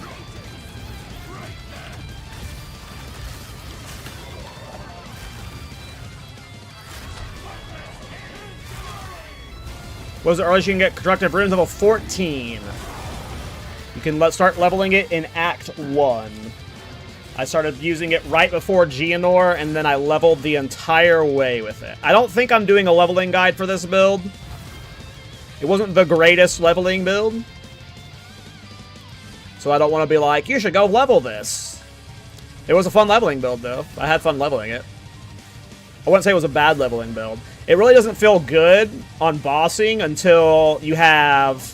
What was the earliest you can get Conductive Runes? Level 14. You can start leveling it in Act 1. I started using it right before Geonor, and then I leveled the entire way with it. I don't think I'm doing a leveling guide for this build. It wasn't the greatest leveling build. So I don't want to be like, you should go level this. It was a fun leveling build, though. I had fun leveling it. I wouldn't say it was a bad leveling build. It really doesn't feel good on bossing until you have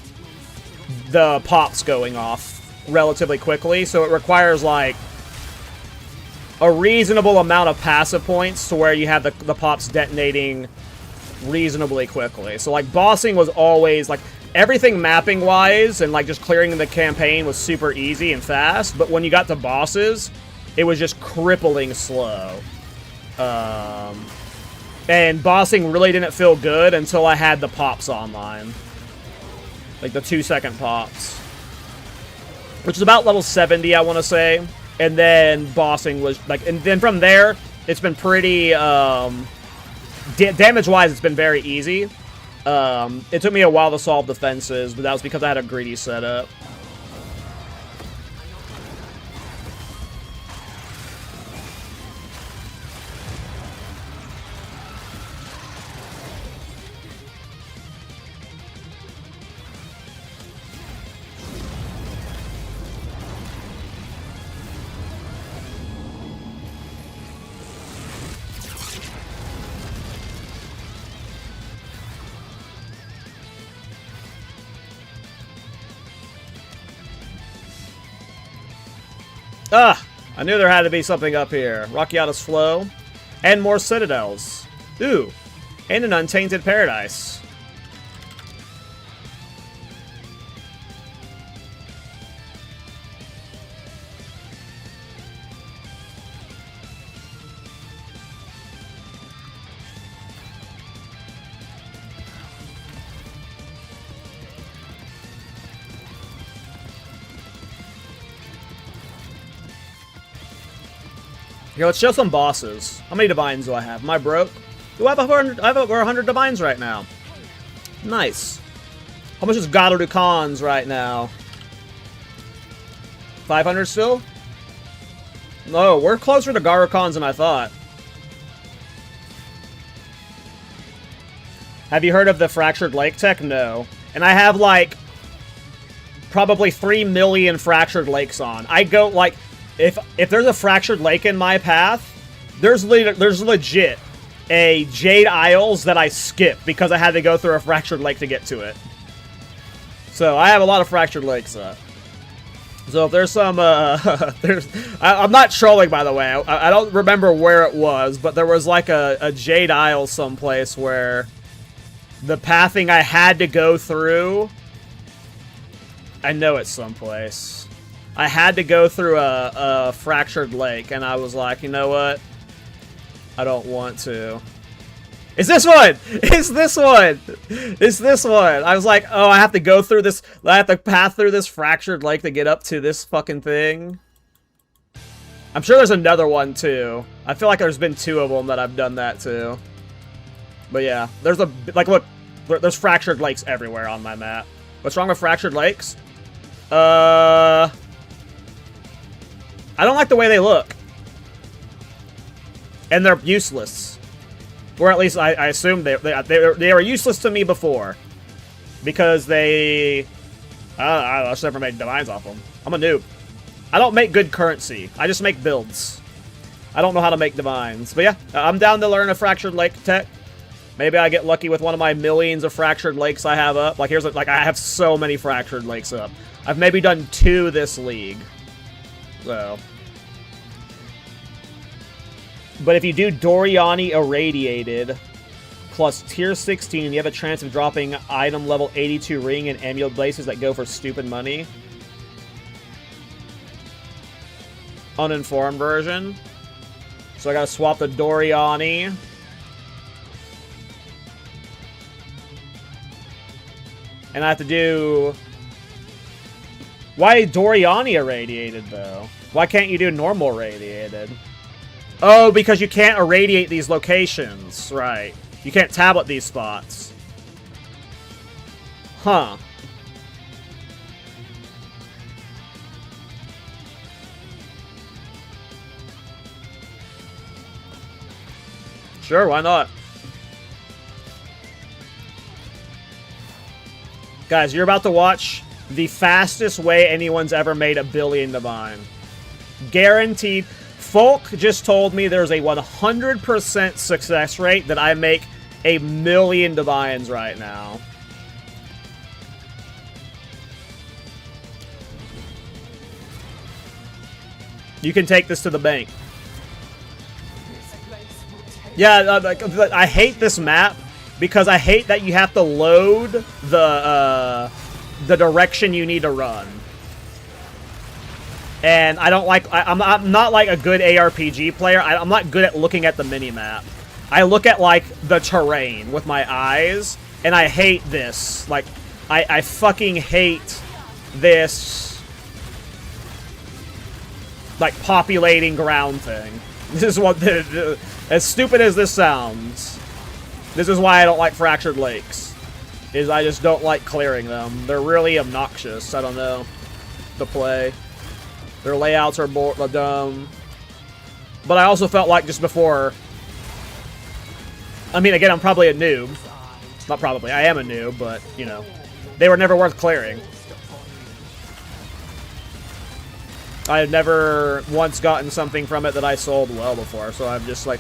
the pops going off relatively quickly. So it requires, like, a reasonable amount of passive points to where you have the pops detonating reasonably quickly. So, like, bossing was always, like, everything mapping-wise and, like, just clearing the campaign was super easy and fast. But when you got to bosses, it was just crippling slow. And bossing really didn't feel good until I had the pops online. Like the 2-second pops. Which is about level 70, I want to say. And then bossing was, like, and then from there, it's been pretty, damage-wise, it's been very easy. It took me a while to solve defenses, but that was because I had a greedy setup. Ah! I knew there had to be something up here. Rockiata's Flow. And more citadels. Ooh. And an Untainted Paradise. Here, let's show some bosses. How many divines do I have? Am I broke? Do I have I have over 100 divines right now. Nice. How much is Garudukhans right now? 500 still? No, we're closer to Garudukhans than I thought. Have you heard of the Fractured Lake tech? No. And I have, like, probably 3 million Fractured Lakes on. I go, like... If there's a Fractured Lake in my path, there's legit a Jade Isles that I skip because I had to go through a Fractured Lake to get to it. So I have a lot of Fractured Lakes up. So if there's some, I'm not trolling, by the way. I don't remember where it was, but there was like a Jade Isle someplace where the pathing I had to go through, I know it's someplace. I had to go through a Fractured Lake, and I was like, you know what? I don't want to. It's this one! It's this one! It's this one! I was like, oh, I have to go through this, I have to path through this Fractured Lake to get up to this fucking thing. I'm sure there's another one, too. I feel like there's been 2 of them that I've done that, too. But yeah, there's a, like, look, there's Fractured Lakes everywhere on my map. What's wrong with Fractured Lakes? I don't like the way they look. And they're useless. Or at least I assume they were useless to me before. Because they... I just never made divines off them. I'm a noob. I don't make good currency. I just make builds. I don't know how to make divines. But yeah, I'm down to learn a Fractured Lake tech. Maybe I get lucky with one of my millions of Fractured Lakes I have up. Like, here's, like, I have so many Fractured Lakes up. I've maybe done 2 this league. So... But if you do Doriani Irradiated plus tier 16, you have a chance of dropping item level 82 ring and amulet blazes that go for stupid money. Uninformed version. So I gotta swap the Doriani. And I have to do Why Doriani irradiated, though? Why can't you do normal radiated? Oh, because you can't irradiate these locations. Right. You can't tablet these spots. Huh. Sure, why not? Guys, you're about to watch the fastest way anyone's ever made 1 billion divine. Guaranteed. Folk just told me there's a 100% success rate that I make 1 million divines right now. You can take this to the bank. Yeah, I hate this map because I hate that you have to load the direction you need to run. And I don't like... I'm not like a good ARPG player. I'm not good at looking at the minimap. I look at, like, the terrain with my eyes, and I hate this. Like, I fucking hate this, like, populating ground thing. This is what... As stupid as this sounds, this is why I don't like Fractured Lakes. Is I just don't like clearing them. They're really obnoxious. I don't know. To play. Their layouts are dumb. But I also felt like just before... I mean, again, I'm probably a noob. Not probably. I am a noob, but, you know. They were never worth clearing. I had never once gotten something from it that I sold well before, so I'm just like...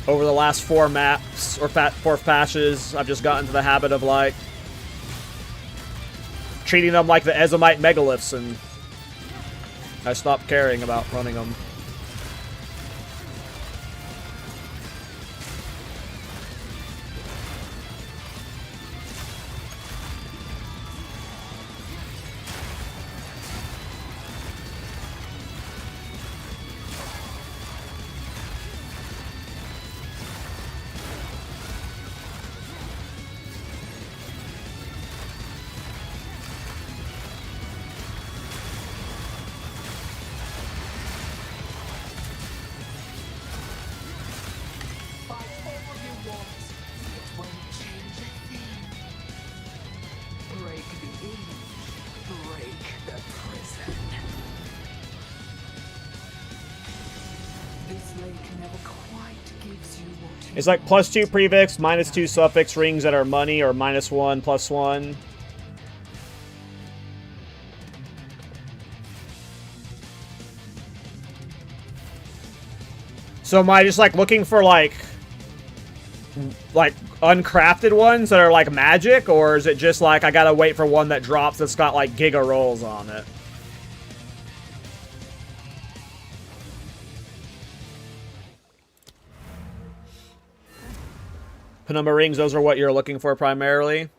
Over the last 4 maps, or 4 patches, I've just gotten to the habit of, like, treating them like the Ezomite megaliths, and I stopped caring about running them. It's like +2 prefix, -2 suffix rings that are money, or -1, +1. So am I just like looking for like uncrafted ones that are like magic, or is it just like I gotta wait for one that drops that's got like giga rolls on it? Penumbra rings, those are what you're looking for primarily?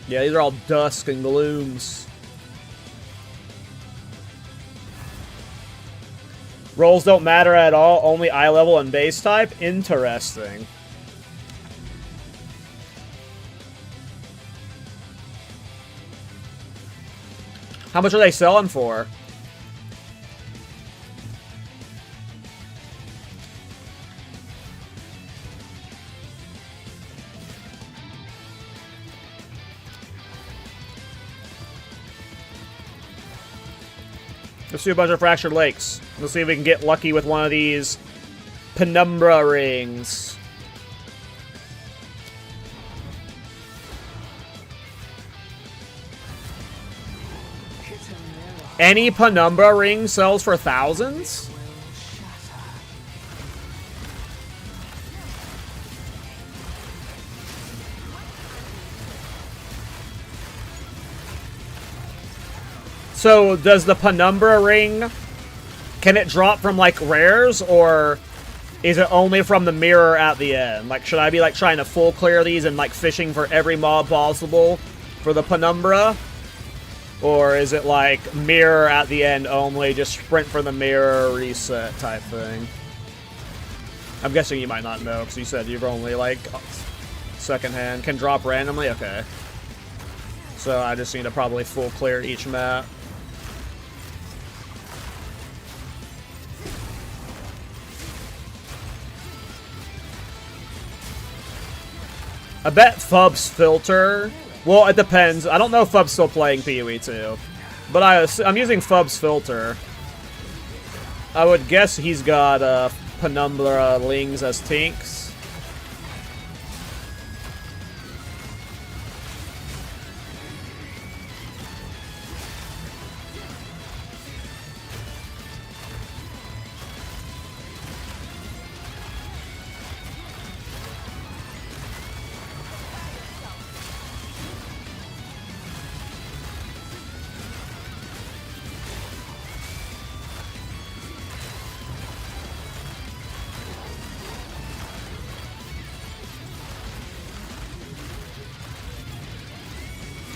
Yeah, these are all dusk and glooms. Rolls don't matter at all, only eye level and base type? Interesting. How much are they selling for? Let's do a bunch of Fractured Lakes. Let's see if we can get lucky with one of these Penumbra rings. Any Penumbra ring sells for thousands? So, does the Penumbra ring, can it drop from, like, rares, or is it only from the mirror at the end? Like, should I be, like, trying to full clear these and, like, fishing for every mob possible for the Penumbra? Or is it, like, mirror at the end only, just sprint for the mirror, reset type thing? I'm guessing you might not know, because you said you've only, like, secondhand. Can drop randomly? Okay. So I just need to probably full clear each map. I bet Fub's filter. Well, it depends. I don't know if Fub's still playing PoE 2. But I'm using Fub's filter. I would guess he's got Penumbra Lings as Tinks.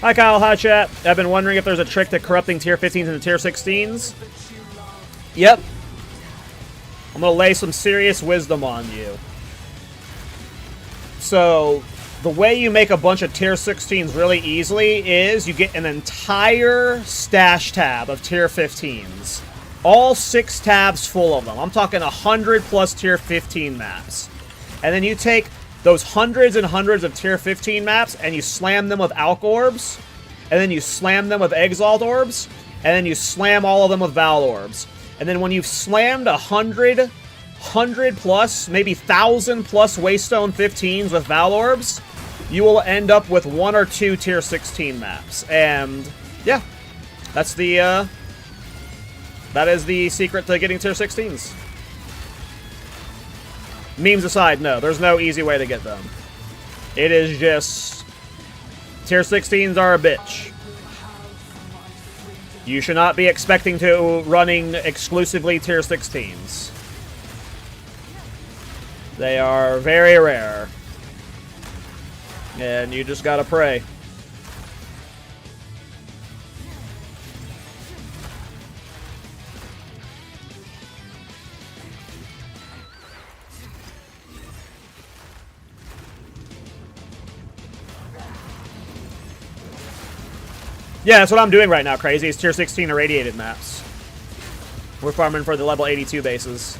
Hi Kyle, hi chat. I've been wondering if there's a trick to corrupting tier 15s into tier 16s. Yep. I'm gonna lay some serious wisdom on you. So, the way you make a bunch of tier 16s really easily is you get an entire stash tab of tier 15s. All 6 tabs full of them. I'm talking 100 plus tier 15 maps. And then you take those hundreds and hundreds of tier 15 maps, and you slam them with Alch Orbs, and then you slam them with Exalt Orbs, and then you slam all of them with Val Orbs. And then when you've slammed 100 plus, maybe 1,000 plus Waystone 15s with Val Orbs, you will end up with 1 or 2 tier 16 maps. And, yeah, that's the, that is the secret to getting tier 16s. Memes aside, no, there's no easy way to get them. It is just... tier 16s are a bitch. You should not be expecting to running exclusively tier 16s. They are very rare. And you just gotta pray. Yeah, that's what I'm doing right now, Crazy. It's tier 16 irradiated maps. We're farming for the level 82 bases.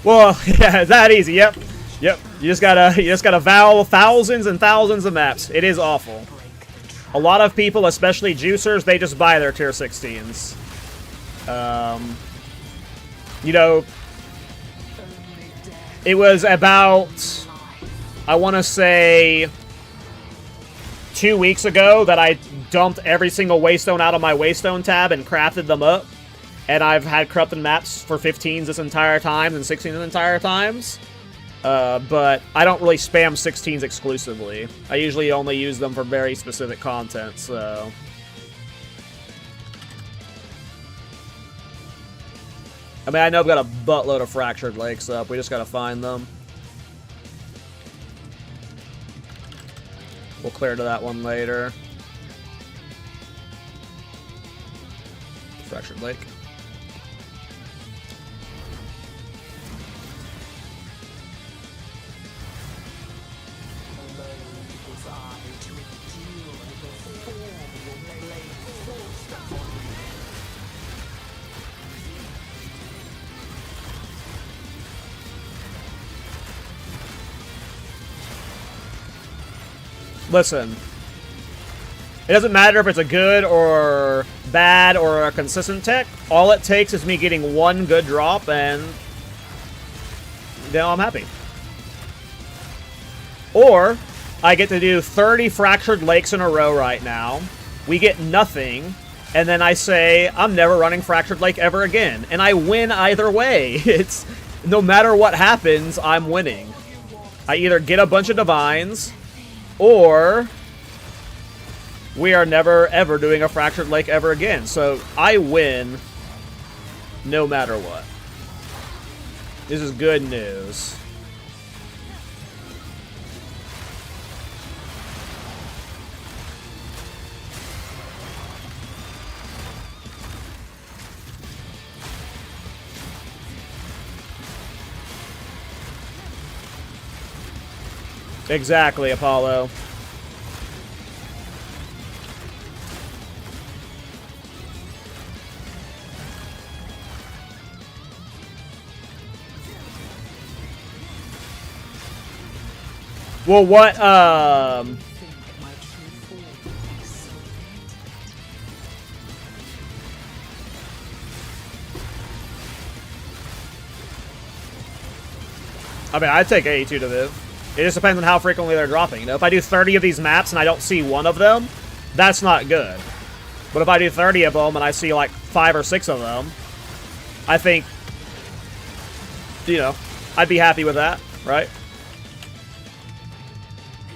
Well, yeah, it's that easy. Yep. Yep. You just gotta vow thousands and thousands of maps. It is awful. A lot of people, especially juicers, they just buy their tier 16s. You know, it was about, I want to say, 2 weeks ago that I dumped every single Waystone out of my Waystone tab and crafted them up. And I've had corrupted maps for 15s this entire time and 16s the entire times. But I don't really spam 16s exclusively. I usually only use them for very specific content, so... I mean, I know I've got a buttload of Fractured Lakes up. We just gotta find them. We'll clear to that one later. Fractured Lake. Listen, it doesn't matter if it's a good or bad or a consistent tech. All it takes is me getting one good drop, and then I'm happy. Or I get to do 30 Fractured Lakes in a row right now. We get nothing, and then I say, I'm never running Fractured Lake ever again. And I win either way. It's, no matter what happens, I'm winning. I either get a bunch of Divines, or we are never, ever doing a Fractured Lake ever again. So I win no matter what. This is good news. Exactly, Apollo. Well, what, I mean, I'd take 82 to live. It just depends on how frequently they're dropping. You know, if I do 30 of these maps and I don't see one of them, that's not good. But if I do 30 of them and I see like 5 or 6 of them, I think, you know, I'd be happy with that, right?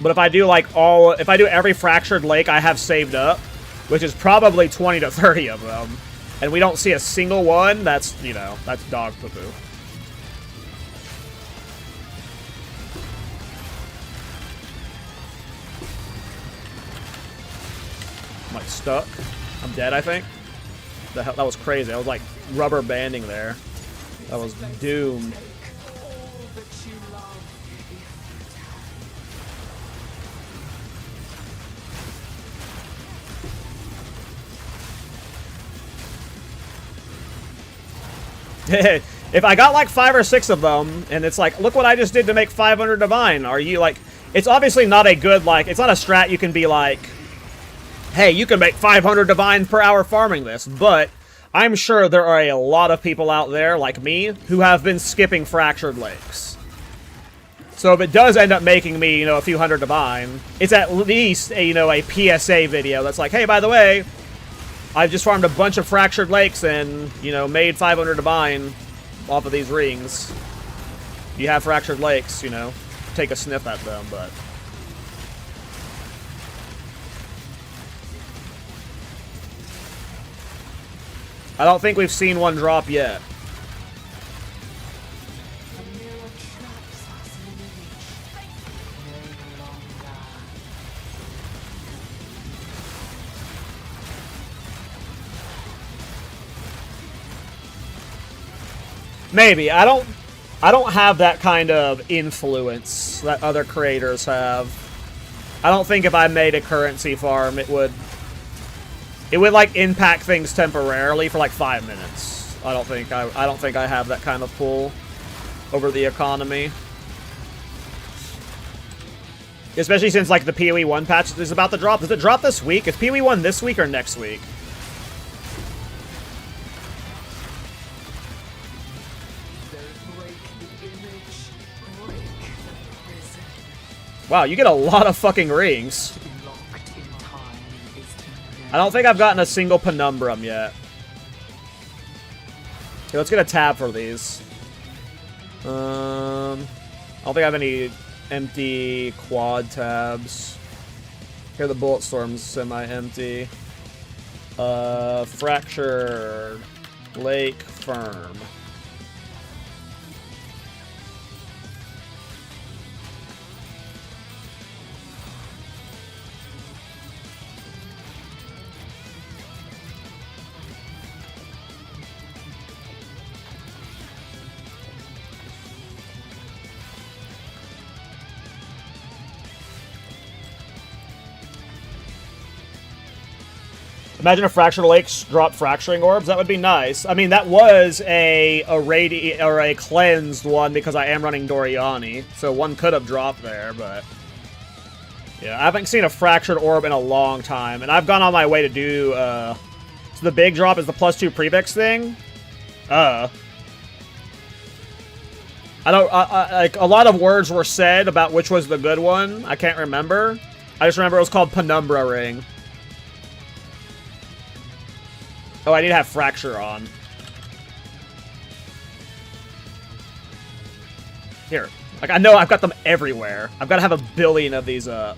But if I do like if I do every fractured lake I have saved up, which is probably 20 to 30 of them, and we don't see a single one, that's, you know, that's dog poo-poo. I'm like stuck. I'm dead, I think. The hell, that was crazy. I was like rubber banding there. That was doomed. If I got like 5 or 6 of them, and it's like, look what I just did to make 500 divine, are you like, it's obviously not a good, like, it's not a strat you can be like, hey, you can make 500 divines per hour farming this, but I'm sure there are a lot of people out there, like me, who have been skipping fractured lakes. So if it does end up making me, you know, a few hundred divine, it's at least a, you know, a PSA video that's like, hey, by the way, I've just farmed a bunch of fractured lakes and, you know, made 500 divine off of these rings. If you have fractured lakes, you know, take a sniff at them, but... I don't think we've seen one drop yet. Maybe. I don't have that kind of influence that other creators have. I don't think if I made a currency farm, it would like impact things temporarily for like 5 minutes. I don't think I have that kind of pull over the economy. Especially since like the PoE 1 patch is about to drop. Does it drop this week? Is PoE 1 this week or next week? Wow, you get a lot of fucking rings. I don't think I've gotten a single penumbrum yet. Okay, let's get a tab for these. I don't think I have any empty quad tabs. Here, the bullet storm's semi-empty. Fractured Lake Firm. Imagine if Fractured Lakes dropped Fracturing Orbs. That would be nice. I mean, that was a cleansed one because I am running Doriani, so one could have dropped there, but... Yeah, I haven't seen a Fractured Orb in a long time, and I've gone on my way to do, So the big drop is the +2 Prefix thing? I don't... like, a lot of words were said about which was the good one. I can't remember. I just remember it was called Penumbra Ring. Oh, I need to have Fracture on. Here. Like, I know I've got them everywhere. I've got to have a billion of these up.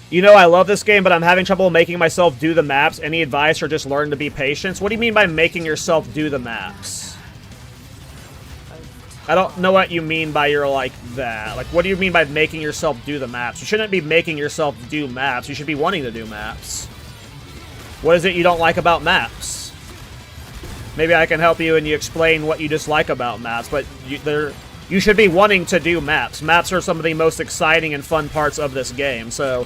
You know, I love this game, but I'm having trouble making myself do the maps. Any advice or just learn to be patient? What do you mean by making yourself do the maps? I don't know what you mean by you're like that. Like, what do you mean by making yourself do the maps? You shouldn't be making yourself do maps. You should be wanting to do maps. What is it you don't like about maps? maybe I can help you and you explain what you dislike about maps, but you should be wanting to do maps. Maps are some of the most exciting and fun parts of this game, so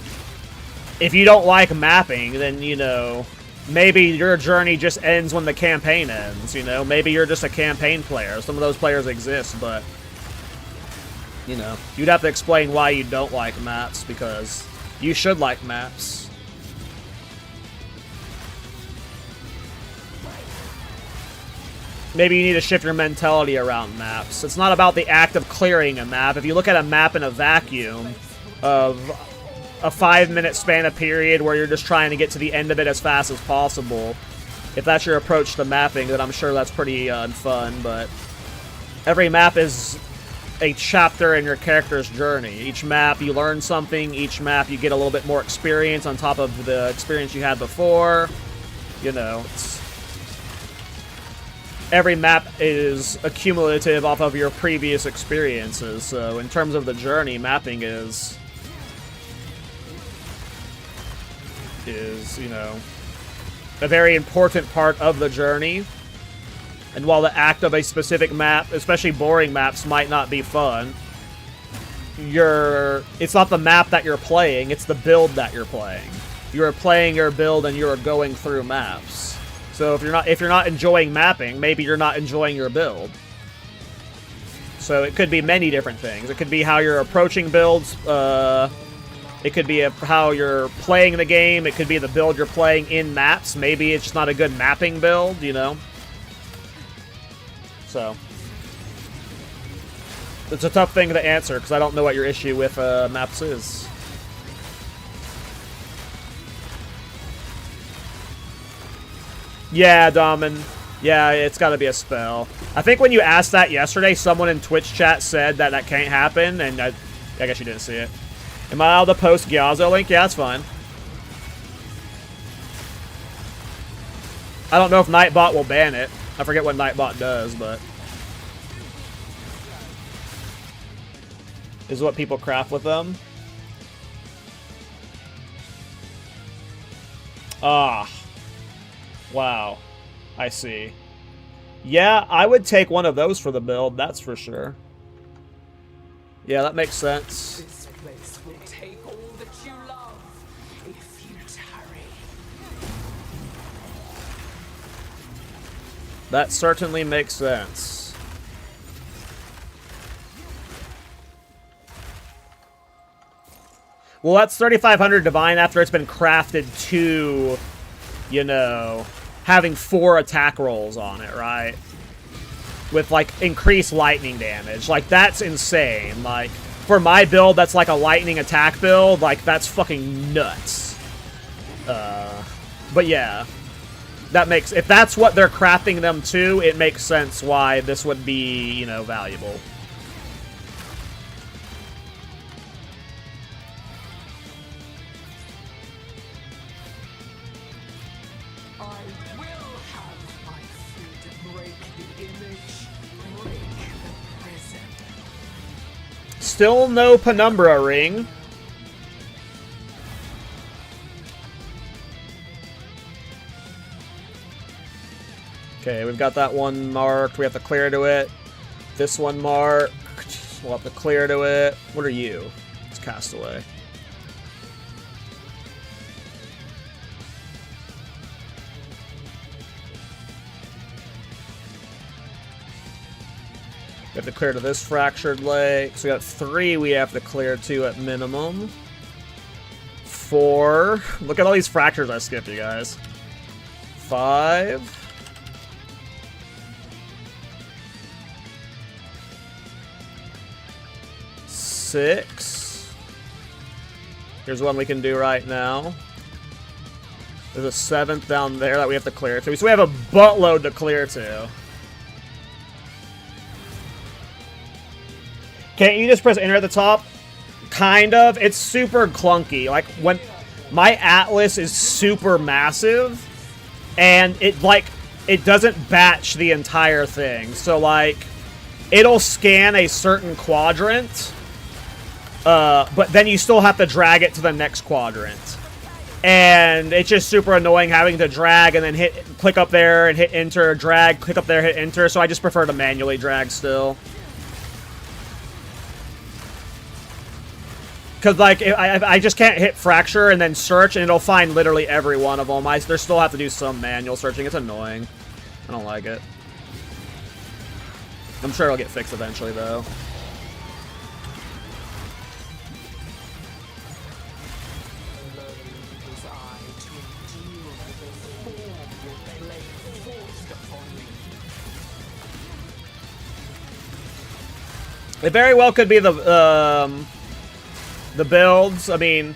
if you don't like mapping, then, you know, maybe your journey just ends when the campaign ends, you know? Maybe you're just a campaign player. Some of those players exist, but, you know, you'd have to explain why you don't like maps, because you should like maps. Maybe you need to shift your mentality around maps. It's not about the act of clearing a map. If you look at a map in a vacuum of a 5-minute span of period where you're just trying to get to the end of it as fast as possible, if that's your approach to mapping, then I'm sure that's pretty fun, but every map is a chapter in your character's journey. Each map, you learn something. Each map, you get a little bit more experience on top of the experience you had before. You know, every map is accumulative off of your previous experiences, so in terms of the journey, mapping is, you know, a very important part of the journey. And while the act of a specific map, especially boring maps, might not be fun, it's not the map that you're playing, it's the build that you're playing. You're playing your build and you're going through maps. So if you're not enjoying mapping, maybe you're not enjoying your build. So it could be many different things. It could be how you're approaching builds, it could be how you're playing the game, it could be the build you're playing in maps. Maybe it's just not a good mapping build, you know? So it's a tough thing to answer, because I don't know what your issue with maps is. Yeah, Domin. Yeah, it's got to be a spell. I think when you asked that yesterday, someone in Twitch chat said that that can't happen, and I guess you didn't see it. Am I allowed to post Gyazo link? Yeah, that's fine. I don't know if Nightbot will ban it. I forget what Nightbot does, but this is what people craft with them. Ah. Wow. I see. Yeah, I would take one of those for the build, that's for sure. Yeah, that makes sense. This place will take all that you love if you tarry. That certainly makes sense. Well, that's 3,500 Divine after it's been crafted to, you know, having 4 attack rolls on it, right? With, like, increased lightning damage. Like, that's insane. Like, for my build, that's like a lightning attack build. Like, that's fucking nuts. But yeah. That makes... If that's what they're crafting them to, it makes sense why this would be, you know, valuable. Still no Penumbra ring. Okay, we've got that one marked. We have to clear to it. This one marked. We'll have to clear to it. What are you? It's Castaway. We have to clear to this Fractured Lake. So we got 3 we have to clear to at minimum. 4. Look at all these fractures I skipped, you guys. 5. 6. Here's one we can do right now. There's a 7th down there that we have to clear to. So we have a buttload to clear to. Can't you just press enter at the top? Kind of. It's super clunky. Like, when my Atlas is super massive, and it doesn't batch the entire thing. So, like, it'll scan a certain quadrant, but then you still have to drag it to the next quadrant. And it's just super annoying having to drag and then click up there and hit enter, drag, click up there, hit enter. So I just prefer to manually drag still. Because, like, I just can't hit fracture and then search, and it'll find literally every one of them. I still have to do some manual searching. It's annoying. I don't like it. I'm sure it'll get fixed eventually, though. It very well could be the builds. I mean,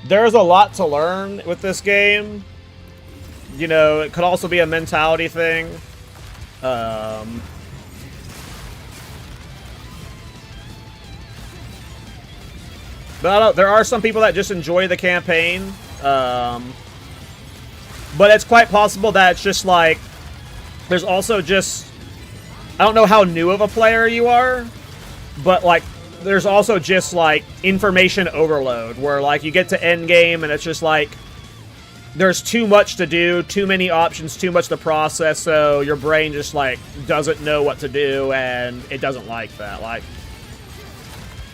there's a lot to learn with this game. You know, it could also be a mentality thing. But I don't, there are some people that just enjoy the campaign. But it's quite possible that it's just like, there's also just, I don't know how new of a player you are, but like, there's also just like information overload where like you get to end game and it's just like there's too much to do, too many options, too much to process, so your brain just like doesn't know what to do and it doesn't like that. Like,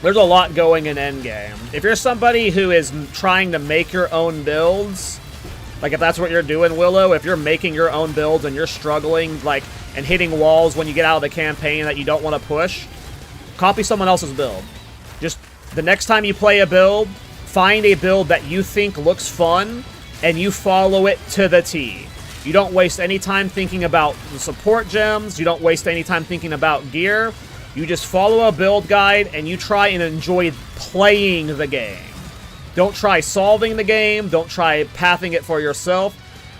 there's a lot going in end game. If you're somebody who is trying to make your own builds, like if that's what you're doing, Willow, if you're making your own builds and you're struggling like and hitting walls when you get out of the campaign that you don't want to push, copy someone else's build. Just the next time you play a build, find a build that you think looks fun, and you follow it to the T. You don't waste any time thinking about the support gems. You don't waste any time thinking about gear. You just follow a build guide, and you try and enjoy playing the game. Don't try solving the game. Don't try pathing it for yourself.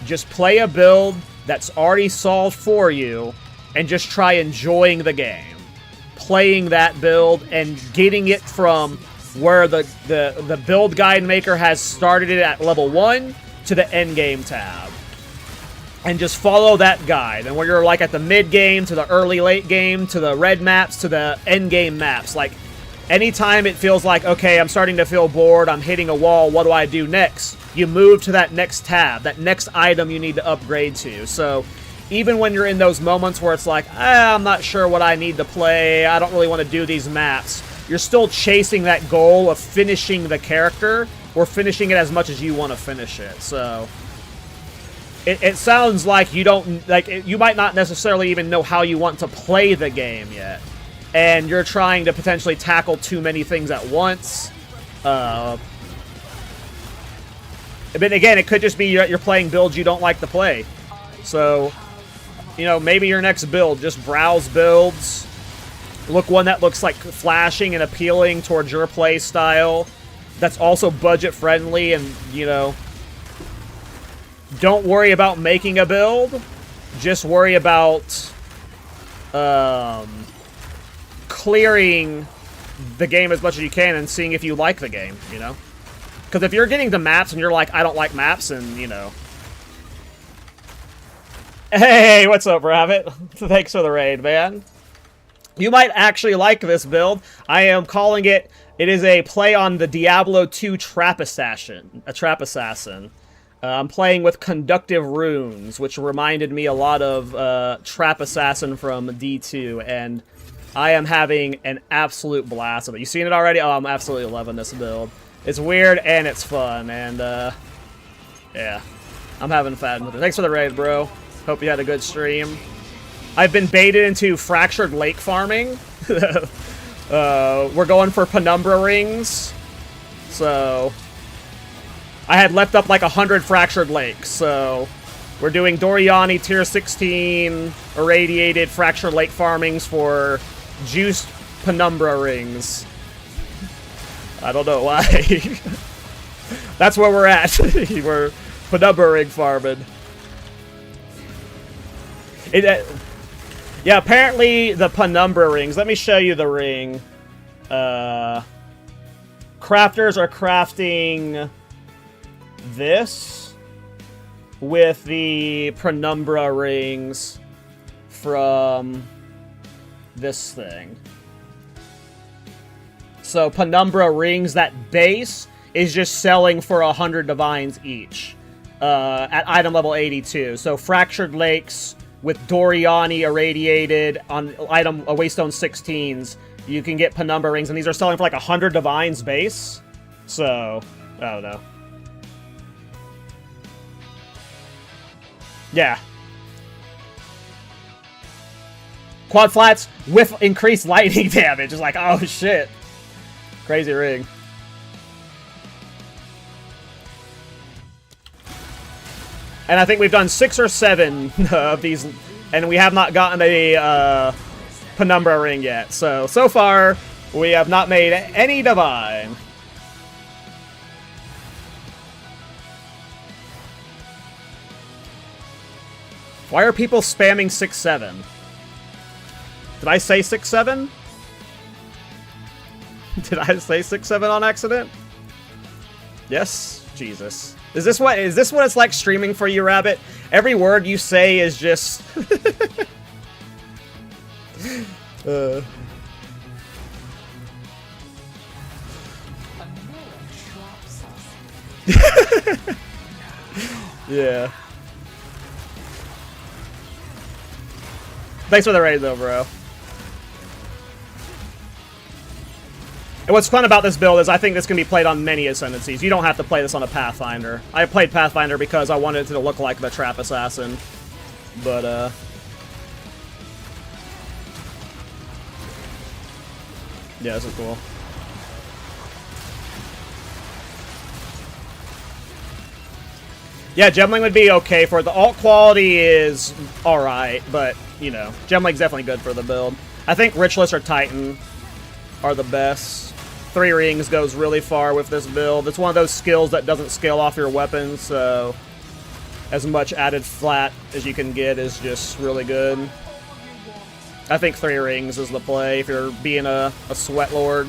Just play a build that's already solved for you, and just try enjoying the game. Playing that build and getting it from where the build guide maker has started it at level 1 to the end game tab. And just follow that guide. And where you're like at the mid game to the early late game to the red maps to the end game maps. Like anytime it feels like, okay, I'm starting to feel bored, I'm hitting a wall, what do I do next? You move to that next tab, that next item you need to upgrade to. So even when you're in those moments where it's like, I'm not sure what I need to play, I don't really want to do these maps, you're still chasing that goal of finishing the character, or finishing it as much as you want to finish it. So it sounds like you don't, like, you might not necessarily even know how you want to play the game yet, and you're trying to potentially tackle too many things at once. But again, it could just be you're playing builds you don't like to play. So, you know, maybe your next build, just browse builds. Look one that looks like flashing and appealing towards your play style. That's also budget friendly and, you know, don't worry about making a build. Just worry about clearing the game as much as you can and seeing if you like the game, you know? Because if you're getting to maps and you're like, I don't like maps, and, you know... Hey, what's up, Rabbit? Thanks for the raid, man. You might actually like this build. I am calling it... It is a play on the Diablo 2 Trap Assassin. I'm playing with Conductive runes, which reminded me a lot of Trap Assassin from D2, and I am having an absolute blast of it. You seen it already? Oh, I'm absolutely loving this build. It's weird and it's fun, and yeah, I'm having fun with it. Thanks for the raid, bro. Hope you had a good stream. I've been baited into Fractured Lake farming. We're going for Penumbra rings, so I had left up like 100 Fractured Lakes, so we're doing Doriani tier 16 irradiated Fractured Lake farmings for juiced Penumbra rings. I don't know why. That's where we're at. We're Penumbra ring farming. Yeah, apparently the Penumbra rings. Let me show you the ring. Crafters are crafting this with the Penumbra rings from this thing. So Penumbra rings, that base, is just selling for 100 divines each at item level 82. So Fractured Lakes with Doriani irradiated on item Waystone 16s, you can get Penumbra rings, and these are selling for like 100 divines base. So I don't know. Yeah. Quad flats with increased lightning damage. It's like, oh shit. Crazy ring. And I think we've done 6 or 7 of these, and we have not gotten a Penumbra ring yet. So far, we have not made any divine. Why are people spamming 6-7? Did I say 6-7? Did I say 6-7 on accident? Yes? Jesus. Is this what it's like streaming for you, Rabbit? Every word you say is just... Yeah. Thanks for the raid, though, bro. And what's fun about this build is I think this can be played on many Ascendancies. You don't have to play this on a Pathfinder. I played Pathfinder because I wanted it to look like the Trap Assassin. But, yeah, this is cool. Yeah, Gemling would be okay for it. The alt quality is alright, but, you know, Gemling's definitely good for the build. I think Richless or Titan are the best. 3 rings goes really far with this build. It's one of those skills that doesn't scale off your weapons, so as much added flat as you can get is just really good. I think 3 rings is the play if you're being a sweat lord.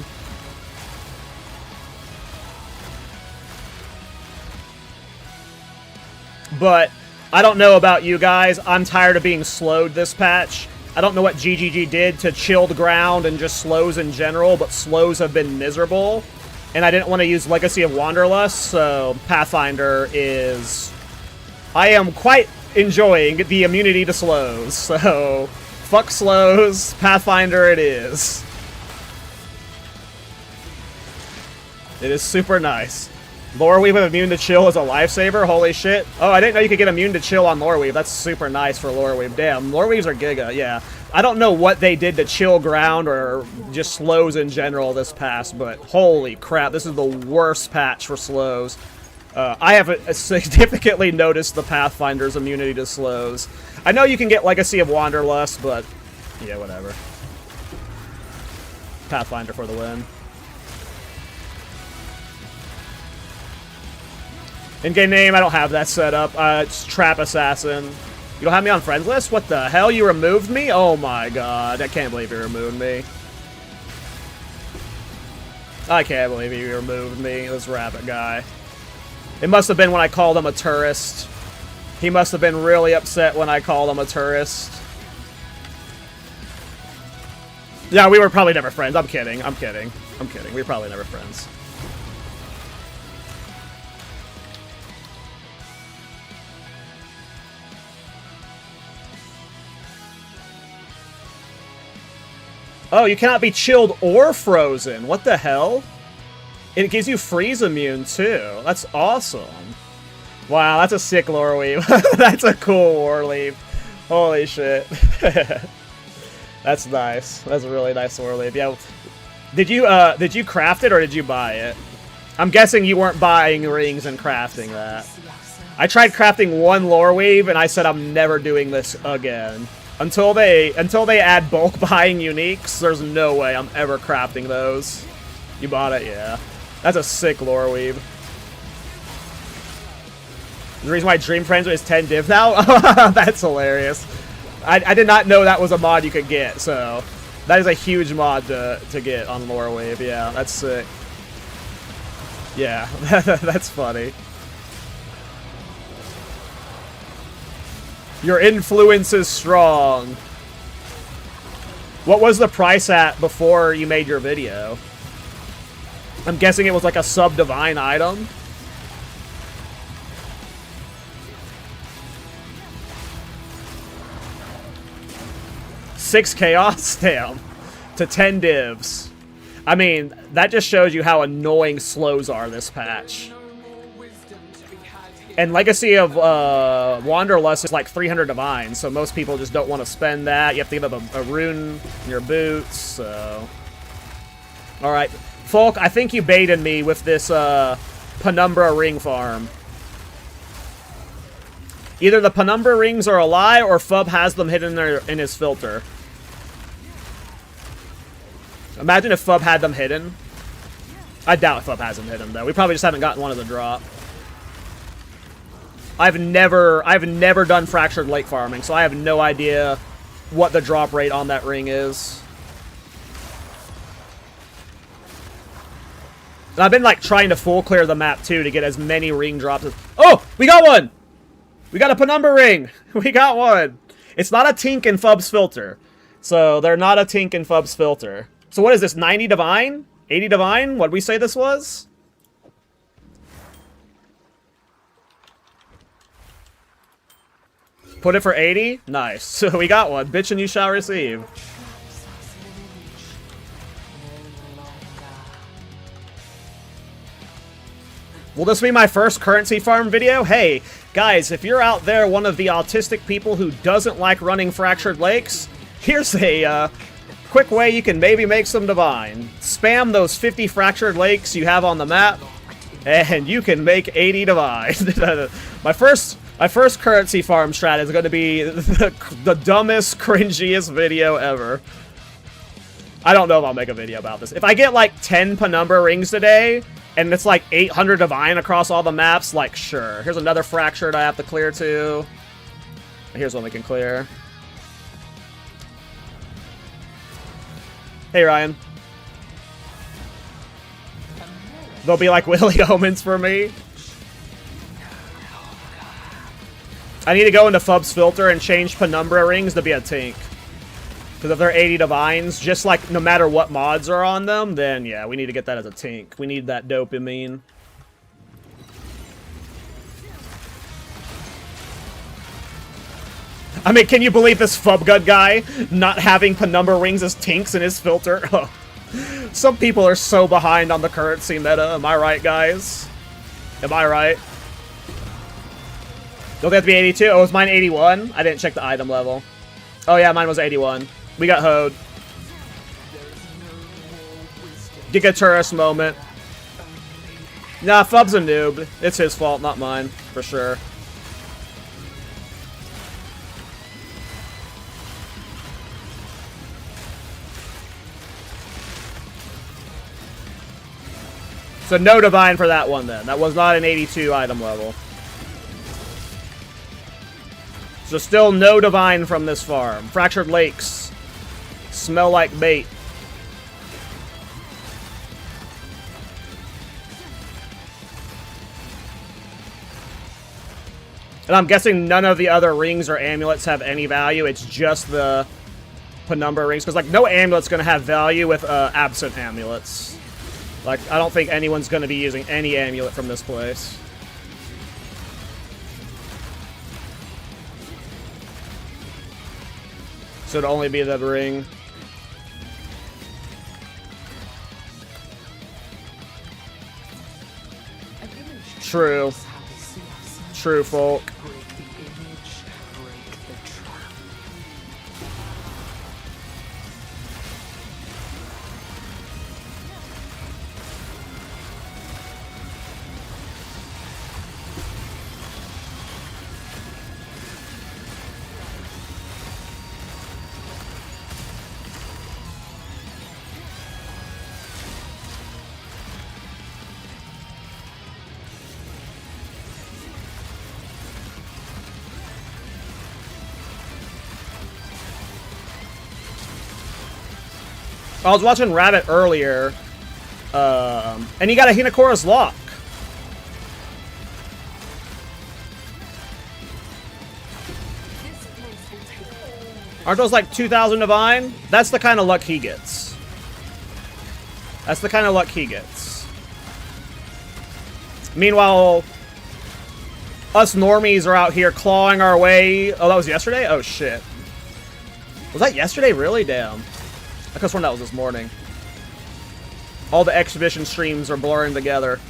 But I don't know about you guys. I'm tired of being slowed this patch. I don't know what GGG did to chill the ground and just slows in general, but slows have been miserable. And I didn't want to use Legacy of Wanderlust, so Pathfinder is... I am quite enjoying the immunity to slows, so fuck slows, Pathfinder it is. It is super nice. Loreweave with immune to chill is a lifesaver? Holy shit. Oh, I didn't know you could get immune to chill on Loreweave. That's super nice for Loreweave. Damn, Loreweaves are giga, yeah. I don't know what they did to chill ground or just slows in general this past, but holy crap, this is the worst patch for slows. I have significantly noticed the Pathfinder's immunity to slows. I know you can get Legacy of Wanderlust, but yeah, whatever. Pathfinder for the win. In-game name, I don't have that set up. It's Trap Assassin. You don't have me on friends list? What the hell? You removed me? Oh my god. I can't believe you removed me. I can't believe you removed me, this rabbit guy. It must have been when I called him a tourist. He must have been really upset when I called him a tourist. Yeah, we were probably never friends. I'm kidding. I'm kidding. I'm kidding. We were probably never friends. Oh, you cannot be chilled or frozen. What the hell? It gives you freeze immune, too. That's awesome. Wow, that's a sick lore weave. That's a cool lore weave. Holy shit. That's nice. That's a really nice lore weave. Yeah. Did you craft it or did you buy it? I'm guessing you weren't buying rings and crafting that. I tried crafting one lore weave and I said I'm never doing this again. Until they add bulk buying uniques, there's no way I'm ever crafting those. You bought it? Yeah. That's a sick lore weave. The reason why Dream Friends is 10 div now? That's hilarious. I did not know that was a mod you could get, so that is a huge mod to get on lore wave. Yeah, that's sick. Yeah, that's funny. Your influence is strong. What was the price at before you made your video? I'm guessing it was like a sub-divine item. Six chaos? Damn. To 10 divs. I mean, that just shows you how annoying slows are this patch. And Legacy of Wanderlust is like 300 divine, so most people just don't want to spend that. You have to give up a rune in your boots, so... Alright. Folk, I think you baited me with this Penumbra ring farm. Either the Penumbra rings are a lie, or Fub has them hidden in his filter. Imagine if Fub had them hidden. I doubt Fub has them hidden, though. We probably just haven't gotten one of the drop. I've never done Fractured Lake farming, so I have no idea what the drop rate on that ring is. And I've been, like, trying to full clear the map, too, to get as many ring drops as... Oh! We got one! We got a Penumbra ring! We got one! It's not a Tink in Fub's filter. So, they're not a Tink in Fub's filter. So what is this, 90 divine? 80 divine? What'd we say this was? Put it for 80? Nice. So we got one. Bitch and you shall receive. Will this be my first currency farm video? Hey, guys, if you're out there one of the autistic people who doesn't like running Fractured Lakes, here's a quick way you can maybe make some divine. Spam those 50 Fractured Lakes you have on the map, and you can make 80 divine. My first currency farm strat is going to be the dumbest, cringiest video ever. I don't know if I'll make a video about this. If I get like 10 Penumbra rings today, and it's like 800 divine across all the maps, like, sure. Here's another fractured I have to clear too. Here's one we can clear. Hey, Ryan. They'll be like Willy Omens for me. I need to go into Fub's filter and change Penumbra rings to be a Tink. Because if they're 80 divines, just like no matter what mods are on them, then yeah, we need to get that as a Tink. We need that dopamine. I mean, can you believe this Fubgut guy not having Penumbra rings as Tinks in his filter? Oh. Some people are so behind on the currency meta. Am I right, guys? Am I right? Don't they have to be 82? Oh, was mine 81? I didn't check the item level. Oh yeah, mine was 81. We got hoed. Gigaturus moment. Nah, Fub's a noob. It's his fault, not mine, for sure. So no divine for that one then. That was not an 82 item level. So still no divine from this farm. Fractured Lakes. Smell like bait. And I'm guessing none of the other rings or amulets have any value. It's just the Penumbra rings. Because, like, no amulet's going to have value with absent amulets. Like, I don't think anyone's going to be using any amulet from this place. So it'd only be the ring. True. True, folk. I was watching Rabbit earlier, and he got a Hinakora's Lock. Aren't those like 2,000 divine? That's the kind of luck he gets. That's the kind of luck he gets. Meanwhile, us normies are out here clawing our way. Oh, that was yesterday? Oh, shit. Was that yesterday? Really? Damn. I could have sworn that was this morning. All the exhibition streams are blurring together.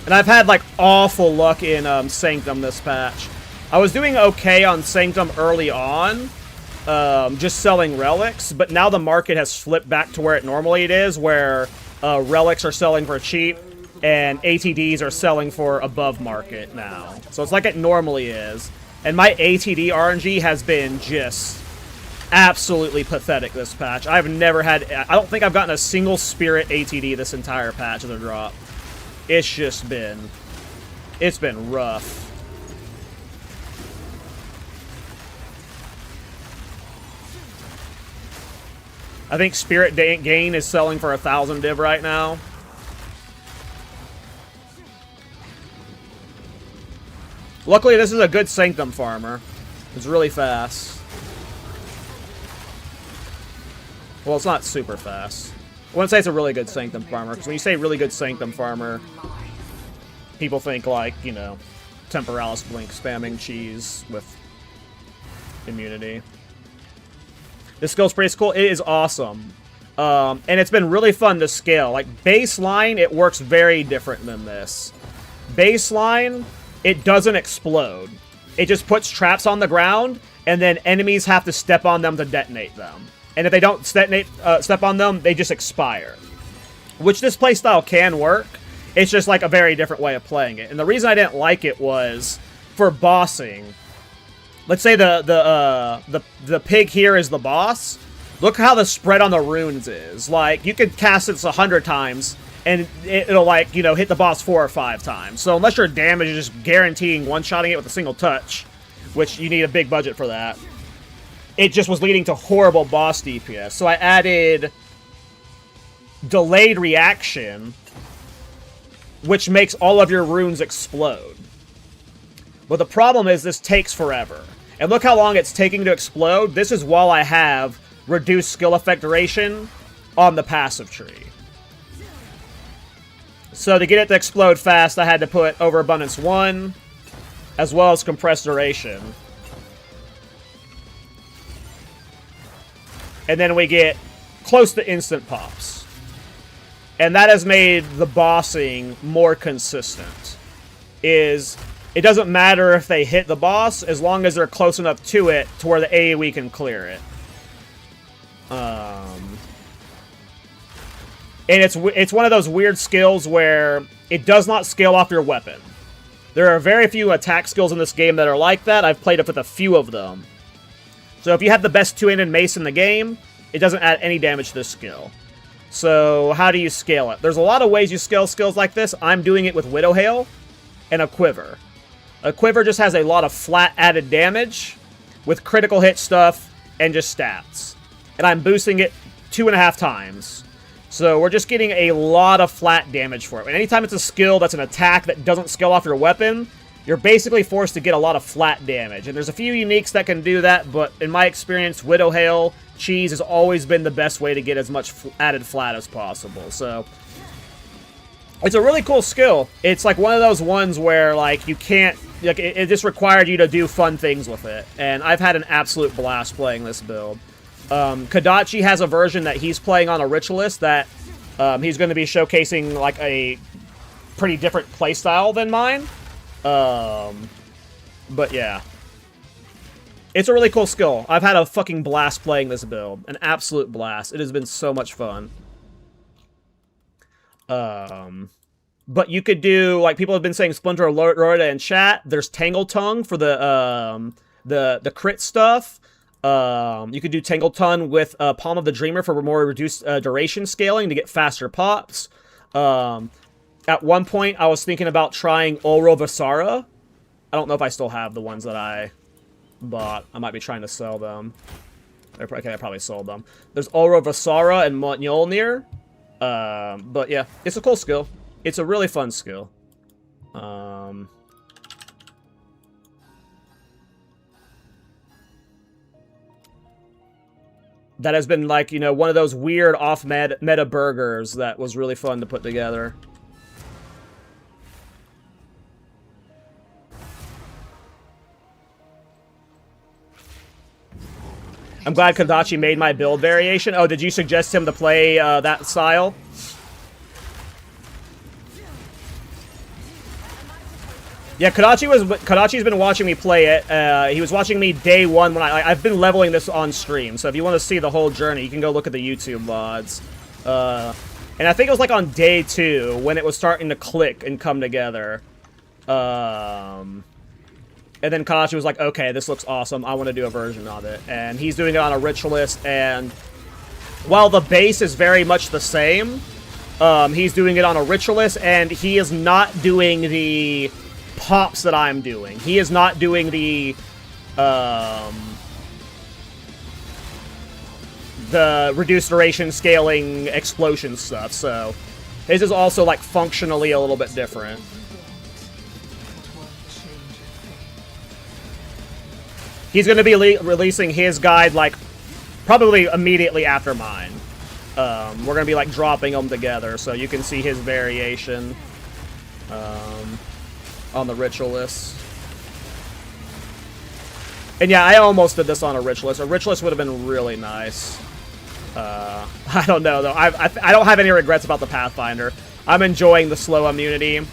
And I've had, like, awful luck in Sanctum this patch. I was doing okay on Sanctum early on, just selling relics, but now the market has flipped back to where it normally is, where relics are selling for cheap, and ATDs are selling for above market now. So it's like it normally is. And my ATD RNG has been just absolutely pathetic this patch. I've never had... I don't think I've gotten a single Spirit ATD this entire patch of the drop. It's just been... It's been rough. I think Spirit Gain is selling for 1,000 div right now. Luckily, this is a good Sanctum farmer. It's really fast. Well, it's not super fast. I wouldn't say it's a really good Sanctum farmer, because when you say really good Sanctum farmer, people think like, you know, Temporalis Blink spamming cheese with immunity. This skill's pretty cool. It is awesome. And it's been really fun to scale. Like, baseline, it works very different than this. Baseline, it doesn't explode. It just puts traps on the ground, and then enemies have to step on them to detonate them. And if they don't step on them, they just expire. Which this playstyle can work. It's just like a very different way of playing it. And the reason I didn't like it was, for bossing... Let's say the pig here is the boss. Look how the spread on the runes is. Like, you could cast this 100 times, and it'll, like, you know, hit the boss 4 or 5 times. So unless your damage is just guaranteeing one-shotting it with a single touch, which you need a big budget for that, it just was leading to horrible boss DPS. So I added delayed reaction, which makes all of your runes explode. But the problem is this takes forever. And look how long it's taking to explode. This is while I have reduced skill effect duration on the passive tree. So to get it to explode fast, I had to put Overabundance 1, as well as compressed duration. And then we get close to instant pops. And that has made the bossing more consistent. It doesn't matter if they hit the boss, as long as they're close enough to it to where the AoE can clear it. And it's one of those weird skills where it does not scale off your weapon. There are very few attack skills in this game that are like that. I've played with a few of them. So if you have the best two-handed mace in the game, it doesn't add any damage to this skill. So how do you scale it? There's a lot of ways you scale skills like this. I'm doing it with Widow Hail and a Quiver. A Quiver just has a lot of flat added damage with critical hit stuff and just stats. And I'm boosting it 2.5 times. So we're just getting a lot of flat damage for it. And anytime it's a skill that's an attack that doesn't scale off your weapon, you're basically forced to get a lot of flat damage. And there's a few uniques that can do that, but in my experience, Widow Hail, Cheese has always been the best way to get as much added flat as possible. So it's a really cool skill. It's like one of those ones where, like, you can't... Like, it just required you to do fun things with it. And I've had an absolute blast playing this build. Kadachi has a version that he's playing on a Ritualist that he's going to be showcasing, like, a pretty different playstyle than mine. But yeah. It's a really cool skill. I've had a fucking blast playing this build. An absolute blast. It has been so much fun. But you could do, like, people have been saying Splinter Aurora in chat. There's Tangle Tongue for the crit stuff. You could do Tangle Tongue with Palm of the Dreamer for more reduced duration scaling to get faster pops. At one point, I was thinking about trying Oro Vasara. I don't know if I still have the ones that I bought. I might be trying to sell them. Okay, I probably sold them. There's Oro Vasara and Mjolnir. But yeah, it's a cool skill. It's a really fun skill. that has been like, you know, one of those weird off-meta burgers that was really fun to put together. I'm glad Kodachi made my build variation. Oh, did you suggest him to play that style? Yeah, Kodachi's been watching me play it. He was watching me day one when I've been leveling this on stream. So if you want to see the whole journey, you can go look at the YouTube VODs. And I think it was like on day 2 when it was starting to click and come together. And then Kodachi was like, okay, this looks awesome. I want to do a version of it. And he's doing it on a ritualist. And while the base is very much the same, he's doing it on a ritualist. And he is not doing the pops that I'm doing. He is not doing the reduced duration scaling explosion stuff. So his is also like functionally a little bit different. He's going to be releasing his guide, like, probably immediately after mine. We're going to be, like, dropping them together, so you can see his variation on the ritualist. And yeah, I almost did this on a ritualist. A ritualist would have been really nice. I don't know, though. I don't have any regrets about the Pathfinder. I'm enjoying the slow immunity.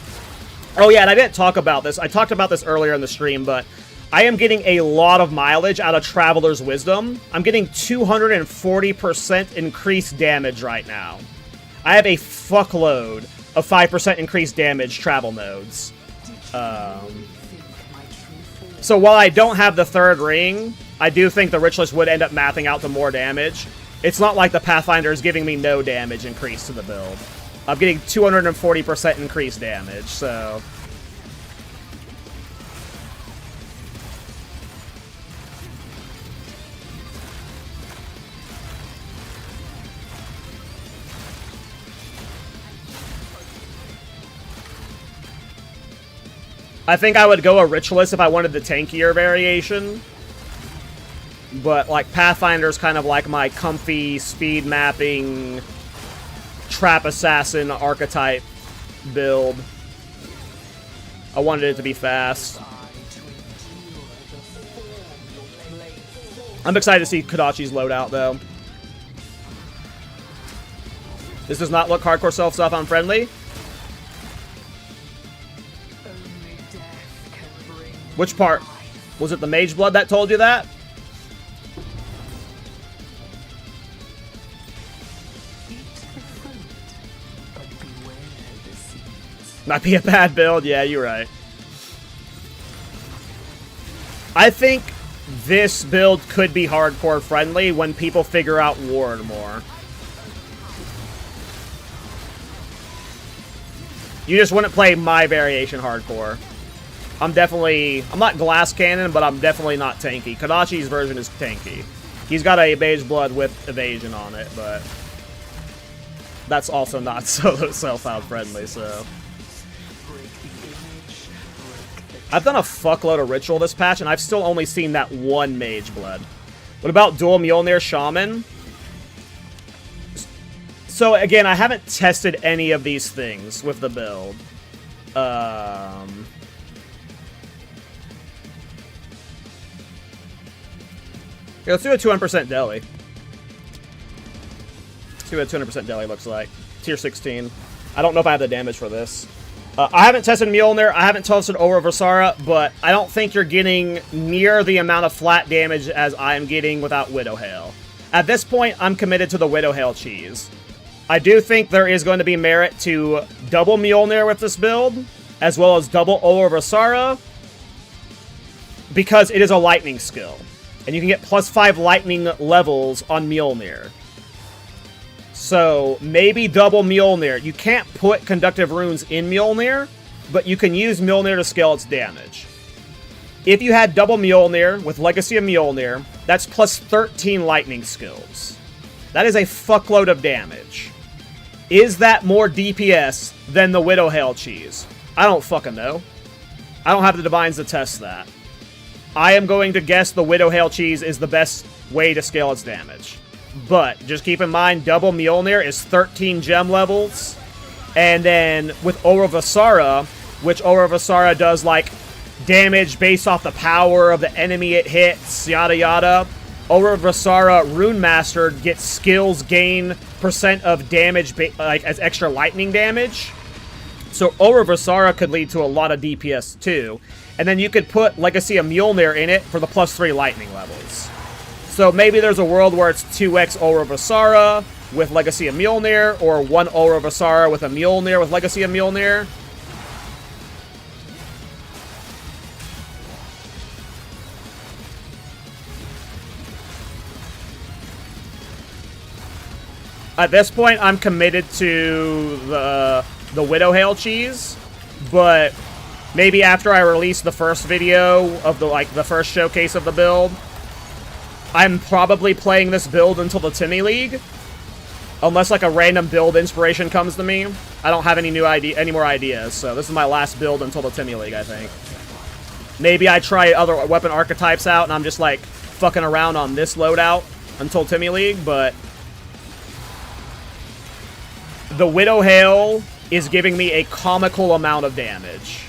Oh, yeah, and I didn't talk about this. I talked about this earlier in the stream, but I am getting a lot of mileage out of Traveler's Wisdom. I'm getting 240% increased damage right now. I have a fuckload of 5% increased damage travel nodes. So while I don't have the third ring, I do think the Ritualist would end up mapping out to more damage. It's not like the Pathfinder is giving me no damage increase to the build. I'm getting 240% increased damage, so... I think I would go a Ritualist if I wanted the tankier variation. But, like, Pathfinder's kind of like my comfy, speed mapping, trap assassin archetype build. I wanted it to be fast. I'm excited to see Kodachi's loadout, though. This does not look hardcore self-stuff unfriendly. Which part? Was it the Mage Blood that told you that? Might be a bad build. Yeah, you're right. I think this build could be hardcore friendly when people figure out Ward more. You just wouldn't play my variation hardcore. I'm not Glass Cannon, but I'm definitely not tanky. Kodachi's version is tanky. He's got a Mage Blood with evasion on it, but that's also not so self-out friendly, so. I've done a fuckload of Ritual this patch, and I've still only seen that one Mage Blood. What about Dual Mjolnir Shaman? So, again, I haven't tested any of these things with the build. Yeah, let's do a 200% deli. Let's see what a 200% deli looks like. Tier 16. I don't know if I have the damage for this. I haven't tested Mjolnir. I haven't tested Aura Versara, but I don't think you're getting near the amount of flat damage as I am getting without Widowhail. At this point, I'm committed to the Widowhail cheese. I do think there is going to be merit to double Mjolnir with this build, as well as double Aura Versara, because it is a lightning skill. And you can get +5 lightning levels on Mjolnir. So, maybe double Mjolnir. You can't put Conductive Runes in Mjolnir, but you can use Mjolnir to scale its damage. If you had double Mjolnir with Legacy of Mjolnir, that's +13 lightning skills. That is a fuckload of damage. Is that more DPS than the Widowhail cheese? I don't fucking know. I don't have the divines to test that. I am going to guess the Widowhail cheese is the best way to scale its damage. But just keep in mind, double Mjolnir is 13 gem levels. And then with Aura Vasara, which Aura Vasara does like damage based off the power of the enemy it hits, yada yada. Aura Vasara Rune Master gets skills gain percent of damage like as extra lightning damage. So Aura Vasara could lead to a lot of DPS too. And then you could put Legacy of Mjolnir in it for the +3 lightning levels. So maybe there's a world where it's 2x Aura Vasara with Legacy of Mjolnir, or 1 Aura Vasara with a Mjolnir with Legacy of Mjolnir. At this point, I'm committed to the Widow Hail cheese, but maybe after I release the first video of the first showcase of the build, I'm probably playing this build until the Timmy League, unless like a random build inspiration comes to me. I don't have any more ideas, so this is my last build until the Timmy League, I think. Maybe I try other weapon archetypes out, and I'm just like fucking around on this loadout until Timmy League, but the Widow Hail is giving me a comical amount of damage.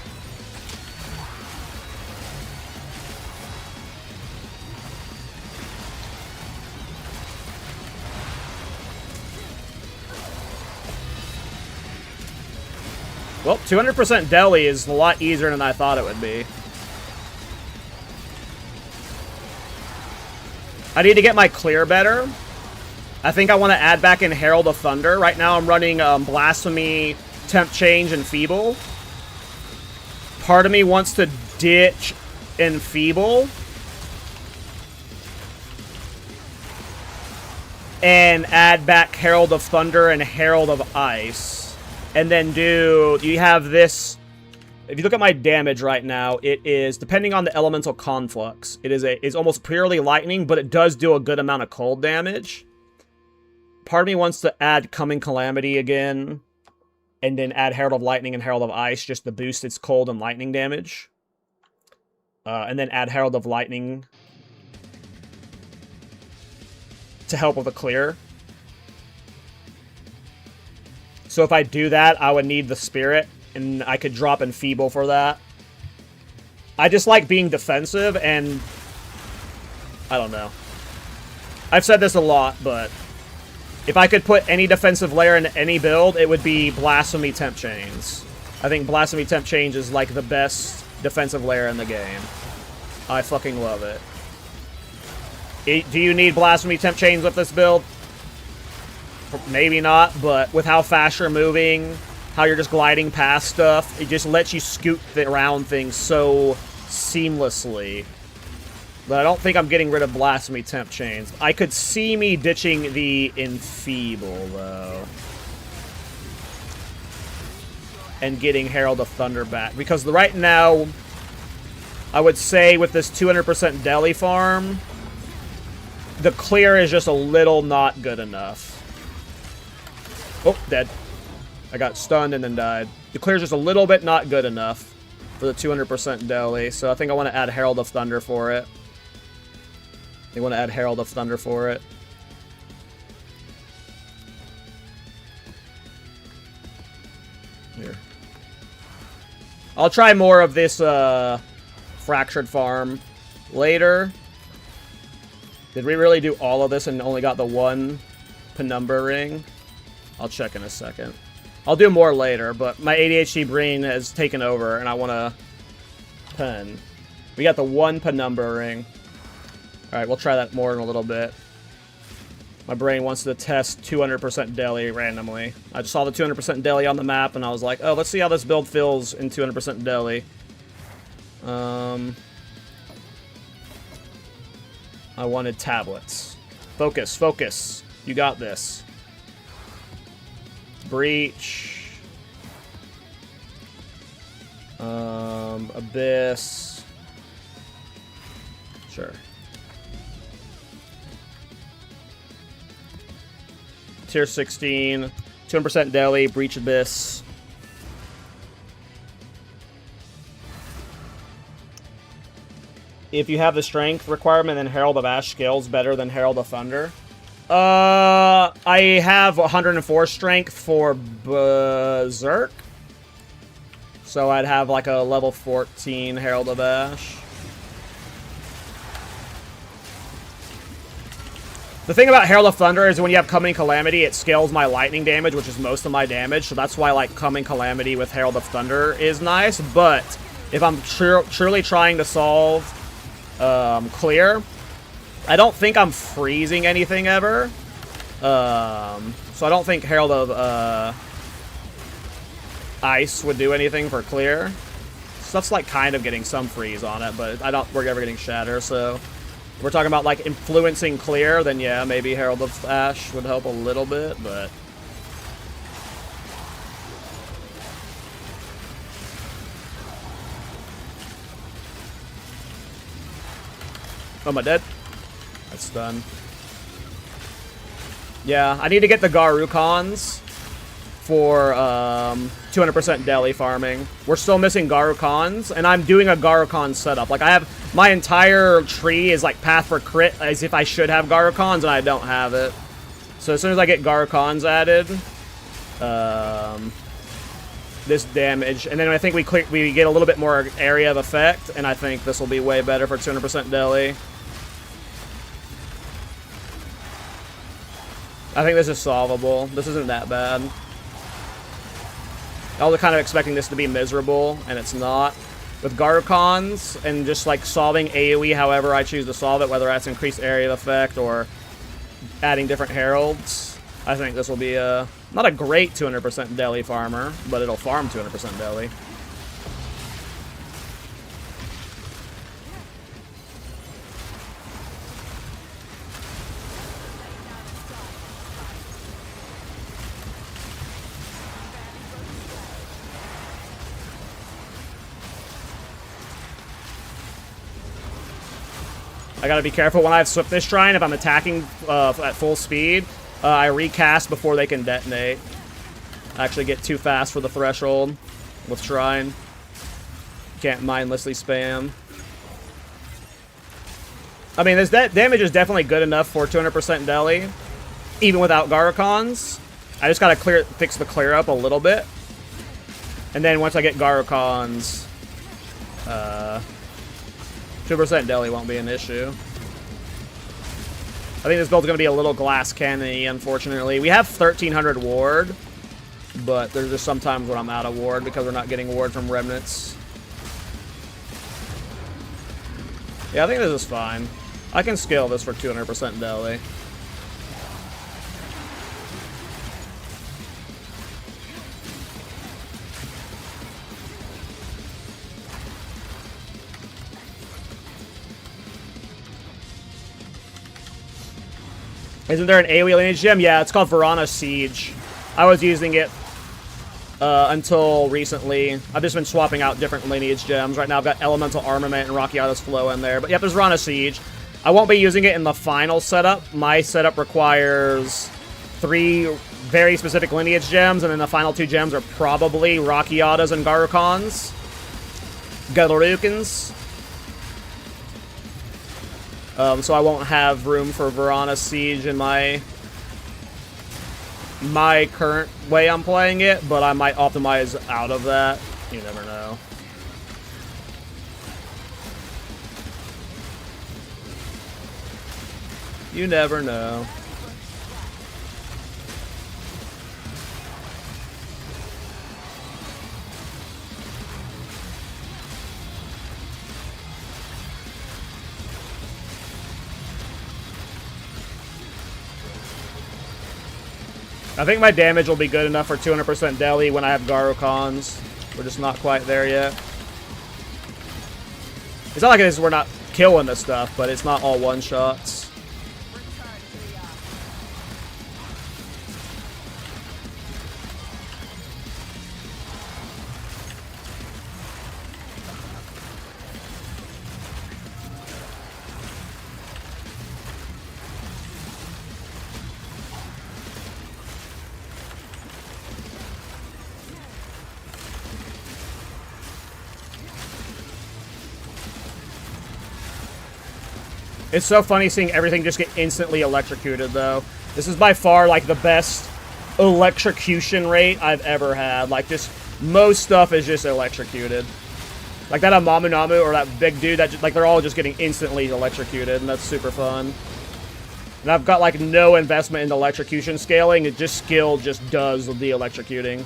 Well, 200% deli is a lot easier than I thought it would be. I need to get my clear better. I think I want to add back in Herald of Thunder. Right now I'm running Blasphemy, Temp Change, and Feeble. Part of me wants to ditch Enfeeble and add back Herald of Thunder and Herald of Ice. And then you have this, if you look at my damage right now, it is, depending on the elemental conflux, it's almost purely lightning, but it does do a good amount of cold damage. Part of me wants to add Coming Calamity again, and then add Herald of Lightning and Herald of Ice just to boost its cold and lightning damage. And then add Herald of Lightning to help with a clear. So if I do that, I would need the Spirit, and I could drop Enfeeble for that. I just like being defensive, and I don't know. I've said this a lot, but if I could put any defensive layer in any build, it would be Blasphemy Temp Chains. I think Blasphemy Temp Chains is like the best defensive layer in the game. I fucking love it. Do you need Blasphemy Temp Chains with this build? Maybe not, but with how fast you're moving, how you're just gliding past stuff, it just lets you scoot around things so seamlessly. But I don't think I'm getting rid of Blasphemy Temp Chains. I could see me ditching the Enfeeble, though. And getting Herald of Thunder back. Because right now, I would say with this 200% deli farm, the clear is just a little not good enough. Oh, dead. I got stunned and then died. The clear is just a little bit not good enough for the 200% deli, so I think I want to add Herald of Thunder for it. They want to add Herald of Thunder for it. Here. I'll try more of this Fractured Farm later. Did we really do all of this and only got the one Penumbra ring? I'll check in a second. I'll do more later, but my ADHD brain has taken over and I want to pen. We got the one Penumbra ring. Alright, we'll try that more in a little bit. My brain wants to test 200% deli randomly. I just saw the 200% deli on the map and I was like, oh, let's see how this build feels in 200% deli. I wanted tablets. Focus, focus. You got this. Breach. Abyss. Sure. Tier 16. 200% deli. Breach Abyss. If you have the strength requirement, then Herald of Ash scales better than Herald of Thunder. I have 104 strength for Berserk. So I'd have like a level 14 Herald of Ash. The thing about Herald of Thunder is when you have Coming Calamity, it scales my lightning damage, which is most of my damage. So that's why like Coming Calamity with Herald of Thunder is nice. But if I'm truly trying to solve clear, I don't think I'm freezing anything ever. So I don't think Herald of Ice would do anything for clear. Stuff's like kind of getting some freeze on it, but we're ever getting shatter, so if we're talking about like influencing clear, then yeah, maybe Herald of Ash would help a little bit, but oh, am I dead? That's done. Yeah, I need to get the Garukons for 200% deli farming. We're still missing Garukons, and I'm doing a Garukon setup. Like, I have my entire tree is like path for crit, as if I should have Garukons, and I don't have it. So as soon as I get Garukons added, this damage, and then I think we get a little bit more area of effect, and I think this will be way better for 200% deli. I think this is solvable. This isn't that bad. I was kind of expecting this to be miserable, and it's not. With Garukons and just like solving AoE however I choose to solve it, whether that's increased area of effect or adding different heralds, I think this will be not a great 200% deli farmer, but it'll farm 200% deli. I gotta be careful when I have Swiftness Shrine. If I'm attacking at full speed, I recast before they can detonate. I actually get too fast for the threshold with Shrine. Can't mindlessly spam. I mean, this damage is definitely good enough for 200% deli, even without Garukons. I just gotta fix the clear up a little bit. And then once I get Garukons, 2% deli won't be an issue. I think this build's going to be a little glass cannon-y, unfortunately. We have 1300 ward, but there's just sometimes when I'm out of ward because we're not getting ward from remnants. Yeah, I think this is fine. I can scale this for 200% deli. Isn't there an AoE lineage gem? Yeah, it's called Verana Siege. I was using it until recently. I've just been swapping out different lineage gems. Right now I've got Elemental Armament and Rockiata's Flow in there. But yep, there's Verana Siege. I won't be using it in the final setup. My setup requires 3 very specific lineage gems, and then the final 2 gems are probably Rockiatas and Garukons. Garukins. So I won't have room for Verana Siege in my current way I'm playing it, but I might optimize out of that. You never know. You never know. I think my damage will be good enough for 200% deli when I have Garukons. We're just not quite there yet. It's not like we're not killing this stuff, but it's not all one-shots. It's so funny seeing everything just get instantly electrocuted, though. This is by far, like, the best electrocution rate I've ever had. Like, just, most stuff is just electrocuted. Like, that Amamunamu or that big dude, that just, like, they're all just getting instantly electrocuted, and that's super fun. And I've got, like, no investment in the electrocution scaling. It just, skill just does the electrocuting.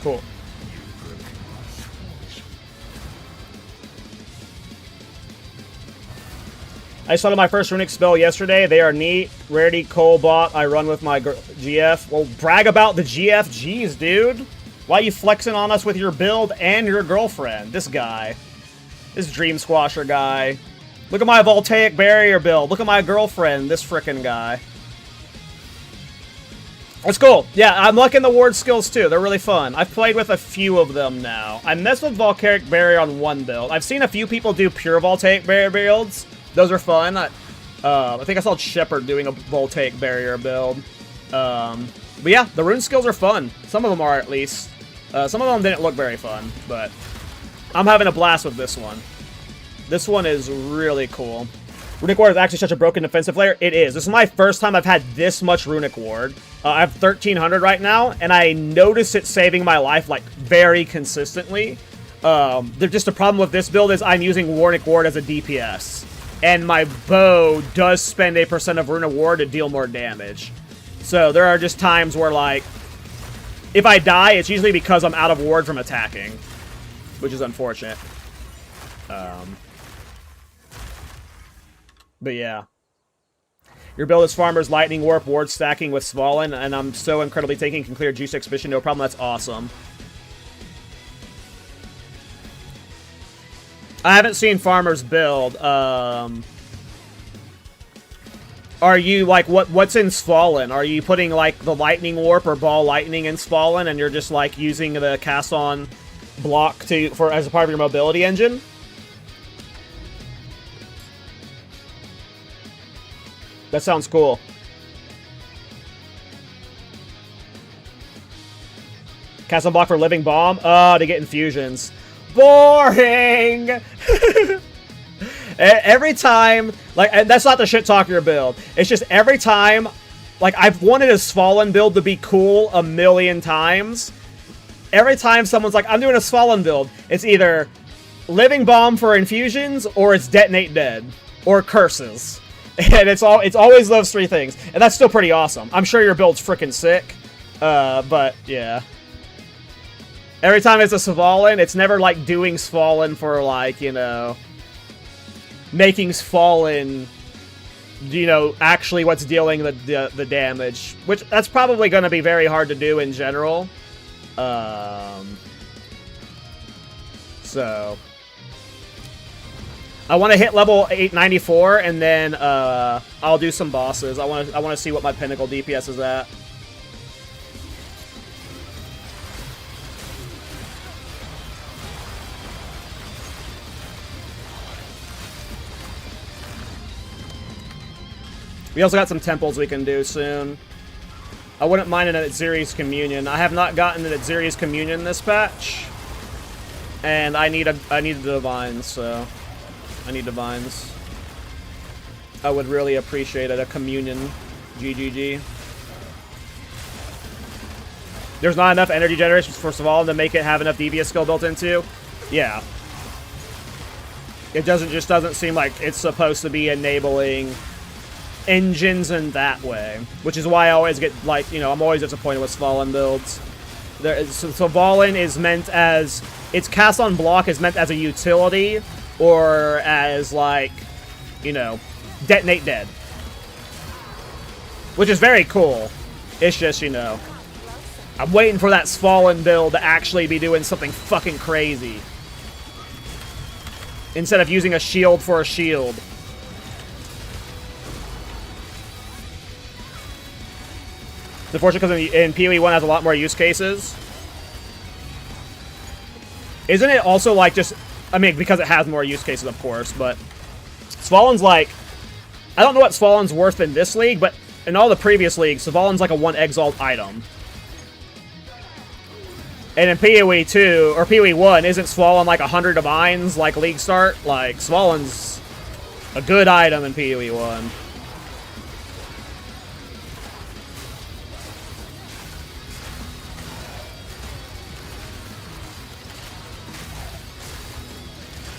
Cool. I started my first runic spell yesterday. They are neat. Rarity, Cobalt. I run with my GF. Well, brag about the GFGs, dude. Why are you flexing on us with your build and your girlfriend? This guy. This Dream Squasher guy. Look at my Voltaic Barrier build. Look at my girlfriend. This frickin' guy. It's cool. Yeah, I'm liking the ward skills too. They're really fun. I've played with a few of them now. I messed with Voltaic Barrier on one build. I've seen a few people do pure Voltaic Barrier builds. Those are fun. I think I saw Shepard doing a Voltaic Barrier build. But yeah, the rune skills are fun. Some of them are, at least. Some of them didn't look very fun, but I'm having a blast with this one. This one is really cool. Runic Ward is actually such a broken defensive layer. It is. This is my first time I've had this much Runic Ward. I have 1300 right now, and I notice it saving my life, like, very consistently. Just the problem with this build is I'm using Runic Ward as a DPS. And my bow does spend 8% of Runic Ward to deal more damage. So there are just times where, like, if I die, it's usually because I'm out of ward from attacking. Which is unfortunate. But yeah. Your build is Farmer's Lightning Warp, ward stacking with Svalin, and I'm so incredibly taking can clear Juice Exhibition, no problem, that's awesome. I haven't seen Farmer's build. Are you, like, what's in Svalin? Are you putting, like, the Lightning Warp or Ball Lightning in Svalin, and you're just, like, using the cast-on block as a part of your mobility engine? That sounds cool. Cast on block for Living Bomb? To get infusions. Boring! Every time, like, and that's not the shit talker build. It's just every time, like, I've wanted a Svalin build to be cool a million times. Every time someone's like, I'm doing a Svalin build, it's either Living Bomb for infusions, or it's Detonate Dead, or Curses. And it's always those three things. And that's still pretty awesome. I'm sure your build's freaking sick. But, yeah. Every time it's a Svalin, it's never, like, doing Svalin for, like, you know, making Svalin, you know, actually what's dealing the damage. Which, that's probably going to be very hard to do in general. So... I want to hit level 894, and then I'll do some bosses. I want to see what my pinnacle DPS is at. We also got some temples we can do soon. I wouldn't mind an Atziri's Communion. I have not gotten an Atziri's Communion this patch, and I need a divine, so. I need divines. I would really appreciate it. A communion. GGG. There's not enough energy generation, first of all, to make it have enough devious skill built into. Yeah. It just doesn't seem like it's supposed to be enabling engines in that way. Which is why I always get, like, you know, I'm always disappointed with Svalin builds. So Svalin is meant as... Its cast on block is meant as a utility... Or as, like, you know, Detonate Dead. Which is very cool. It's just, you know, I'm waiting for that Svalin build to actually be doing something fucking crazy. Instead of using a shield for a shield. unfortunately, because in PoE 1 has a lot more use cases. Isn't it also like just... I mean, because it has more use cases, of course, but... Svallen's like... I don't know what Svallen's worth in this league, but in all the previous leagues, Svallen's like a 1 exalt item. And in PoE 2, or PoE 1, isn't Svallen like 100 divines, like league start? Like, Svallen's a good item in PoE 1.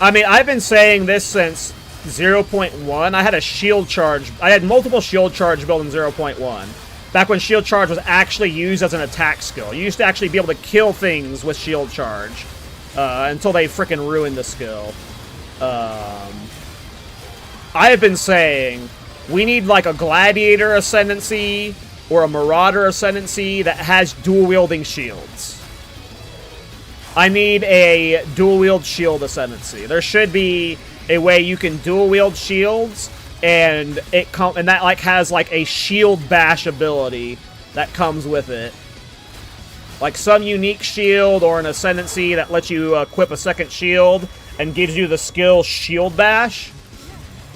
I mean, I've been saying this since 0.1. I had a shield charge. I had multiple shield charge built in 0.1. Back when shield charge was actually used as an attack skill. You used to actually be able to kill things with shield charge. Until they frickin' ruined the skill. I have been saying we need like a gladiator ascendancy or a marauder ascendancy that has dual-wielding shields. I need a dual-wield shield ascendancy. There should be a way you can dual-wield shields, and that like has like a shield bash ability that comes with it. Like some unique shield or an ascendancy that lets you equip a second shield and gives you the skill shield bash.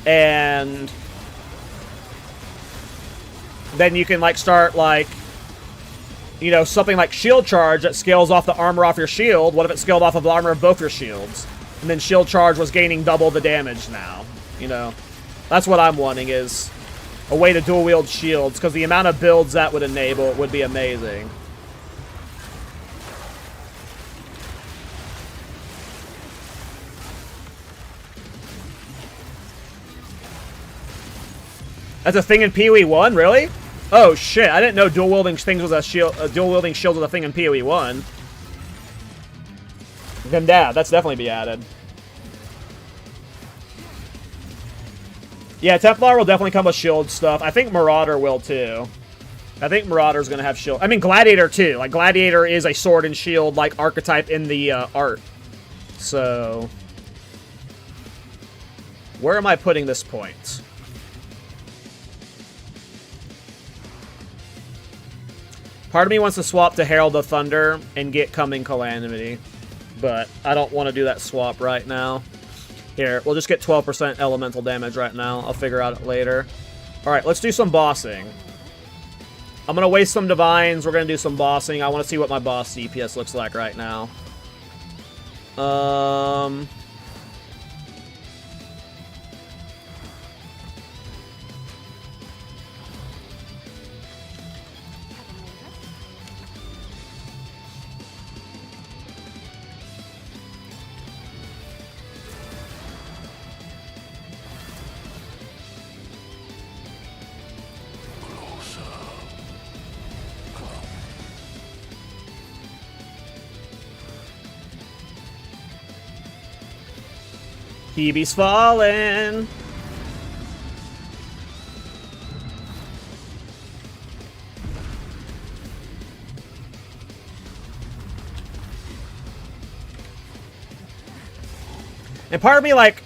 And then you can like start like, you know, something like shield charge that scales off the armor off your shield. What if it scaled off of the armor of both your shields? And then shield charge was gaining double the damage now. You know, that's what I'm wanting, is a way to dual wield shields, because the amount of builds that would enable would be amazing. That's a thing in PoE 1, really? Oh shit! I didn't know dual wielding things was a shield. Dual wielding shield was a thing in PoE 1. Then yeah, that's definitely be added. Yeah, Templar will definitely come with shield stuff. I think Marauder will too. I think Marauder's gonna have shield. I mean, Gladiator too. Like Gladiator is a sword and shield like archetype in the art. So, where am I putting this point? Part of me wants to swap to Herald of Thunder and get Coming Calamity, but I don't want to do that swap right now. Here, we'll just get 12% elemental damage right now. I'll figure out it later. Alright, let's do some bossing. I'm going to waste some divines. We're going to do some bossing. I want to see what my boss DPS looks like right now. Hebe's fallen. And part of me, like,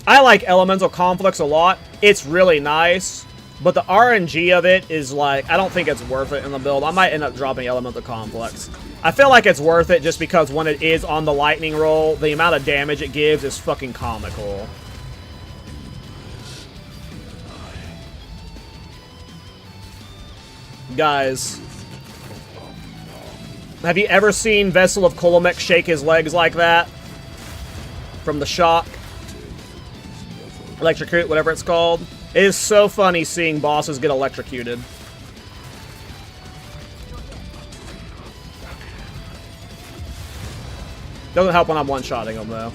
I like Elemental Conflicts a lot. It's really nice. But the RNG of it is, like, I don't think it's worth it in the build. I might end up dropping Elemental Conflicts. I feel like it's worth it just because when it is on the lightning roll, the amount of damage it gives is fucking comical. Guys, have you ever seen Vessel of Kolomek shake his legs like that? From the shock? Electrocute, whatever it's called. It is so funny seeing bosses get electrocuted. Doesn't help when I'm one-shotting them, though.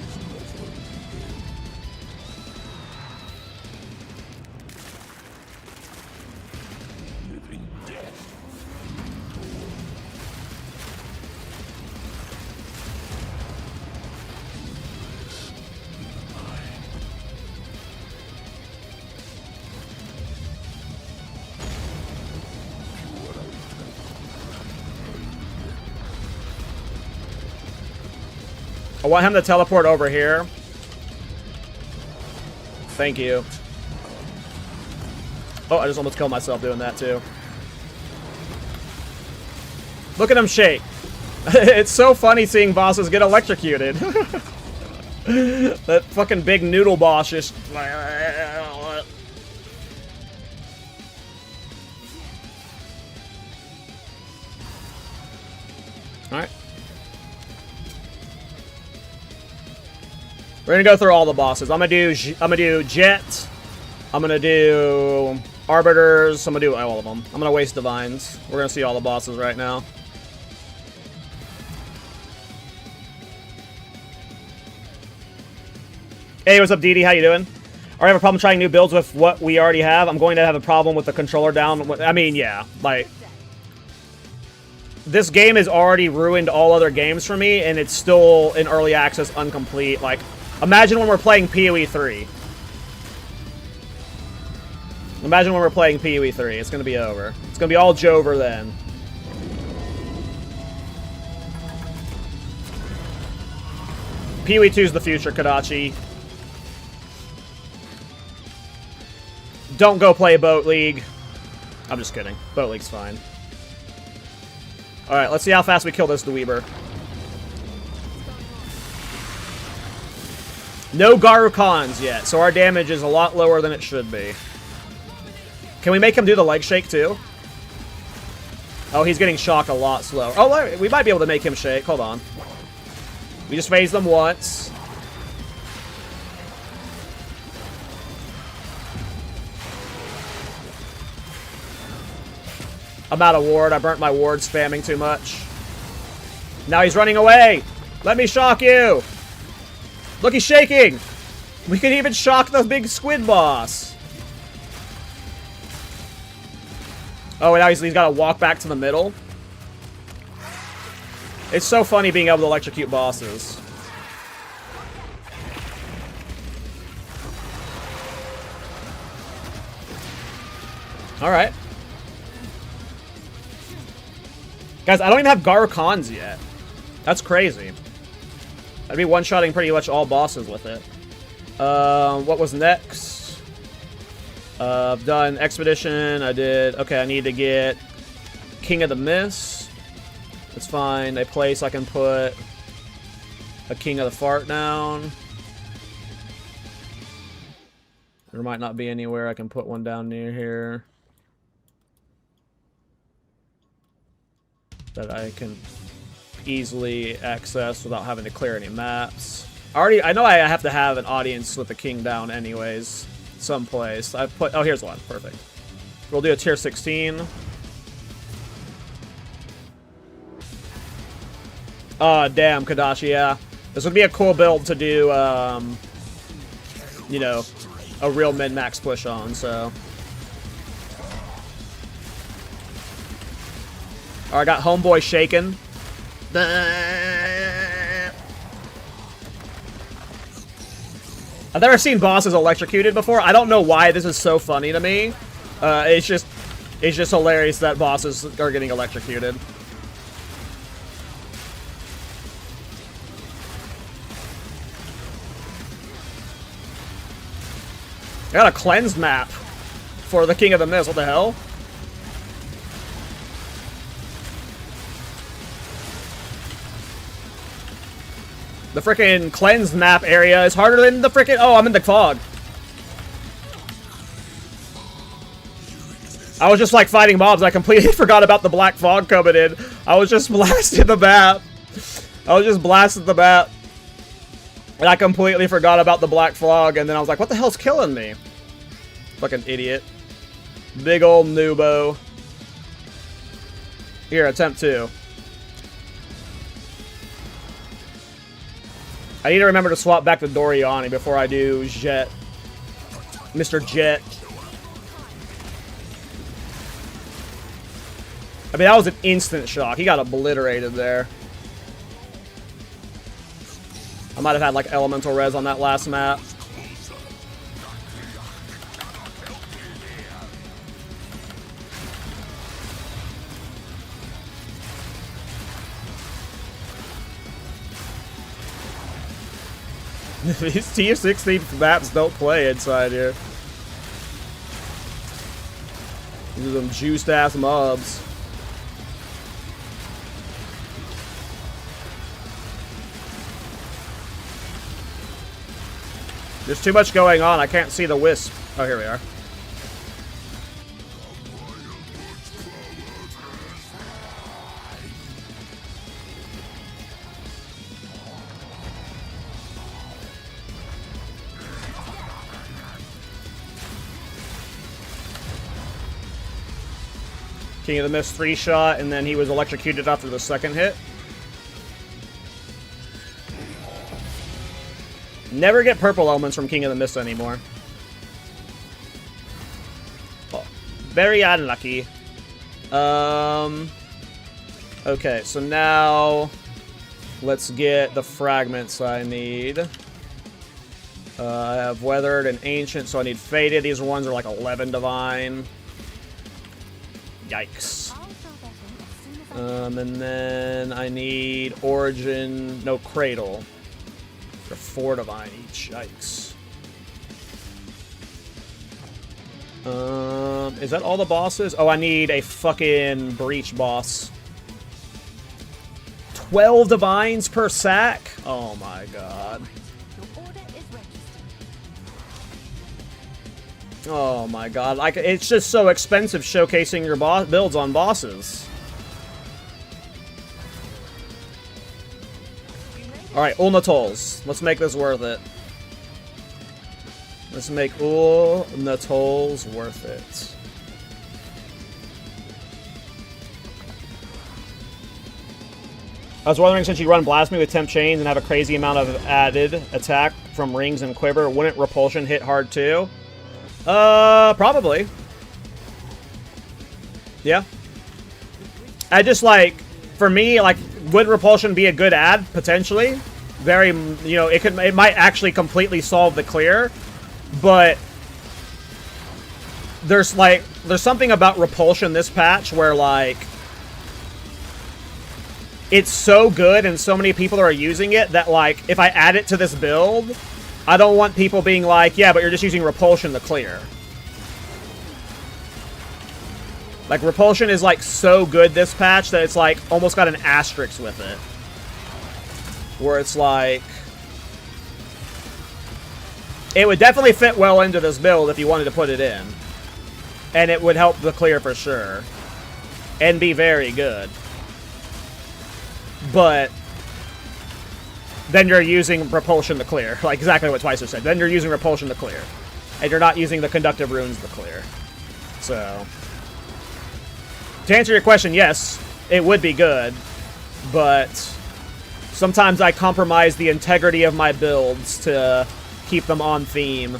I want him to teleport over here. Thank you. Oh, I just almost killed myself doing that, too. Look at him shake. It's so funny seeing bosses get electrocuted. That fucking big noodle boss just... Alright. We're gonna go through all the bosses. I'm gonna do Jet. I'm gonna do Arbiters. I'm gonna do all of them. I'm gonna waste Divines. We're gonna see all the bosses right now. Hey, what's up, Dee Dee? How you doing? I have a problem trying new builds with what we already have. I'm going to have a problem with the controller down. I mean, yeah, like... This game has already ruined all other games for me, and it's still in early access, incomplete. Like, imagine when we're playing PoE 3. Imagine when we're playing PoE 3. It's gonna be over. It's gonna be all Jover then. PoE 2 is the future, Kadachi. Don't go play Boat League. I'm just kidding. Boat League's fine. Alright, let's see how fast we kill this Dweeber. No Garukans yet, so our damage is a lot lower than it should be. Can we make him do the leg shake too? Oh, he's getting shocked a lot slower. Oh, we might be able to make him shake. Hold on. We just phased them once. I'm out of ward. I burnt my ward spamming too much. Now he's running away. Let me shock you. Look, he's shaking. We can even shock the big squid boss. Oh, and now he's got to walk back to the middle. It's so funny being able to electrocute bosses. Alright. Guys, I don't even have Garukans yet. That's crazy. I'd be one-shotting pretty much all bosses with it. What was next? I've done Expedition. I did... Okay, I need to get King of the Mist. That's fine. A place I can put a King of the Fart down. There might not be anywhere I can put one down near here that I can easily access without having to clear any maps. I know I have to have an audience with the king down anyways, someplace. Oh, here's one. Perfect. We'll do a tier 16. Oh, damn, Kadashi, yeah. This would be a cool build to do, you know, a real min-max push on, so... Alright, I got Homeboy shaken. I've never seen bosses electrocuted before. I don't know why this is so funny to me. It's just hilarious that bosses are getting electrocuted. I got a cleansed map for the King of the Mist. What the hell? The frickin' cleansed map area is harder than the frickin'... Oh, I'm in the fog. I was just like fighting mobs. I completely forgot about the black fog coming in. I was just blasting the map. And I completely forgot about the black fog. And then I was like, what the hell's killing me? Fucking idiot. Big old noobo. Here, attempt 2. I need to remember to swap back to Doriani before I do Jet. Mr. Jet. I mean, that was an instant shock. He got obliterated there. I might have had, like, elemental res on that last map. These tier 16 maps don't play inside here. These are some juiced ass mobs. There's too much going on. I can't see the wisp. Oh, here we are. King of the Mist 3-shot, and then he was electrocuted after the second hit. Never get purple elements from King of the Mist anymore. Oh, very unlucky. Okay, so now let's get the fragments I need. I have Weathered and Ancient, so I need Faded. These ones are like 11 Divine. Yikes. And then I need Origin, no, Cradle. For 4 Divine each. Yikes. Is that all the bosses? Oh, I need a fucking Breach boss. 12 Divines per sack? Oh my god. Oh my god, like, it's just so expensive showcasing your builds on bosses. Alright, Ulnatolls. Let's make this worth it. Let's make Ulnatolls worth it. I was wondering, since you run Blasphemy with Temp Chains and have a crazy amount of added attack from Rings and Quiver, wouldn't Repulsion hit hard too? Probably. Yeah. I just, like, for me, like, would Repulsion be a good add? Potentially. Very, you know, it might actually completely solve the clear, but there's something about Repulsion this patch where, like, it's so good and so many people are using it that, like, if I add it to this build, I don't want people being like, yeah, but you're just using Repulsion to clear. Like, Repulsion is, like, so good this patch that it's, like, almost got an asterisk with it. Where it's, like, it would definitely fit well into this build if you wanted to put it in. And it would help the clear for sure. And be very good. But then you're using Repulsion to clear. Like, exactly what Twicer said. Then you're using Repulsion to clear. And you're not using the Conductive Runes to clear. So, to answer your question, yes, it would be good. But sometimes I compromise the integrity of my builds to keep them on theme.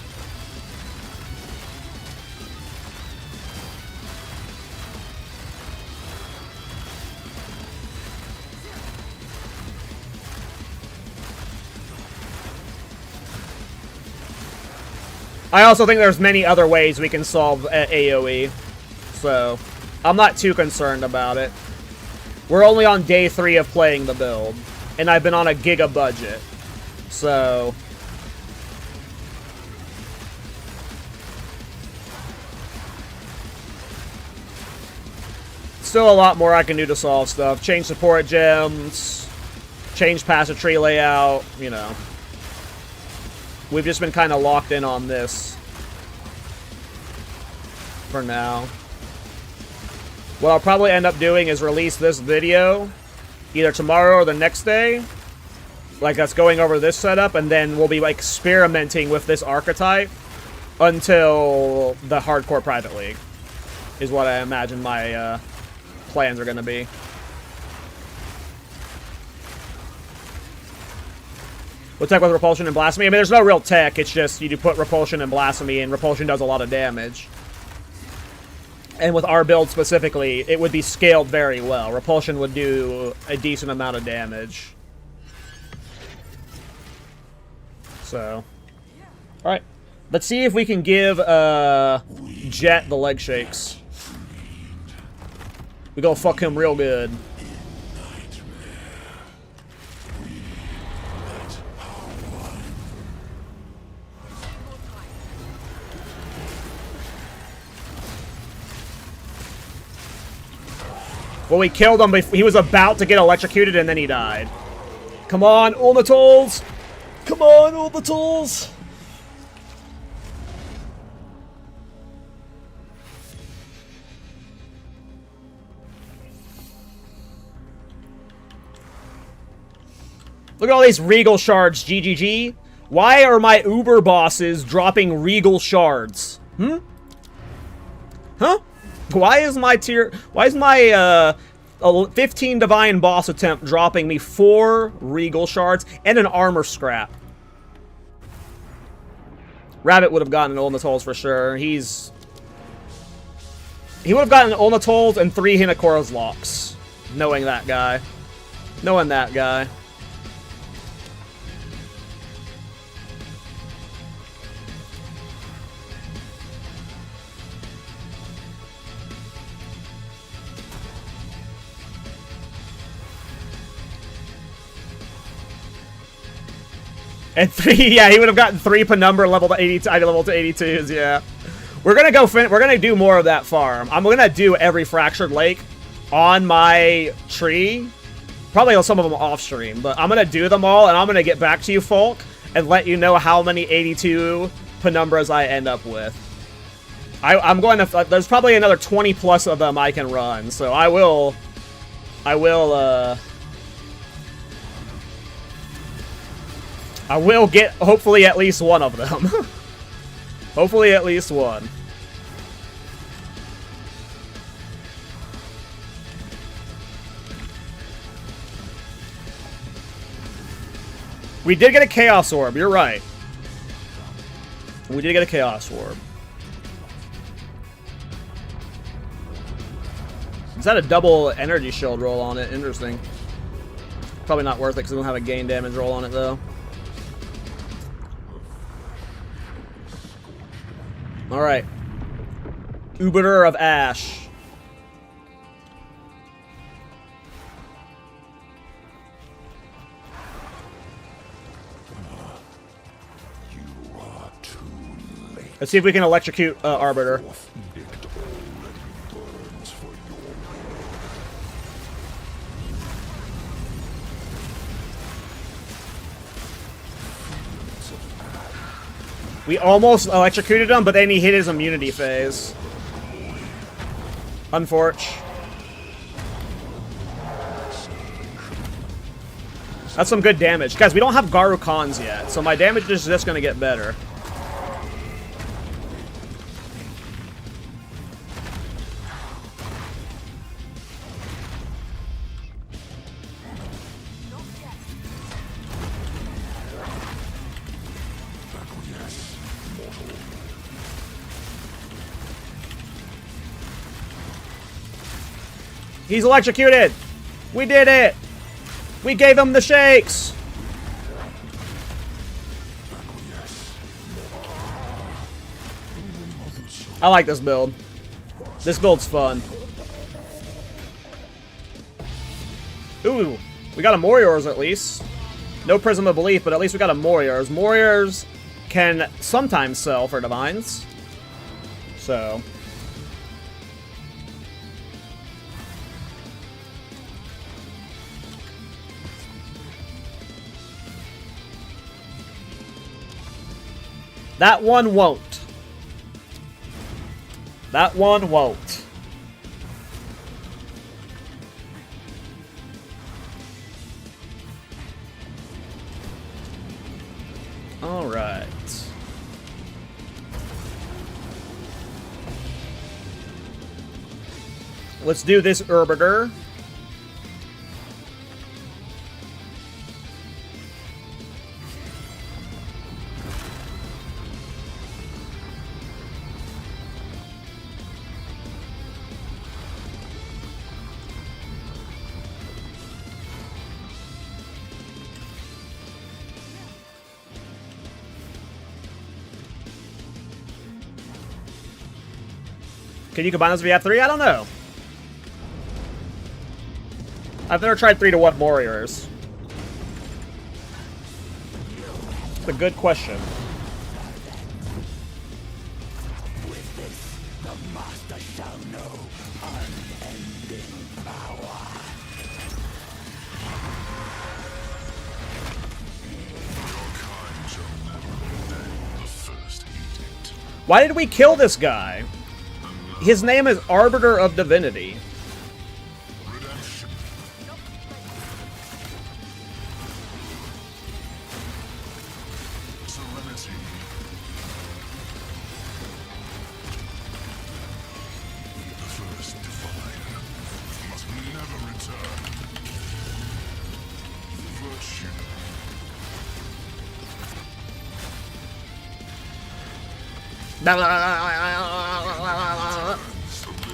I also think there's many other ways we can solve AoE, so I'm not too concerned about it. We're only on day 3 of playing the build, and I've been on a giga budget, so still a lot more I can do to solve stuff. Change support gems, change passive tree layout, you know. We've just been kind of locked in on this for now. What I'll probably end up doing is release this video either tomorrow or the next day. Like, that's going over this setup, and then we'll be, like, experimenting with this archetype until the hardcore private league is what I imagine my plans are going to be. What tech with Repulsion and Blasphemy? I mean, there's no real tech. It's just you do put Repulsion and Blasphemy, and Repulsion does a lot of damage. And with our build specifically, it would be scaled very well. Repulsion would do a decent amount of damage. So, alright. Let's see if we can give Jet the leg shakes. We gonna fuck him real good. Well, we killed him before he was about to get electrocuted, and then he died. Come on, Ulnatolls! Come on, Ulnatolls! Look at all these Regal shards, GGG. Why are my Uber bosses dropping Regal shards? Hmm? Huh? Why is my 15 Divine boss attempt dropping me 4 Regal shards and an armor scrap? Rabbit would have gotten an Olnatol's for sure. He would have gotten an Olnatol's and 3 Hinakora's locks. Knowing that guy. Knowing that guy. And 3, yeah, he would have gotten 3 Penumbra level to 82. I level to 82s, yeah. We're gonna go. We're gonna do more of that farm. I'm gonna do every Fractured Lake on my tree. Probably some of them off stream, but I'm gonna do them all, and I'm gonna get back to you, folk, and let you know how many 82 Penumbras I end up with. I'm going to. There's probably another 20 plus of them I can run, so I will get, hopefully, at least one of them. Hopefully, at least one. We did get a Chaos Orb, you're right. We did get a Chaos Orb. Is that a double energy shield roll on it? Interesting. Probably not worth it because we don't have a gain damage roll on it, though. Alright. Ubiter of Ash. Let's see if we can electrocute Arbiter. We almost electrocuted him, but then he hit his immunity phase. Unfortunate. That's some good damage. Guys, we don't have Garu Khans yet, so my damage is just going to get better. He's electrocuted! We did it! We gave him the shakes! I like this build. This build's fun. Ooh, we got a Moriors at least. No Prism of Belief, but at least we got a Moriors. Moriors can sometimes sell for Divines. So... that one won't. That one won't. All right. Let's do this Arbiter. Can you combine those if you have 3? I don't know. I've never tried 3-to-1 Warriors. It's a good question. With this, the master shall know unending power. Why did we kill this guy? His name is Arbiter of Divinity.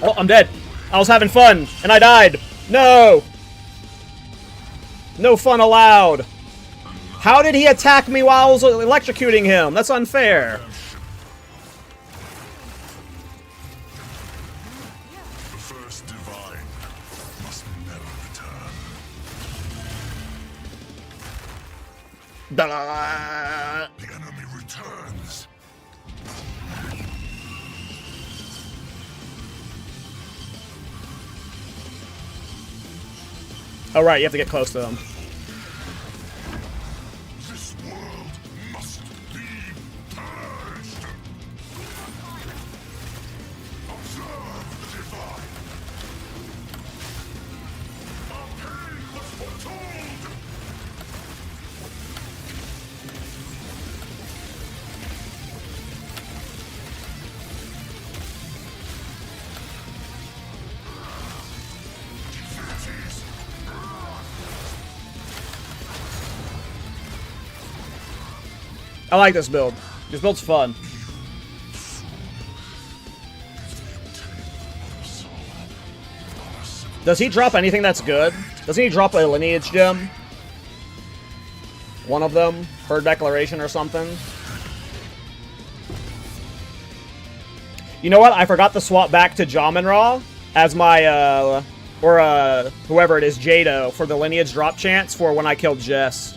Oh, I'm dead. I was having fun, and I died. No! No fun allowed. How did he attack me while I was electrocuting him? That's unfair. The first divine must never return. The enemy returns. Oh, right, you have to get close to them. This world must be purged. Observe the divine. Our pain was foretold. Divinities. I like this build. This build's fun. Does he drop anything that's good? Doesn't he drop a lineage gem? One of them? Her declaration or something? You know what? I forgot to swap back to Jamin-Ra as my, whoever it is, Jado, for the lineage drop chance for when I killed Jess.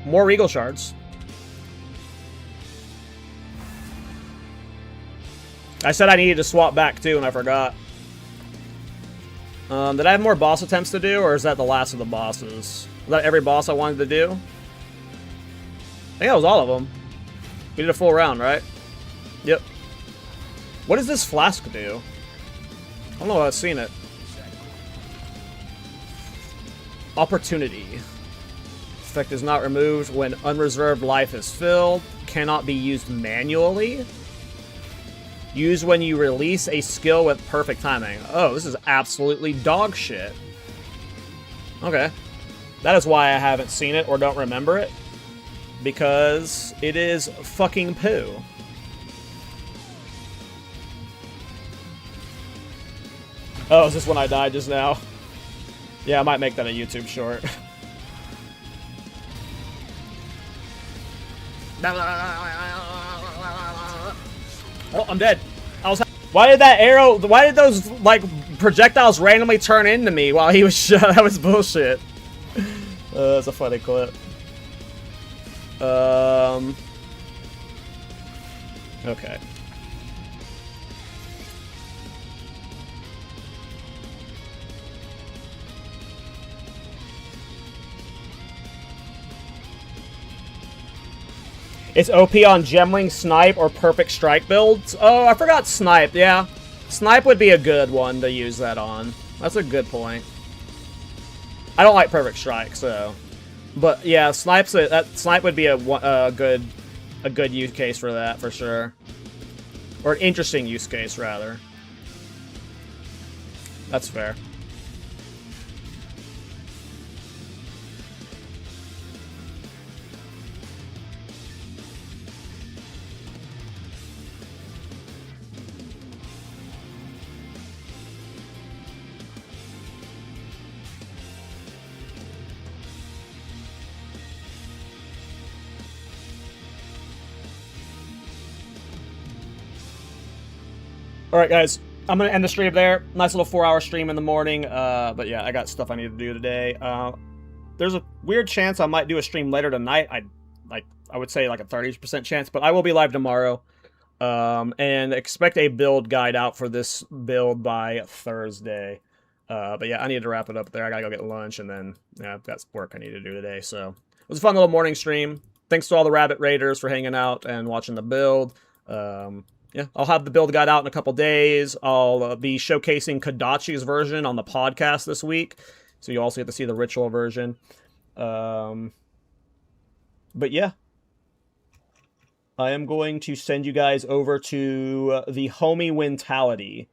More Regal Shards. I said I needed to swap back too, and I forgot. Did I have more boss attempts to do, or is that the last of the bosses? Was that every boss I wanted to do? I think that was all of them. We did a full round, right? Yep. What does this flask do? I don't know if I've seen it. Opportunity. Effect is not removed when unreserved life is filled. Cannot be used manually. Used when you release a skill with perfect timing. Oh, this is absolutely dog shit. Okay. That is why I haven't seen it or don't remember it. Because it is fucking poo. Oh, is this when I died just now? Yeah, I might make that a YouTube short. Oh, I'm dead. Why did that arrow... Why did those, like, projectiles randomly turn into me while he was shot? That was bullshit. That's a funny clip. Okay. It's OP on Gemling, Snipe, or Perfect Strike builds. Oh, I forgot Snipe, yeah. Snipe would be a good one to use that on. That's a good point. I don't like Perfect Strike, so... But, yeah, Snipe would be a good use case for that, for sure. Or an interesting use case, rather. That's fair. Alright, guys. I'm going to end the stream there. Nice little 4-hour stream in the morning. But yeah, I got stuff I need to do today. There's a weird chance I might do a stream later tonight. I would say like a 30% chance, but I will be live tomorrow. And expect a build guide out for this build by Thursday. But yeah, I need to wrap it up there. I gotta go get lunch, and then yeah, I've got work I need to do today. So it was a fun little morning stream. Thanks to all the Rabbit Raiders for hanging out and watching the build. Yeah, I'll have the build guide out in a couple days. I'll be showcasing Kodachi's version on the podcast this week, so you also get to see the ritual version. But yeah, I am going to send you guys over to the Homie Mentality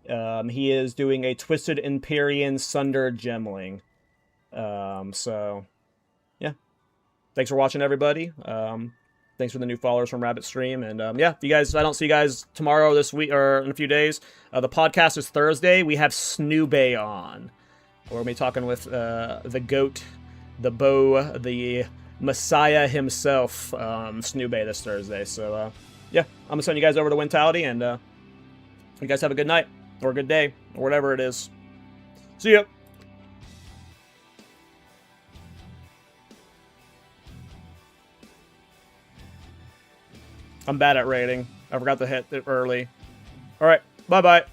He is doing a Twisted Empyrean Sunder Gemling. So, yeah. Thanks for watching, everybody. Thanks for the new followers from Rabbit Stream. And, yeah, you guys, I don't see you guys tomorrow, this week, or in a few days. The podcast is Thursday. We have Snoobay on. We're going to be talking with the GOAT, the Beau, the Messiah himself, Snoobay, this Thursday. So, yeah, I'm going to send you guys over to Wintality, and you guys have a good night, or a good day, or whatever it is. See ya! I'm bad at rating. I forgot to hit it early. Alright, bye-bye.